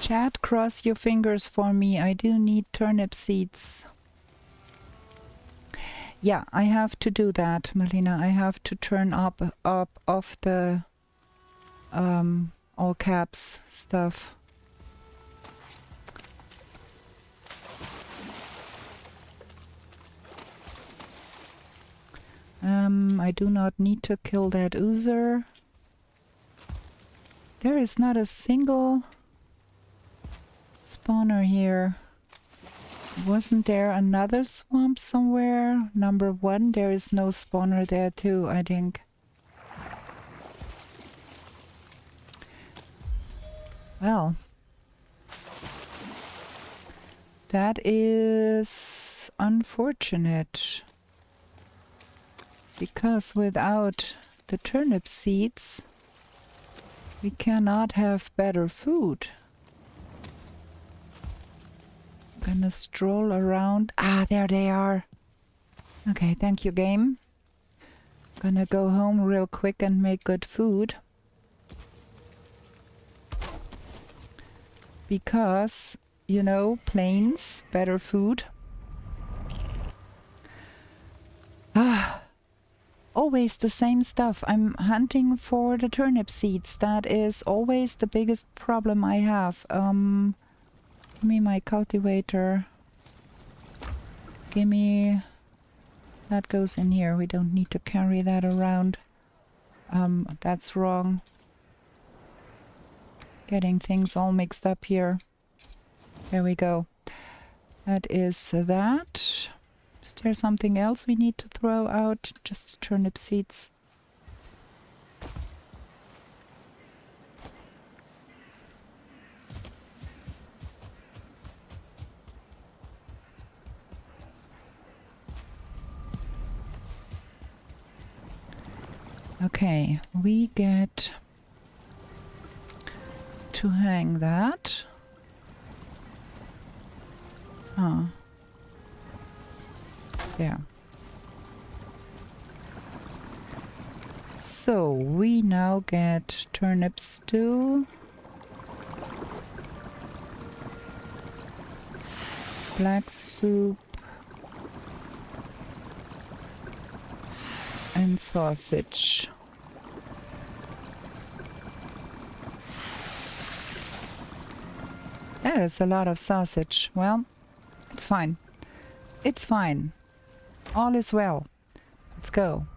Chat, cross your fingers for me. I do need turnip seeds. Yeah, I have to do that, Melina. I have to turn off the all caps stuff. I do not need to kill that oozer. There is not a single spawner here. Wasn't there another swamp somewhere? Number 1, there is no spawner there too, I think. Well, that is unfortunate. Because without the turnip seeds, we cannot have better food. Gonna stroll around. Ah, there they are. Okay, thank you, game. Gonna go home real quick and make good food. Because, you know, plains, better food. Ah, always the same stuff. I'm hunting for the turnip seeds. That is always the biggest problem I have. Give me my cultivator. Give me... That goes in here. We don't need to carry that around. That's wrong. Getting things all mixed up here. There we go. That is that. Is there something else we need to throw out? Just turnip seeds. Okay, we get to hang that. Huh. There. So we now get turnip stew, black soup, and sausage. That is a lot of sausage. Well, it's fine. It's fine. All is well. Let's go.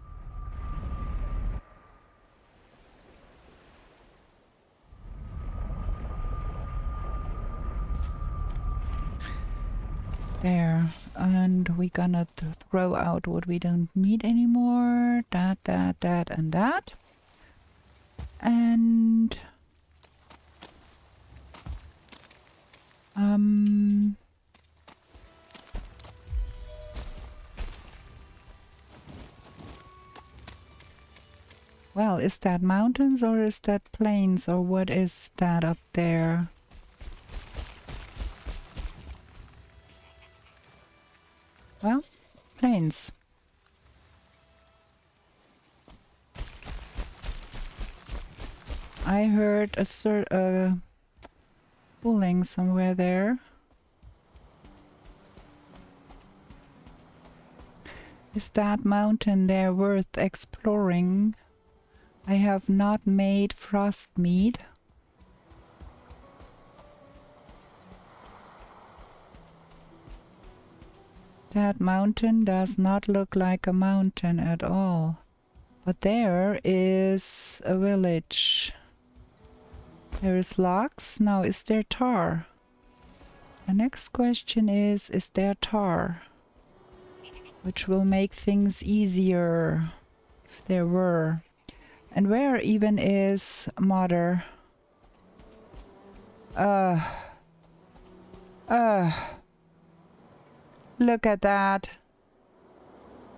There. And we're gonna throw out what we don't need anymore. That, and that. And... well, is that mountains or is that plains or what is that up there? Well, plains. I heard a bulling somewhere there. Is that mountain there worth exploring? I have not made frost mead. That mountain does not look like a mountain at all. But there is a village. There is logs. Now, is there tar? The next question is there tar? Which will make things easier if there were. And where even is moda? Look at that.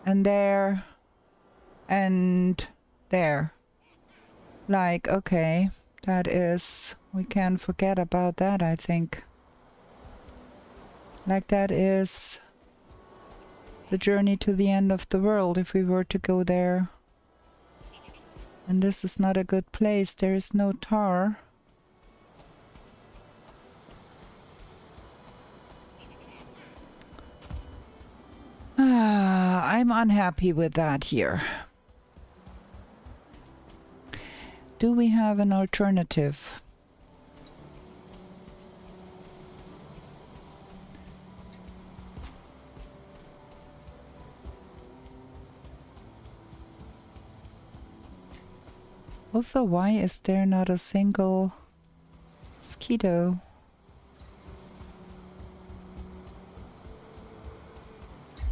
And there. And there. Like, okay. That is... we can forget about that, I think. Like, that is... the journey to the end of the world if we were to go there. And this is not a good place. There is no tar. I'm unhappy with that here. Do we have an alternative? Also, why is there not a single mosquito?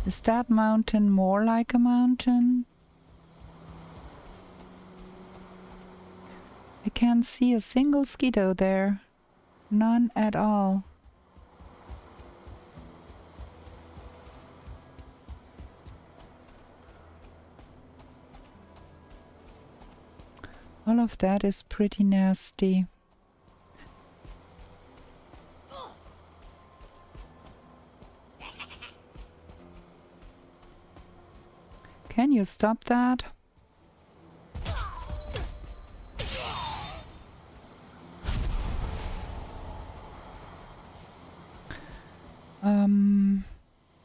Is that mountain more like a mountain? I can't see a single mosquito there. None at all. All of that is pretty nasty. Can you stop that?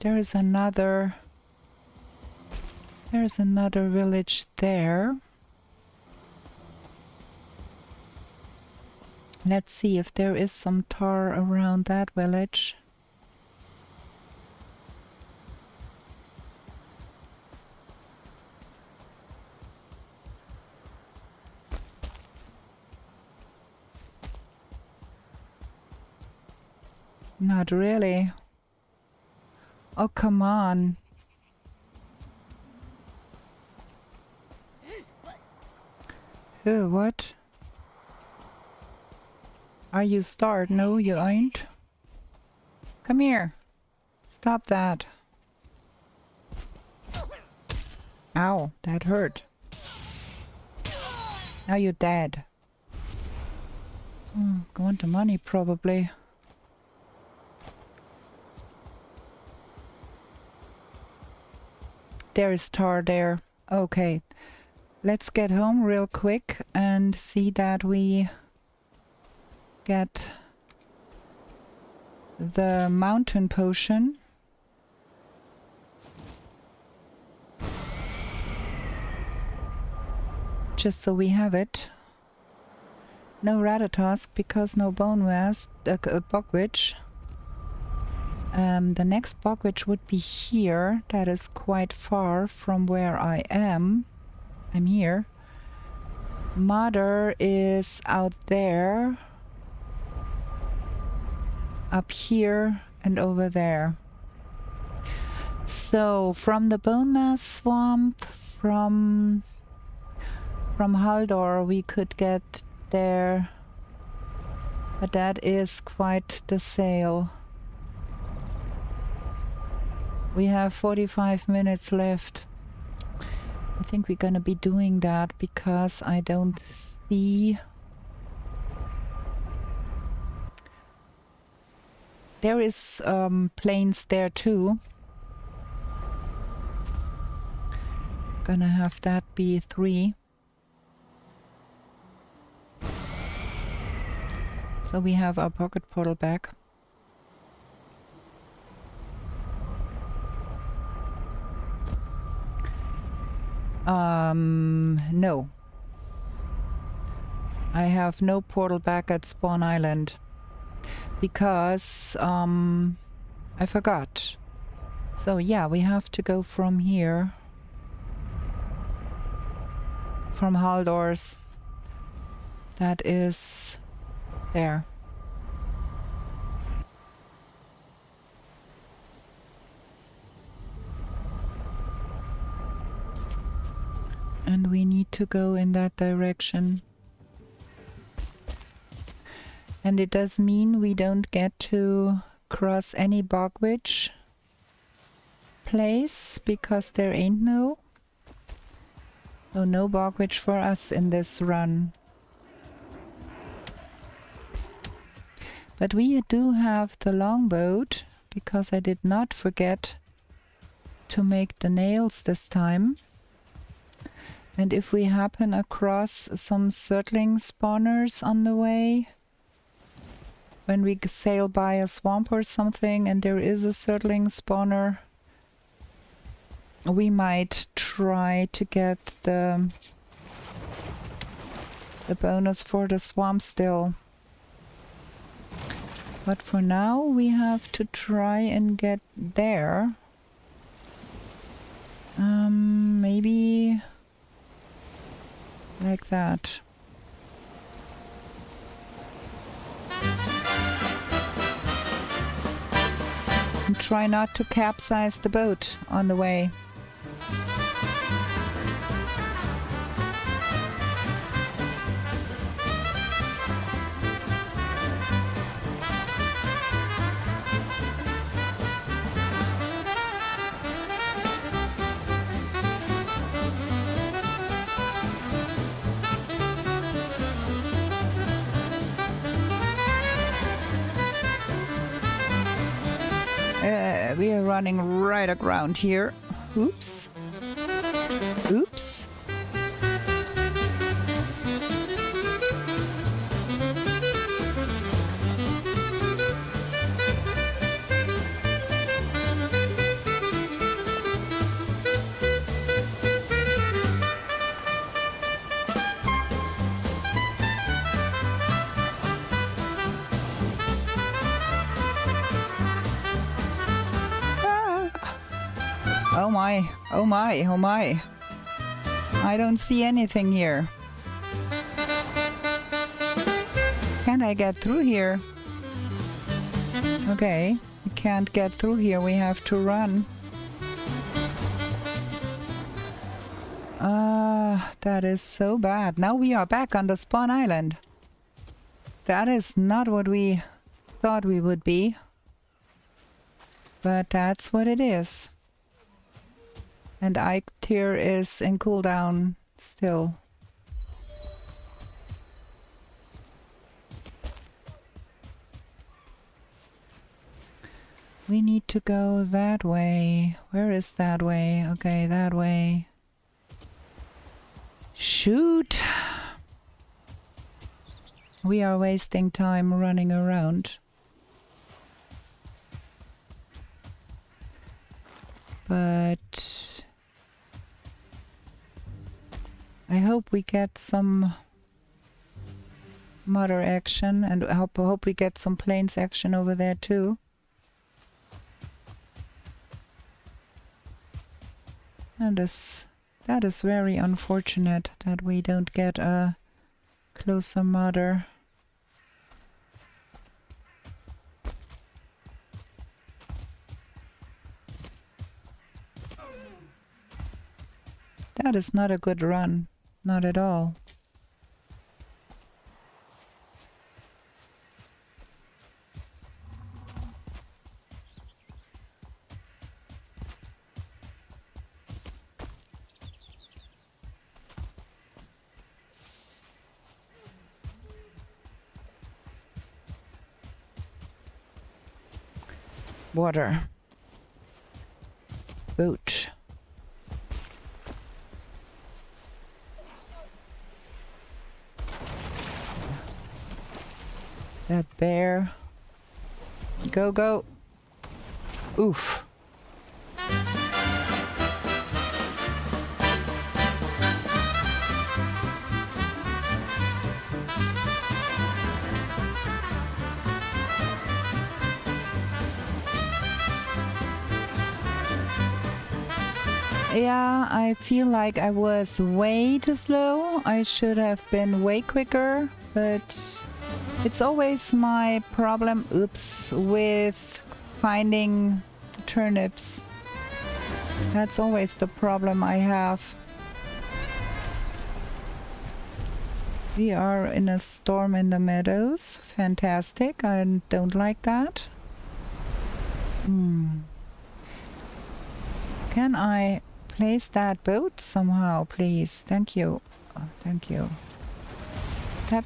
There's another village there. Let's see if there is some tar around that village. Not really. Oh, come on. What? Are you starved? No, you ain't. Come here. Stop that. Ow, that hurt. Now you're dead. I want the money probably. There is tar there. Okay. Let's get home real quick and see that we get the mountain potion. Just so we have it. No Ratatosk because no bone mass, bogwitch. The next bogwitch would be here. That is quite far from where I am. I'm here. Mother is out there. Up here and over there. So from the bone mass swamp, from Haldor we could get there, but that is quite the sail. We have 45 minutes left. I think we're gonna be doing that because I don't see... There is planes there too. Gonna have that be 3. So we have our pocket portal back. No. I have no portal back at Spawn Island. Because I forgot. So yeah, we have to go from here. From Haldor's. That is there. And we need to go in that direction. And it does mean we don't get to cross any bogwitch place because there ain't no. So no bogwitch for us in this run. But we do have the longboat because I did not forget to make the nails this time. And if we happen across some surtling spawners on the way, when we sail by a swamp or something and there is a surtling spawner, we might try to get the bonus for the swamp still. But for now we have to try and get there. Maybe like that. And try not to capsize the boat on the way. We are running right aground here. Oops. Oops. Oh my, oh my, oh my. I don't see anything here. Can't I get through here? Okay, we can't get through here, we have to run. That is so bad. Now we are back on the Spawn Island. That is not what we thought we would be. But that's what it is. And Ike tier is in cooldown still. We need to go that way. Where is that way? Okay, that way. Shoot! We are wasting time running around. But I hope we get some moda action, and I hope we get some plains action over there too. And that is very unfortunate that we don't get a closer moda. That is not a good run, not at all. Water. Boat. That bear. Go, go. Oof. Yeah, I feel like I was way too slow. I should have been way quicker, but it's always my problem, oops, with finding the turnips. That's always the problem I have. We are in a storm in the meadows. Fantastic. I don't like that. Can I place that boat somehow, please? Thank you. Oh, thank you. Tap.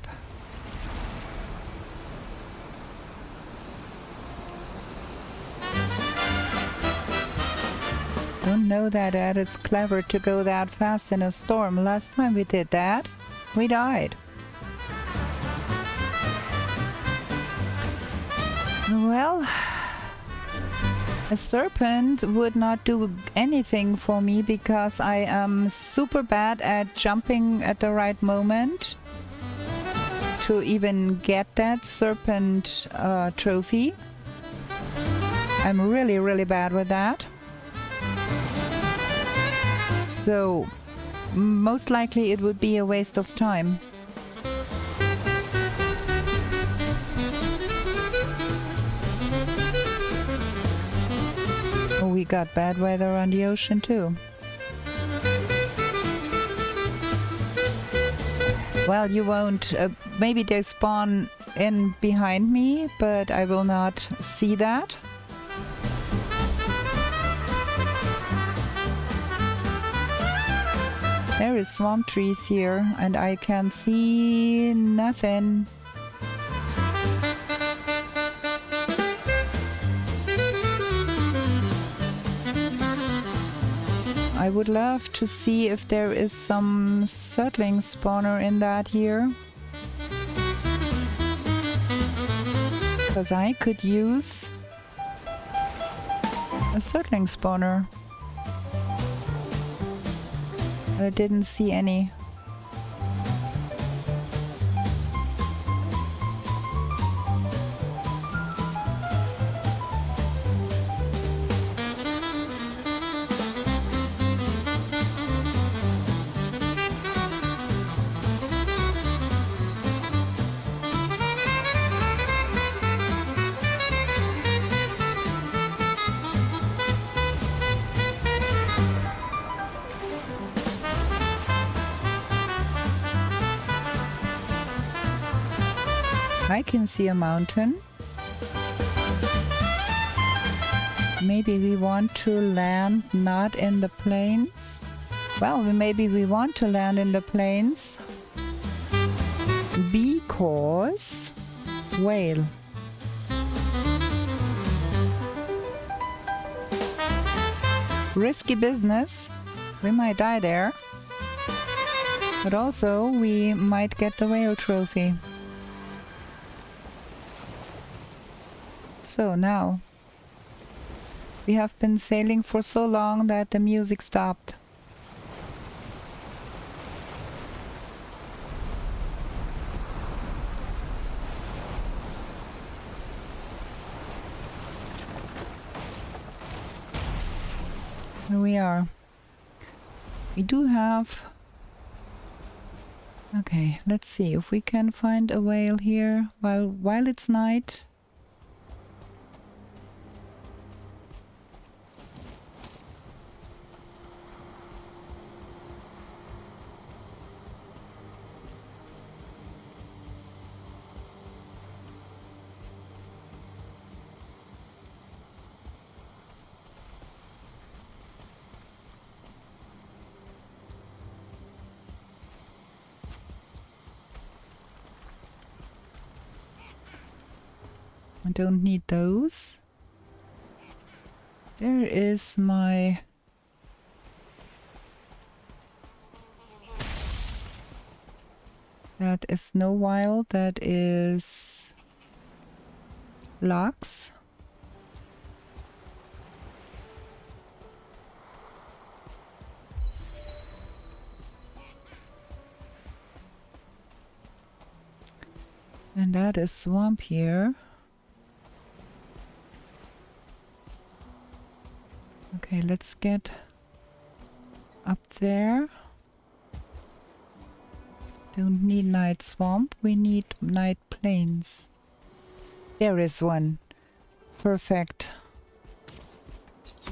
Don't know that it's clever to go that fast in a storm. Last time we did that, we died. Well, a serpent would not do anything for me because I am super bad at jumping at the right moment to even get that serpent trophy. I'm really, really bad with that. So, most likely it would be a waste of time. Oh, we got bad weather on the ocean too. Well, you won't. Maybe they spawn in behind me, but I will not see that. There is swamp trees here, and I can see nothing. I would love to see if there is some settling spawner in that here. Because I could use a settling spawner. I didn't see any. I can see a mountain. Maybe we want to land not in the plains. Well, maybe we want to land in the plains because whale. risky business. We might die there. But also, we might get the whale trophy. So now, we have been sailing for so long that the music stopped. Here we are. We do have... Okay, let's see if we can find a whale here while it's night. I don't need those. There is my... That is no wild, that is... logs. And that is swamp here. Okay, let's get up there. Don't need night swamp, we need night plains. There is one. Perfect.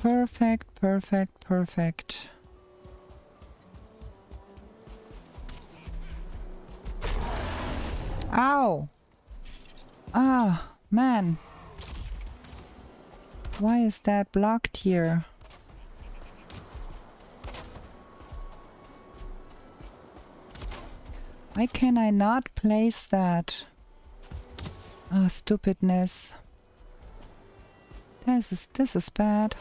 Perfect, perfect, perfect. Ow! Ah, man. Why is that blocked here? Why can I not place that? Oh, stupidness. This is bad.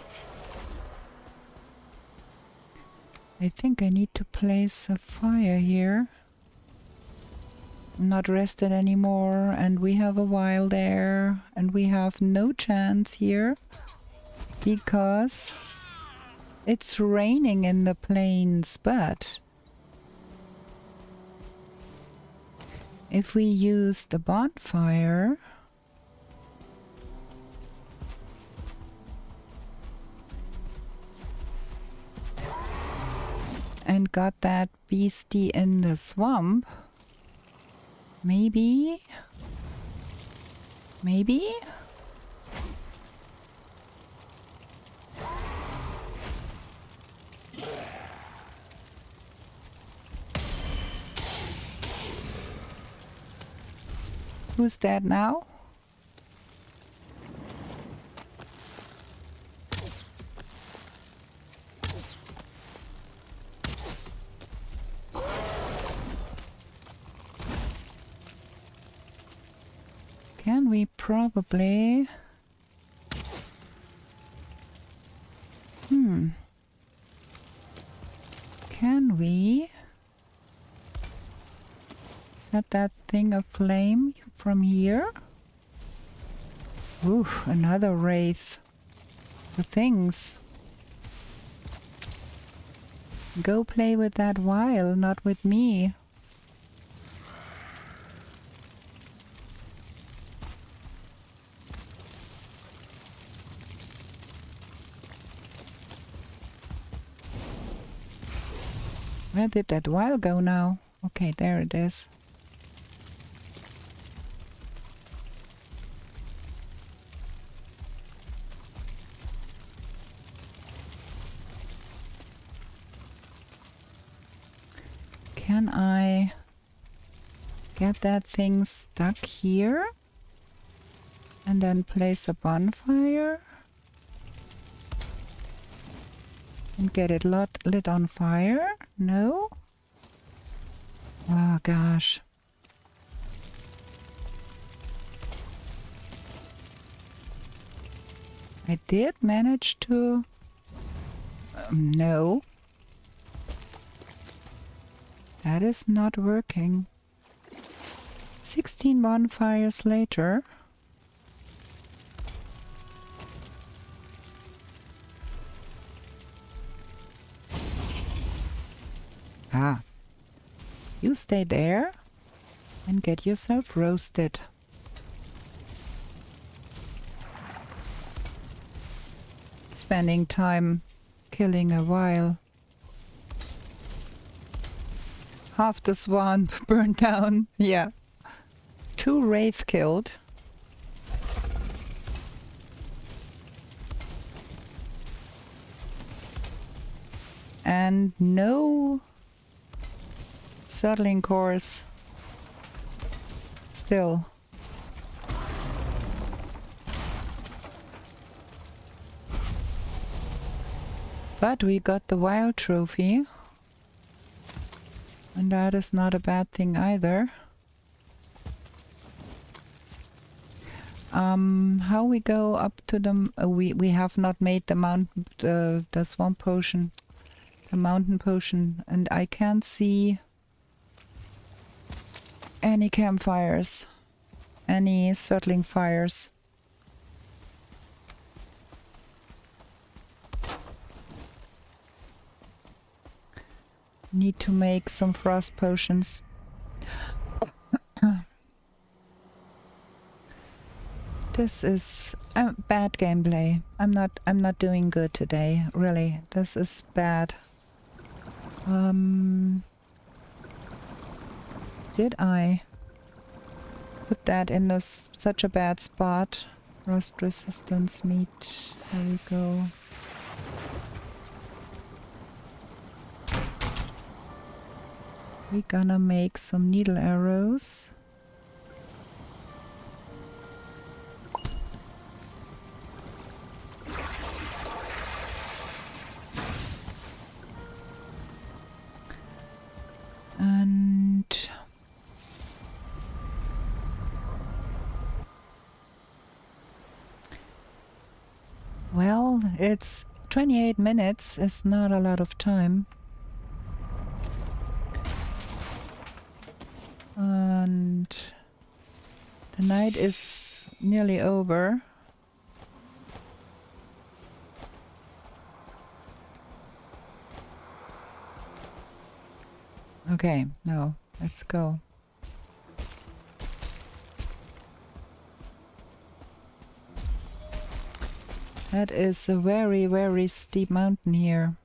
I think I need to place a fire here. I'm not rested anymore, and we have a while there, and we have no chance here because it's raining in the plains, but if we use the bonfire, and got that beastie in the swamp, maybe? Who's dead now? Can we probably... Can we set that thing aflame from here? Ooh, another wraith. The things. Go play with that while, not with me. Where did that while go now? Okay, there it is. Can I get that thing stuck here? And then place a bonfire? And get it lit on fire? No? Oh gosh. I did manage to No. That is not working. 16 bonfires later. Ah. You stay there and get yourself roasted. Spending time killing a while. Half the swamp burned down. Yeah. 2 wraith killed. And no settling cores. Still. But we got the wild trophy. And that is not a bad thing either. How we go up to the... we have not made the swamp potion. The mountain potion. And I can't see any campfires. Any settling fires. Need to make some frost potions. This is bad gameplay. I'm not doing good today. Really, this is bad. Did I put that in such a bad spot? Rust resistance meat. There we go. We're gonna make some needle arrows. And well, it's 28 minutes. It's not a lot of time. And the night is nearly over. Okay, now let's go. That is a very, very steep mountain here.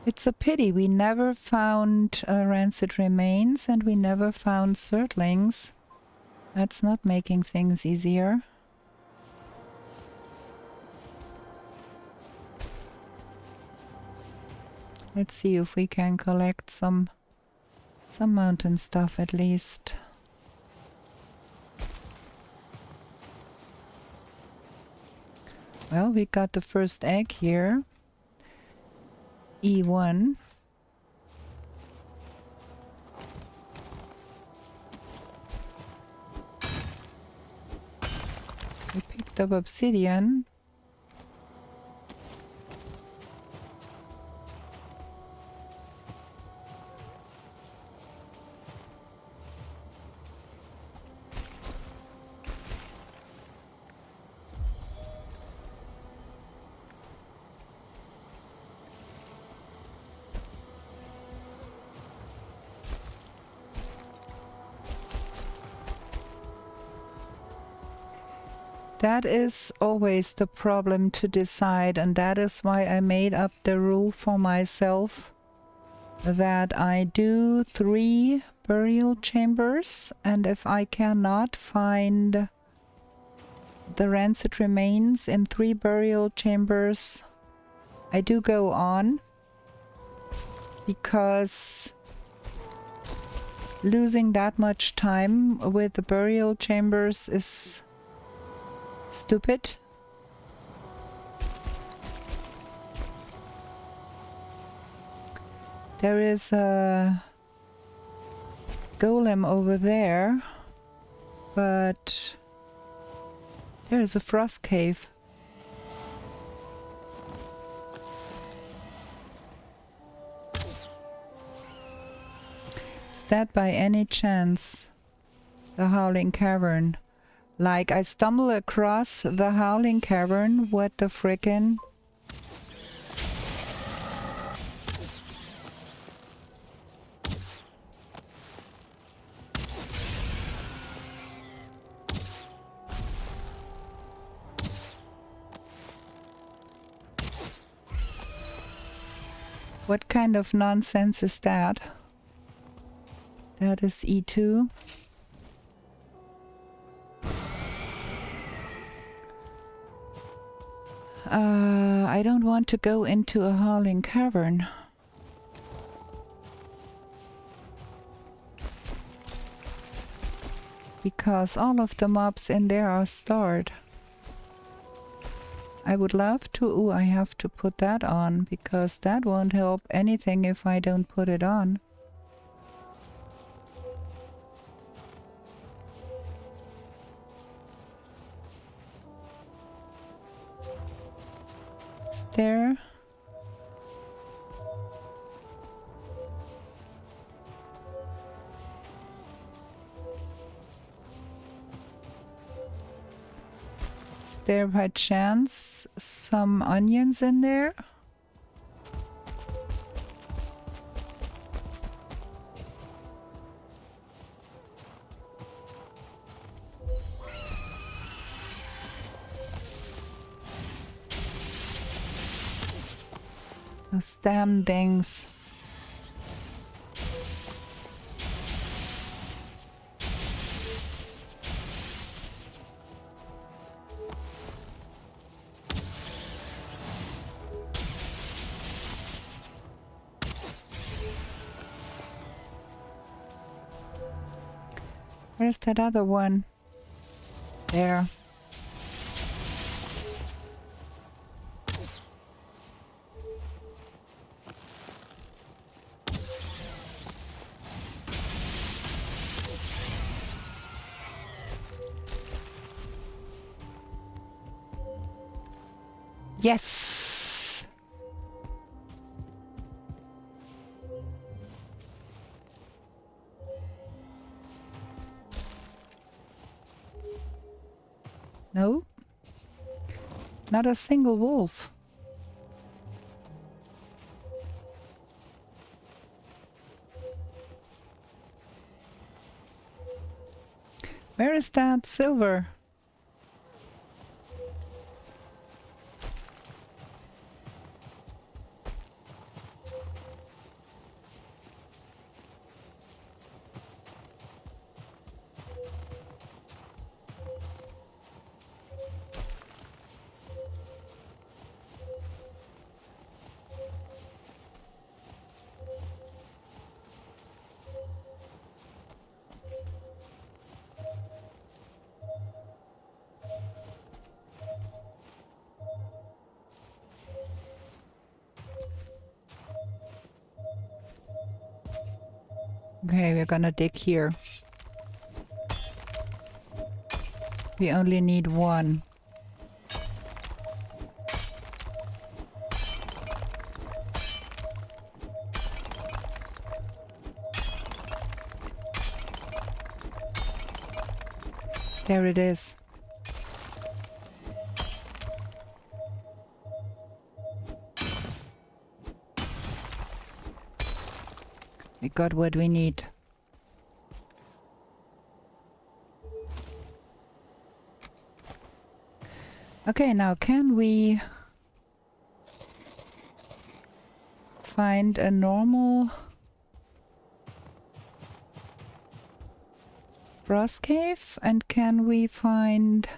It's a pity we never found rancid remains and we never found surtlings. That's not making things easier. Let's see if we can collect some mountain stuff at least. Well, we got the first egg here. E1. We picked up obsidian. That is always the problem to decide, and that is why I made up the rule for myself that I do 3 burial chambers, and if I cannot find the rancid remains in 3 burial chambers, I do go on, because losing that much time with the burial chambers is Stupid. There is a golem over there, but there is a frost cave. Is that by any chance the Howling Cavern? Like, I stumble across the Howling Cavern, what the frickin'? What kind of nonsense is that? That is E2. I don't want to go into a Howling Cavern. Because all of the mobs in there are starred. I would love to... Ooh, I have to put that on, because that won't help anything if I don't put it on. Is there... there by chance some onions in there? Those damn things. Where's that other one? There. Yes! No? Not a single wolf. Where is that silver? Okay, we're gonna dig here. We only need one. There it is. We got what we need. Okay, now can we find a normal frost cave? And can we find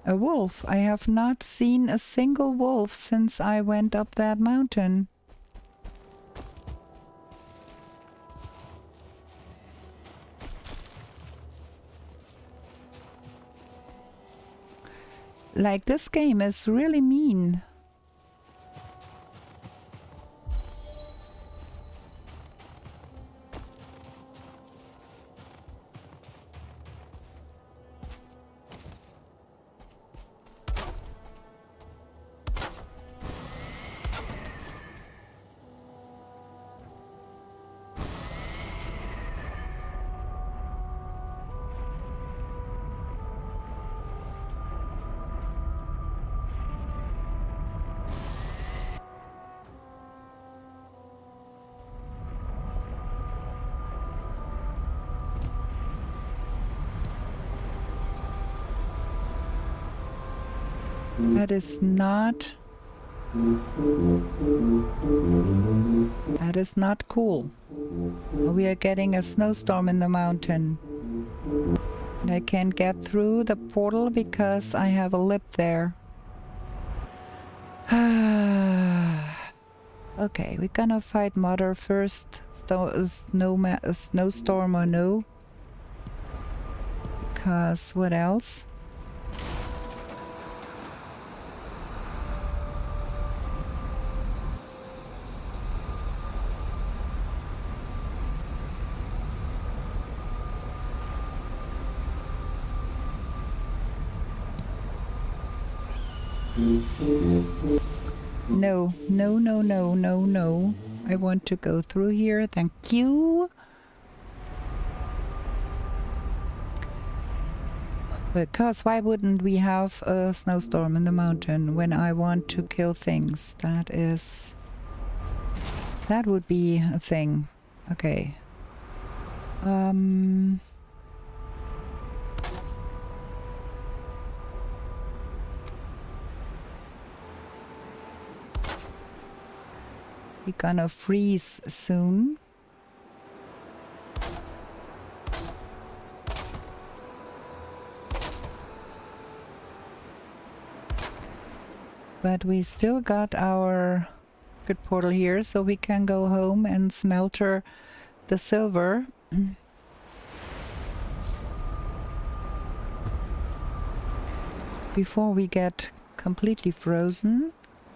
a wolf? I have not seen a single wolf since I went up that mountain. Like, this game is really mean. That is not... That is not cool. We are getting a snowstorm in the mountain. And I can't get through the portal because I have a lip there. Okay, we're gonna fight Mother first. Snowstorm or no. Because what else? No, no, no, no, no, no. I want to go through here. Thank you. Because why wouldn't we have a snowstorm in the mountain when I want to kill things? That would be a thing. Okay. We're gonna freeze soon. But we still got our good portal here, so we can go home and smelter the silver. Before we get completely frozen.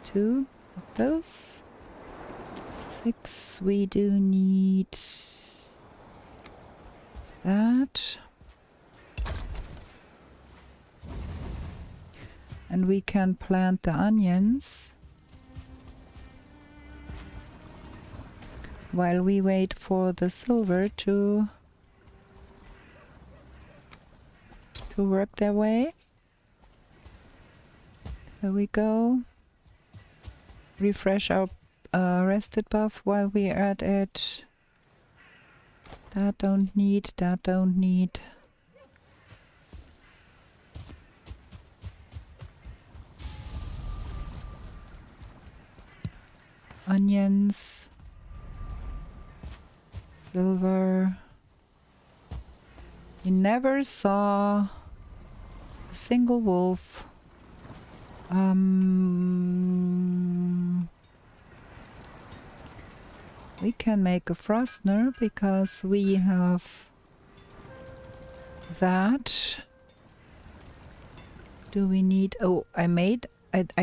2 of those. 6, we do need that. And we can plant the onions while we wait for the silver to work their way. There we go. Refresh our rested buff while we're at it. That don't need, that don't need. Onions. Silver. We never saw a single wolf. We can make a Frostner because we have that. Do we need... Oh, I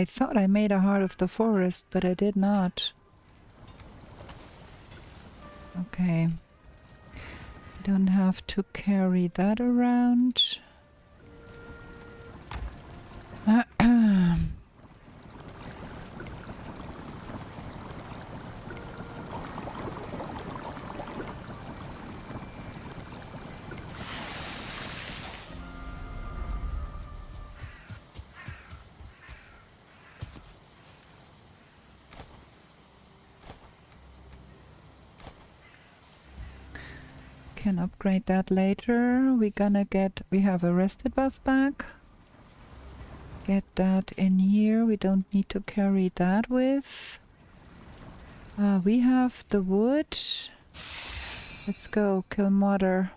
thought I made a Heart of the Forest, but I did not. Okay. Don't have to carry that around. Can upgrade that later. We have a rested buff back. Get that in here. We don't need to carry that with. We have the wood. Let's go kill Mother.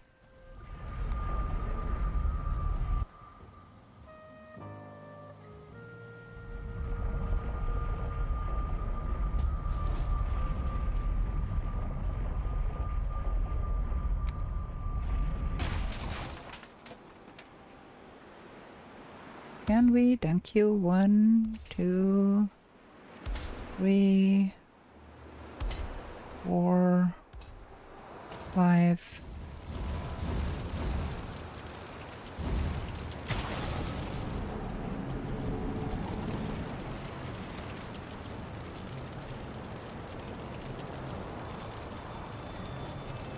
Can we? Thank you. 1, 2, 3, 4, 5.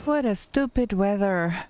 What a stupid weather.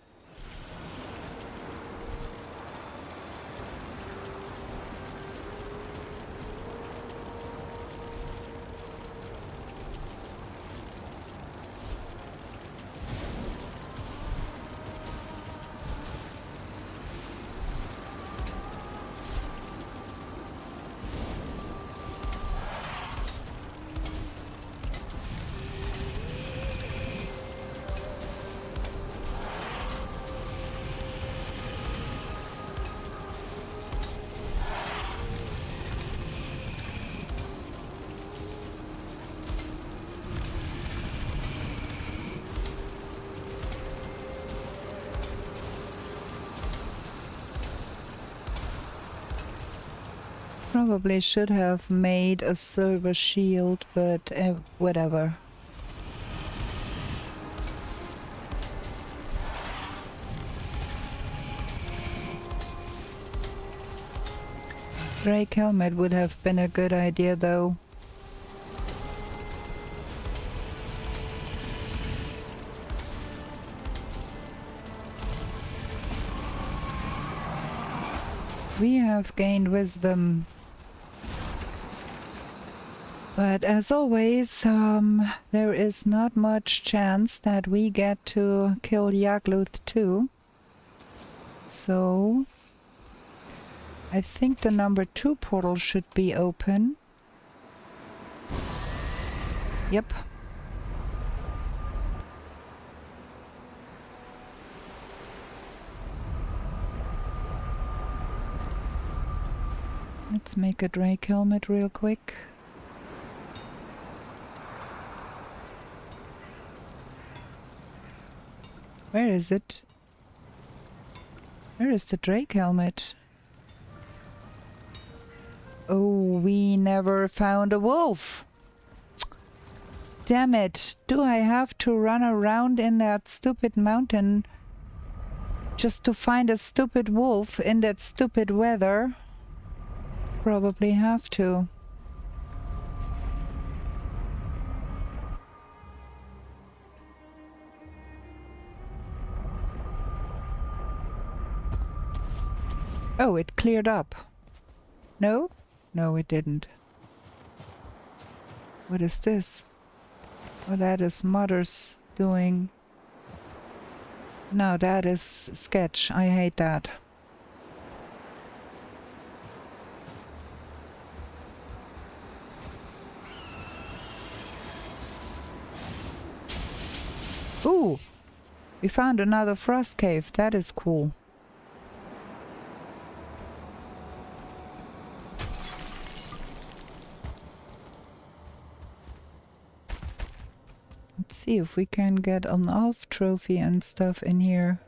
Probably should have made a silver shield, but whatever. Drake helmet would have been a good idea though. We have gained wisdom. But as always, there is not much chance that we get to kill Yagluth too. So I think the number 2 portal should be open. Yep. Let's make a Drake helmet real quick. Where is it? Where is the Drake helmet? Oh, we never found a wolf. Damn it. Do I have to run around in that stupid mountain just to find a stupid wolf in that stupid weather? Probably have to. Oh, it cleared up. No? No, it didn't. What is this? Oh, that is Mother's doing. No, that is sketch. I hate that. Ooh! We found another frost cave. That is cool. Let's see if we can get an elf trophy and stuff in here.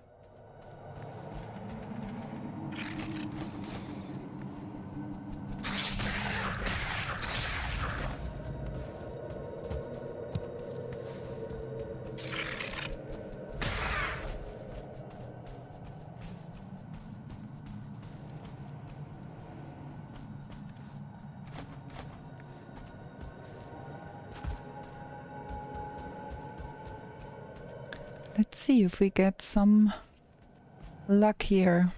Let's see if we get some luck here.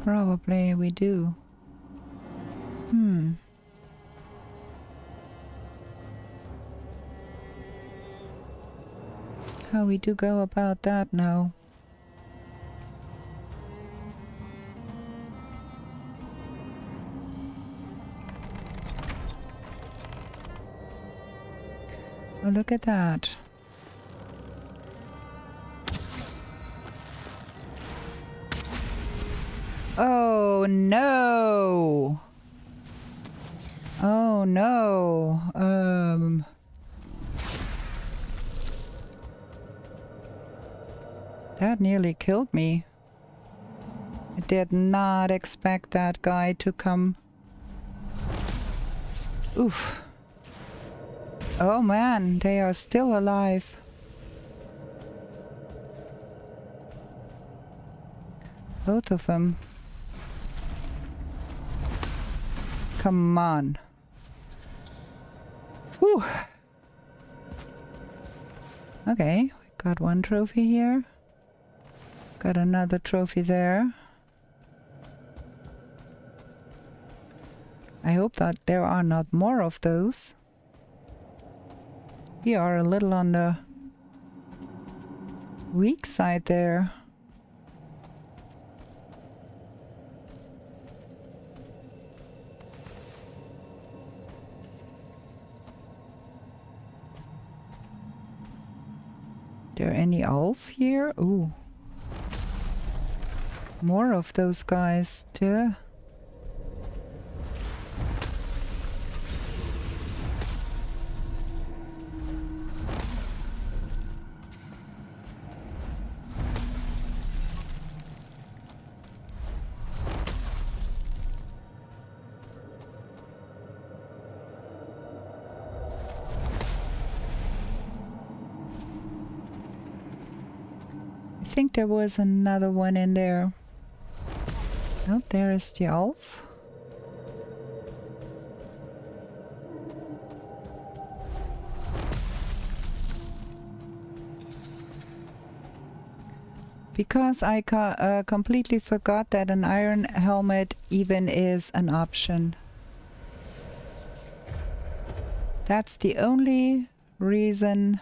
Probably we do. How we do go about that now? Oh, look at that. Oh no! Oh no! That nearly killed me. I did not expect that guy to come. Oof. Oh man, they are still alive. Both of them. Come on. Whew. Okay, we got one trophy here. Got another trophy there. I hope that there are not more of those. We are a little on the weak side there. There any elf here? Ooh. More of those guys too. I think there was another one in there. Oh, there is the elf. Because I completely forgot that an iron helmet even is an option. That's the only reason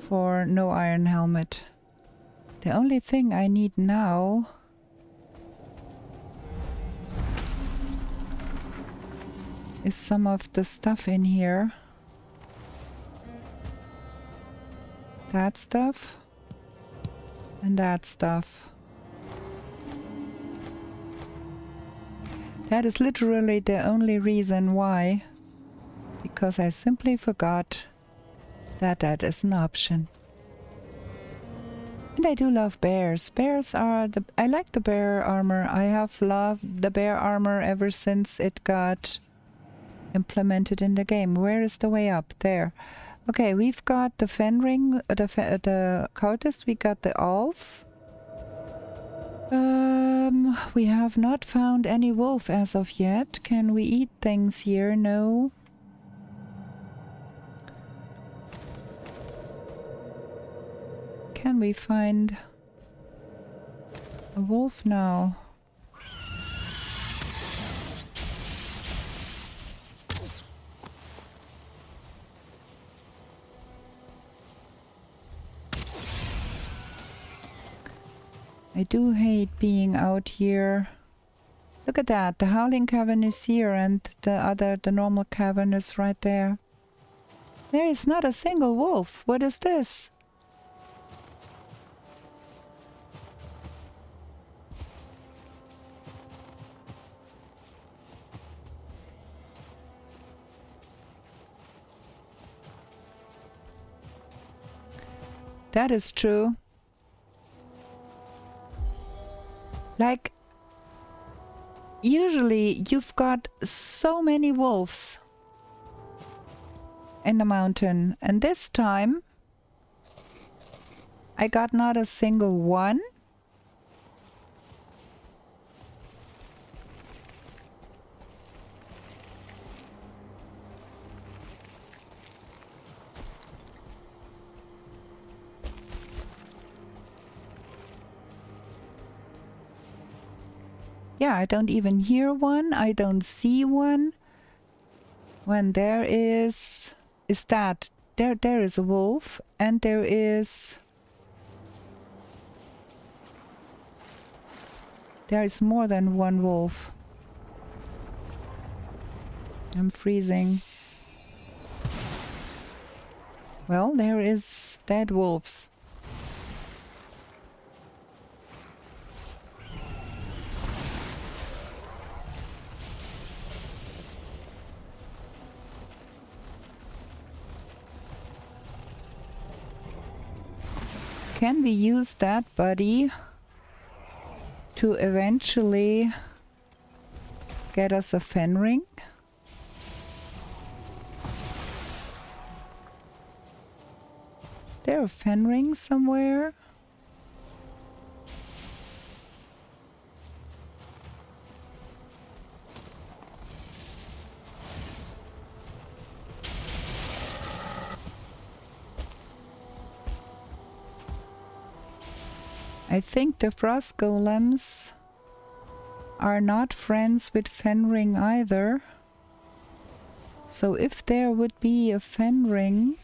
for no iron helmet. The only thing I need now is some of the stuff in here. That stuff and that stuff. That is literally the only reason why, because I simply forgot that that is an option. And I do love bears. Bears are I like the bear armor. I have loved the bear armor ever since it got implemented in the game. Where is the way up? There. Okay, we've got the Fenring, the cultist. We got the elf. We have not found any wolf as of yet. Can we eat things here? No. Can we find a wolf now? I do hate being out here. Look at that, the Howling Cavern is here and the normal cavern is right there. There is not a single wolf. What is this? That is true. Like, usually you've got so many wolves in the mountain, and this time I got not a single one. Yeah, I don't even hear one. I don't see one. When there is that there is a wolf, and there is more than one wolf. I'm freezing. Well, there is dead wolves. Can we use that buddy to eventually get us a fen ring? Is there a fen ring somewhere? I think the frost golems are not friends with fen ring either. So if there would be a fen ring,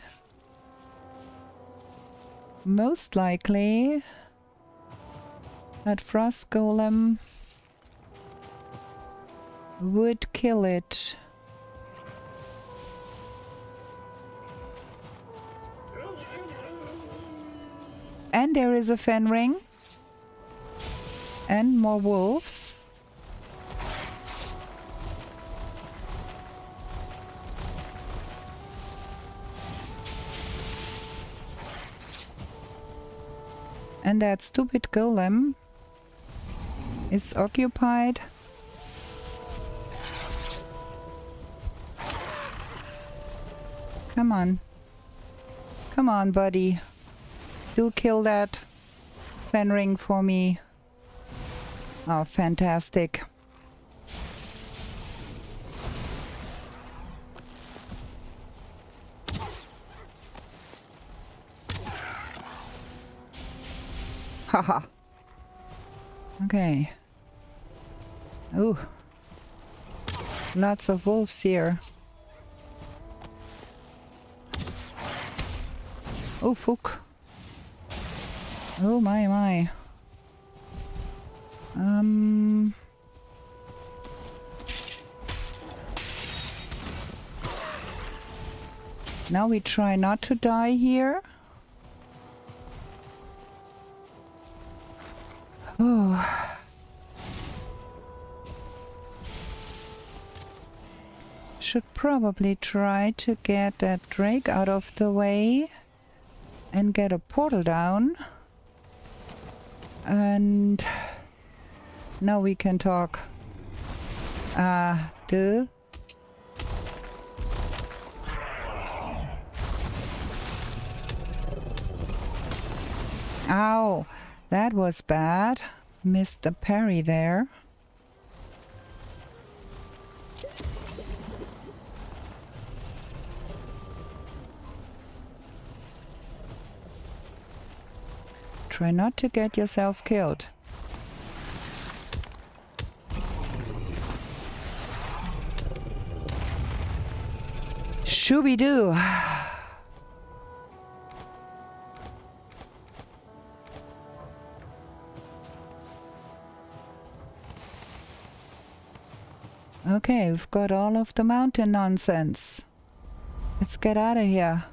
most likely that frost golem would kill it. And there is a fen ring. And more wolves. And that stupid golem is occupied. Come on. Come on, buddy. Do kill that fen ring for me. Oh, fantastic. Haha. Okay. Ooh. Lots of wolves here. Oh, fuck. Oh, my. Now we try not to die here. Oh. Should probably try to get that drake out of the way and get a portal down. And now we can talk. Duh. Ow, that was bad. Missed the parry there. Try not to get yourself killed. Shooby-doo! Okay, we've got all of the mountain nonsense. Let's get out of here.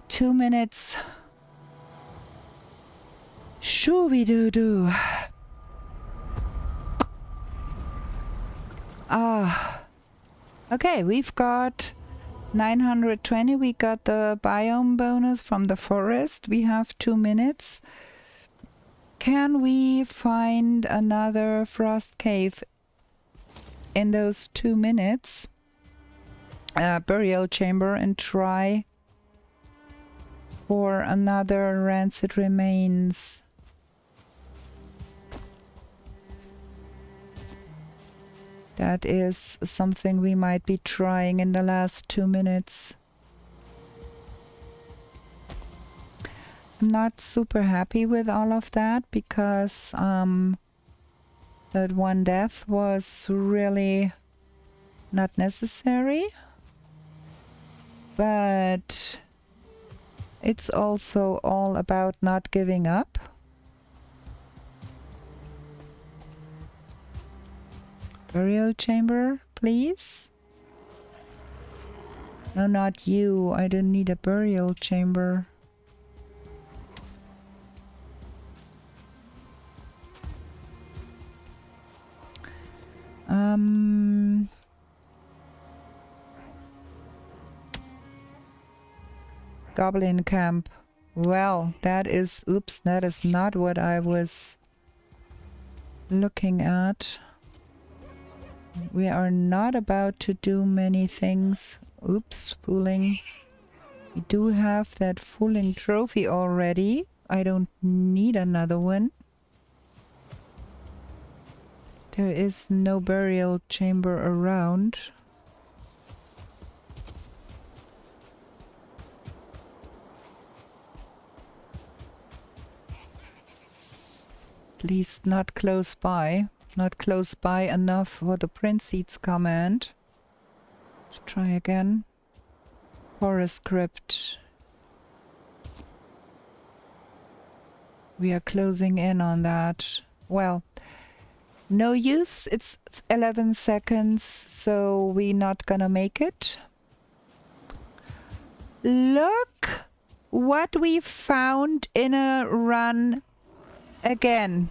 2 minutes. Shooby-doo-doo. Okay, we've got 920. We got the biome bonus from the forest. We have 2 minutes. Can we find another frost cave in those 2 minutes? Burial chamber and try for another rancid remains. That is something we might be trying in the last 2 minutes. I'm not super happy with all of that because that one death was really not necessary. But it's also all about not giving up. Burial chamber, please. No, not you. I don't need a burial chamber. Goblin camp Well, that is... Oops, that is not what I was looking at. We are not about to do many things. Oops, fooling. We do have that fooling trophy already. I don't need another one. There is no burial chamber around. At least not close by. Not close by enough for the print seeds command. Let's try again. Forest crypt. We are closing in on that. Well, no use. It's 11 seconds, so we're not gonna make it. Look what we found in a run again.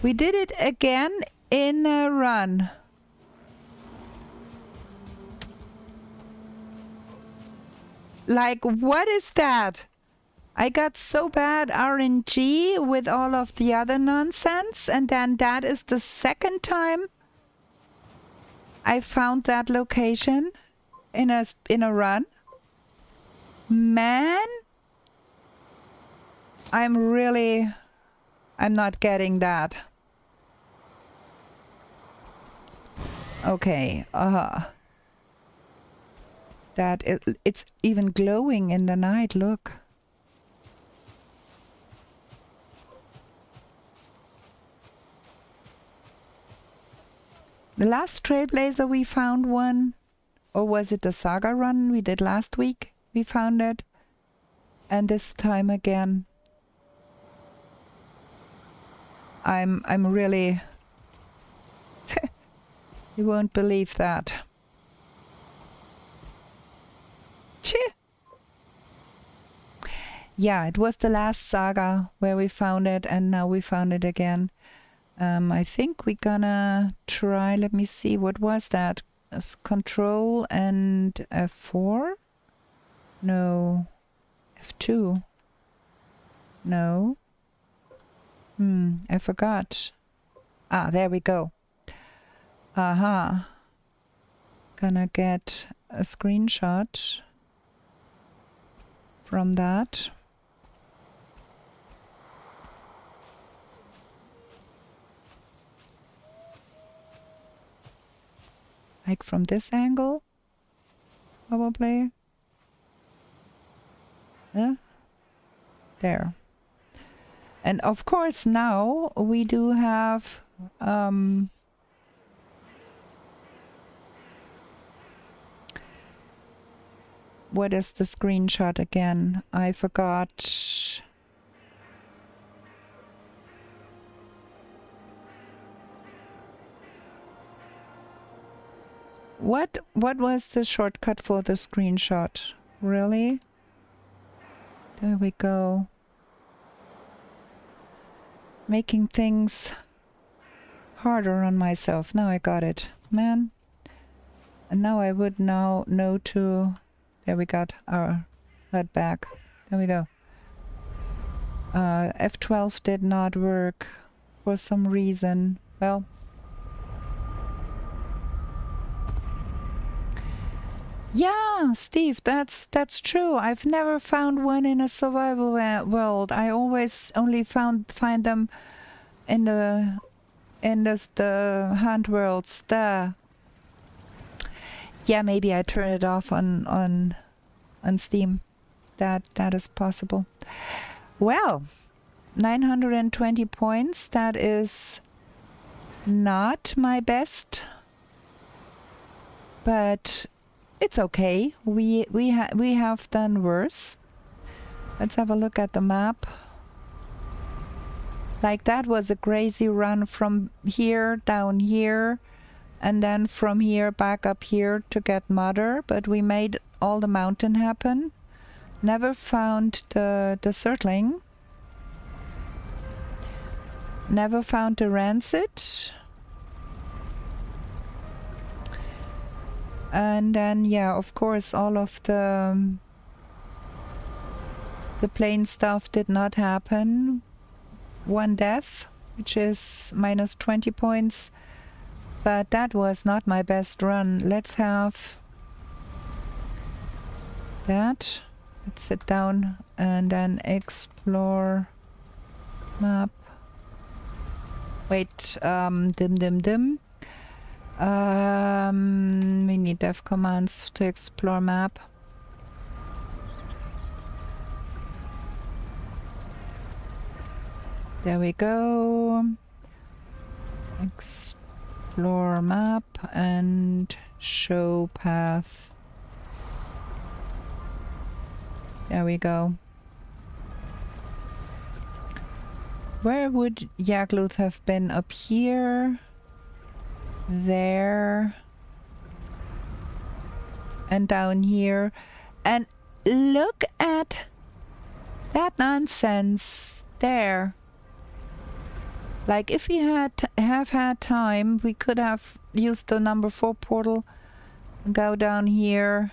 We did it again in a run. Like, what is that? I got so bad RNG with all of the other nonsense, and then that is the second time I found that location in a run. Man, I'm not getting that. Okay, it's even glowing in the night, look. The last Trailblazer we found one, or was it the Saga run we did last week? We found it, and this time again. I'm really... You won't believe that. Yeah, it was the last Saga where we found it, and now we found it again. I think we're gonna try, let me see, what was that? Control and F4? No. F2? No. I forgot. Ah, there we go. Aha. Gonna get a screenshot from that. Like from this angle, probably. Yeah. There. And of course now we do have what is the screenshot again? I forgot. What was the shortcut for the screenshot? Really? There we go. Making things harder on myself. Now I got it. Man. And now I would now know to... There we got our HUD back. There we go. F12 did not work for some reason. Well... Yeah, Steve, that's true. I've never found one in a survival world. I always only find them in the hunt worlds. There. Yeah, maybe I turn it off on Steam. That is possible. Well, 920 points. That is not my best, but it's okay. We have done worse. Let's have a look at the map. Like that was a crazy run from here down here, and then from here back up here to get Mother. But we made all the mountain happen. Never found the Surtling. Never found the Rancid. And then, yeah, of course, all of the The plain stuff did not happen. 1 death, which is minus 20 points. But that was not my best run. Let's have that. Let's sit down and then explore map. Wait, dim. We need dev commands to explore map. There we go. Explore map and show path. There we go. Where would Yagluth have been? Up here, there, and down here. And look at that nonsense there. Like, if we have had time, we could have used the number 4 portal, go down here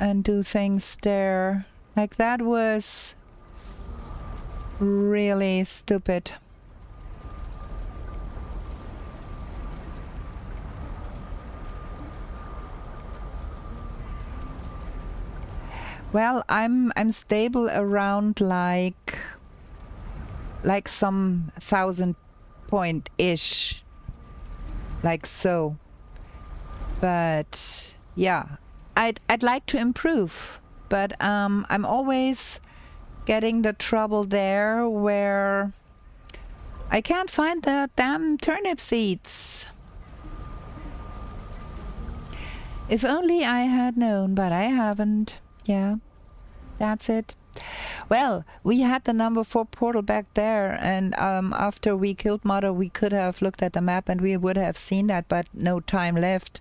and do things there. Like, that was really stupid. Well, I'm stable around like some 1,000 point-ish, like so. But yeah, I'd like to improve, but I'm always getting the trouble there where I can't find the damn turnip seeds. If only I had known, but I haven't. Yeah, that's it. Well, we had the number 4 portal back there, and after we killed moda, we could have looked at the map and we would have seen that, but no time left.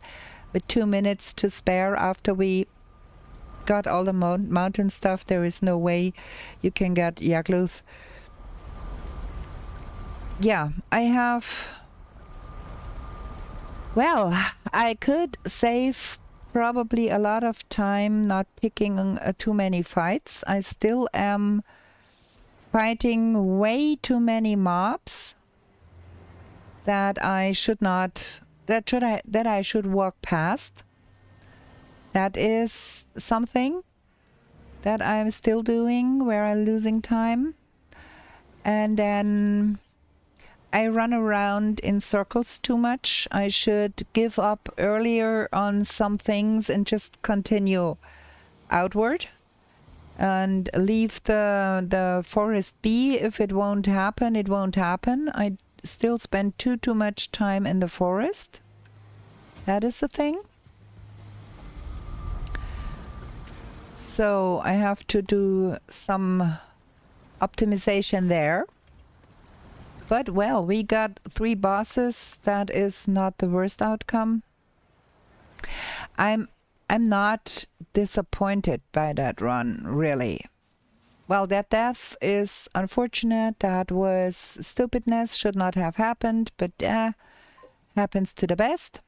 With 2 minutes to spare after we got all the mountain stuff, there is no way you can get Yagluth. Yeah, I have... Well, I could save probably a lot of time not picking too many fights. I still am fighting way too many mobs that I should not, that I should walk past. That is something that I'm still doing where I'm losing time. And then I run around in circles too much. I should give up earlier on some things and just continue outward and leave the forest be. If it won't happen, it won't happen. I still spend too much time in the forest. That is the thing. So I have to do some optimization there. But well, we got 3 bosses. That is not the worst outcome. I'm not disappointed by that run, really. Well, that death is unfortunate. That was stupidness. Should not have happened, but happens to the best.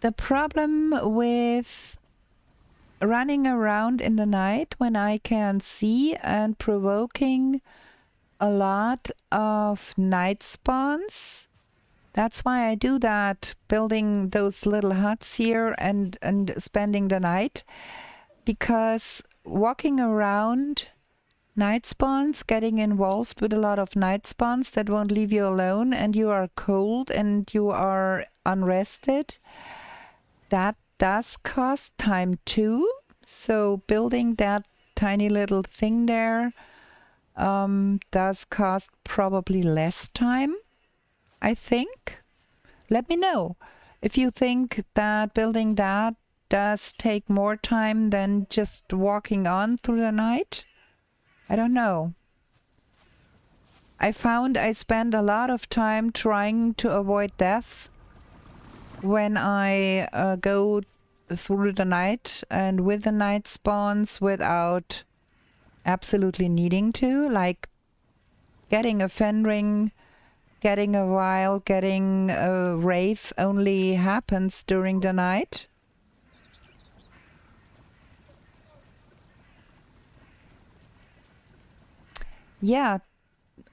The problem with running around in the night when I can see and provoking a lot of night spawns. That's why I do that, building those little huts here and spending the night. Because walking around night spawns, getting involved with a lot of night spawns that won't leave you alone, and you are cold and you are unrested, that does cost time too. So building that tiny little thing there does cost probably less time, I think. Let me know if you think that building that does take more time than just walking on through the night. I don't know. I found I spend a lot of time trying to avoid death when I go through the night and with the night spawns without absolutely needing to, like getting a fen ring getting a wraith only happens during the night. Yeah,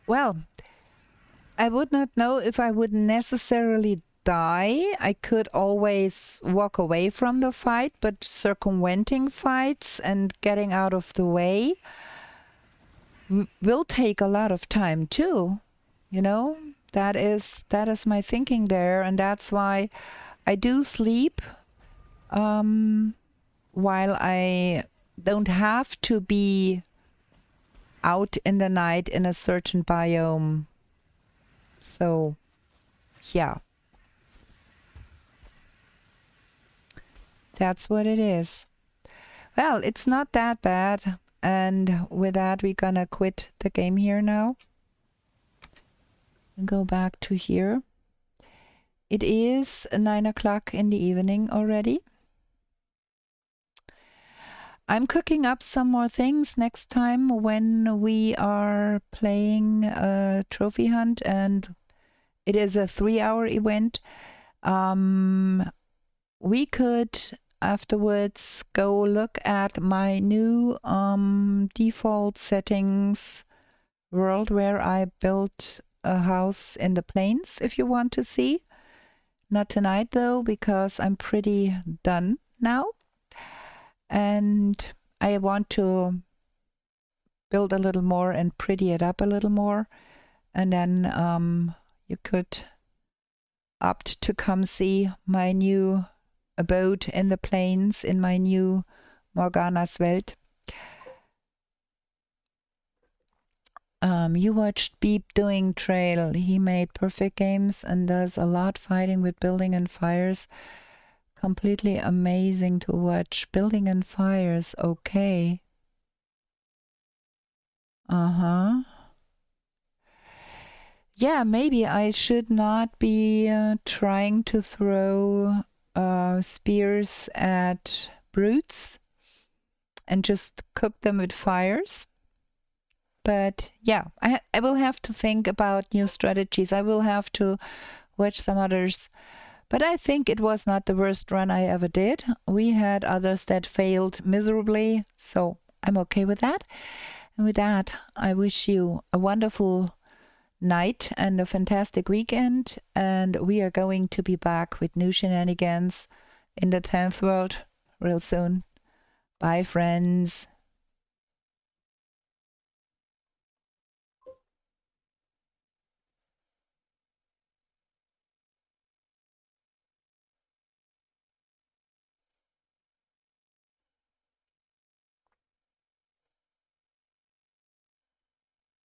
well, I would not know if I would necessarily die. I could always walk away from the fight, but circumventing fights and getting out of the way will take a lot of time too. You know, that is my thinking there, and that's why I do sleep while I don't have to be out in the night in a certain biome. So, yeah. That's what it is. Well, it's not that bad. And with that, we're gonna quit the game here now. And go back to here. It is 9 o'clock in the evening already. I'm cooking up some more things next time when we are playing a trophy hunt, and it is a 3-hour event. We could afterwards go look at my new default settings world where I built a house in the plains if you want to see. Not tonight though, because I'm pretty done now. And I want to build a little more and pretty it up a little more. And then you could opt to come see my new abode in the plains in my new Morgana's Welt. You watched Beep doing Trail. He made perfect games and does a lot fighting with building and fires. Completely amazing to watch. Building and fires, okay. Uh-huh. Yeah, maybe I should not be trying to throw spears at brutes and just cook them with fires. But yeah, I will have to think about new strategies. I will have to watch some others. But I think it was not the worst run I ever did. We had others that failed miserably, so I'm okay with that. And with that, I wish you a wonderful night and a fantastic weekend. And we are going to be back with new shenanigans in the 10th world real soon. Bye, friends.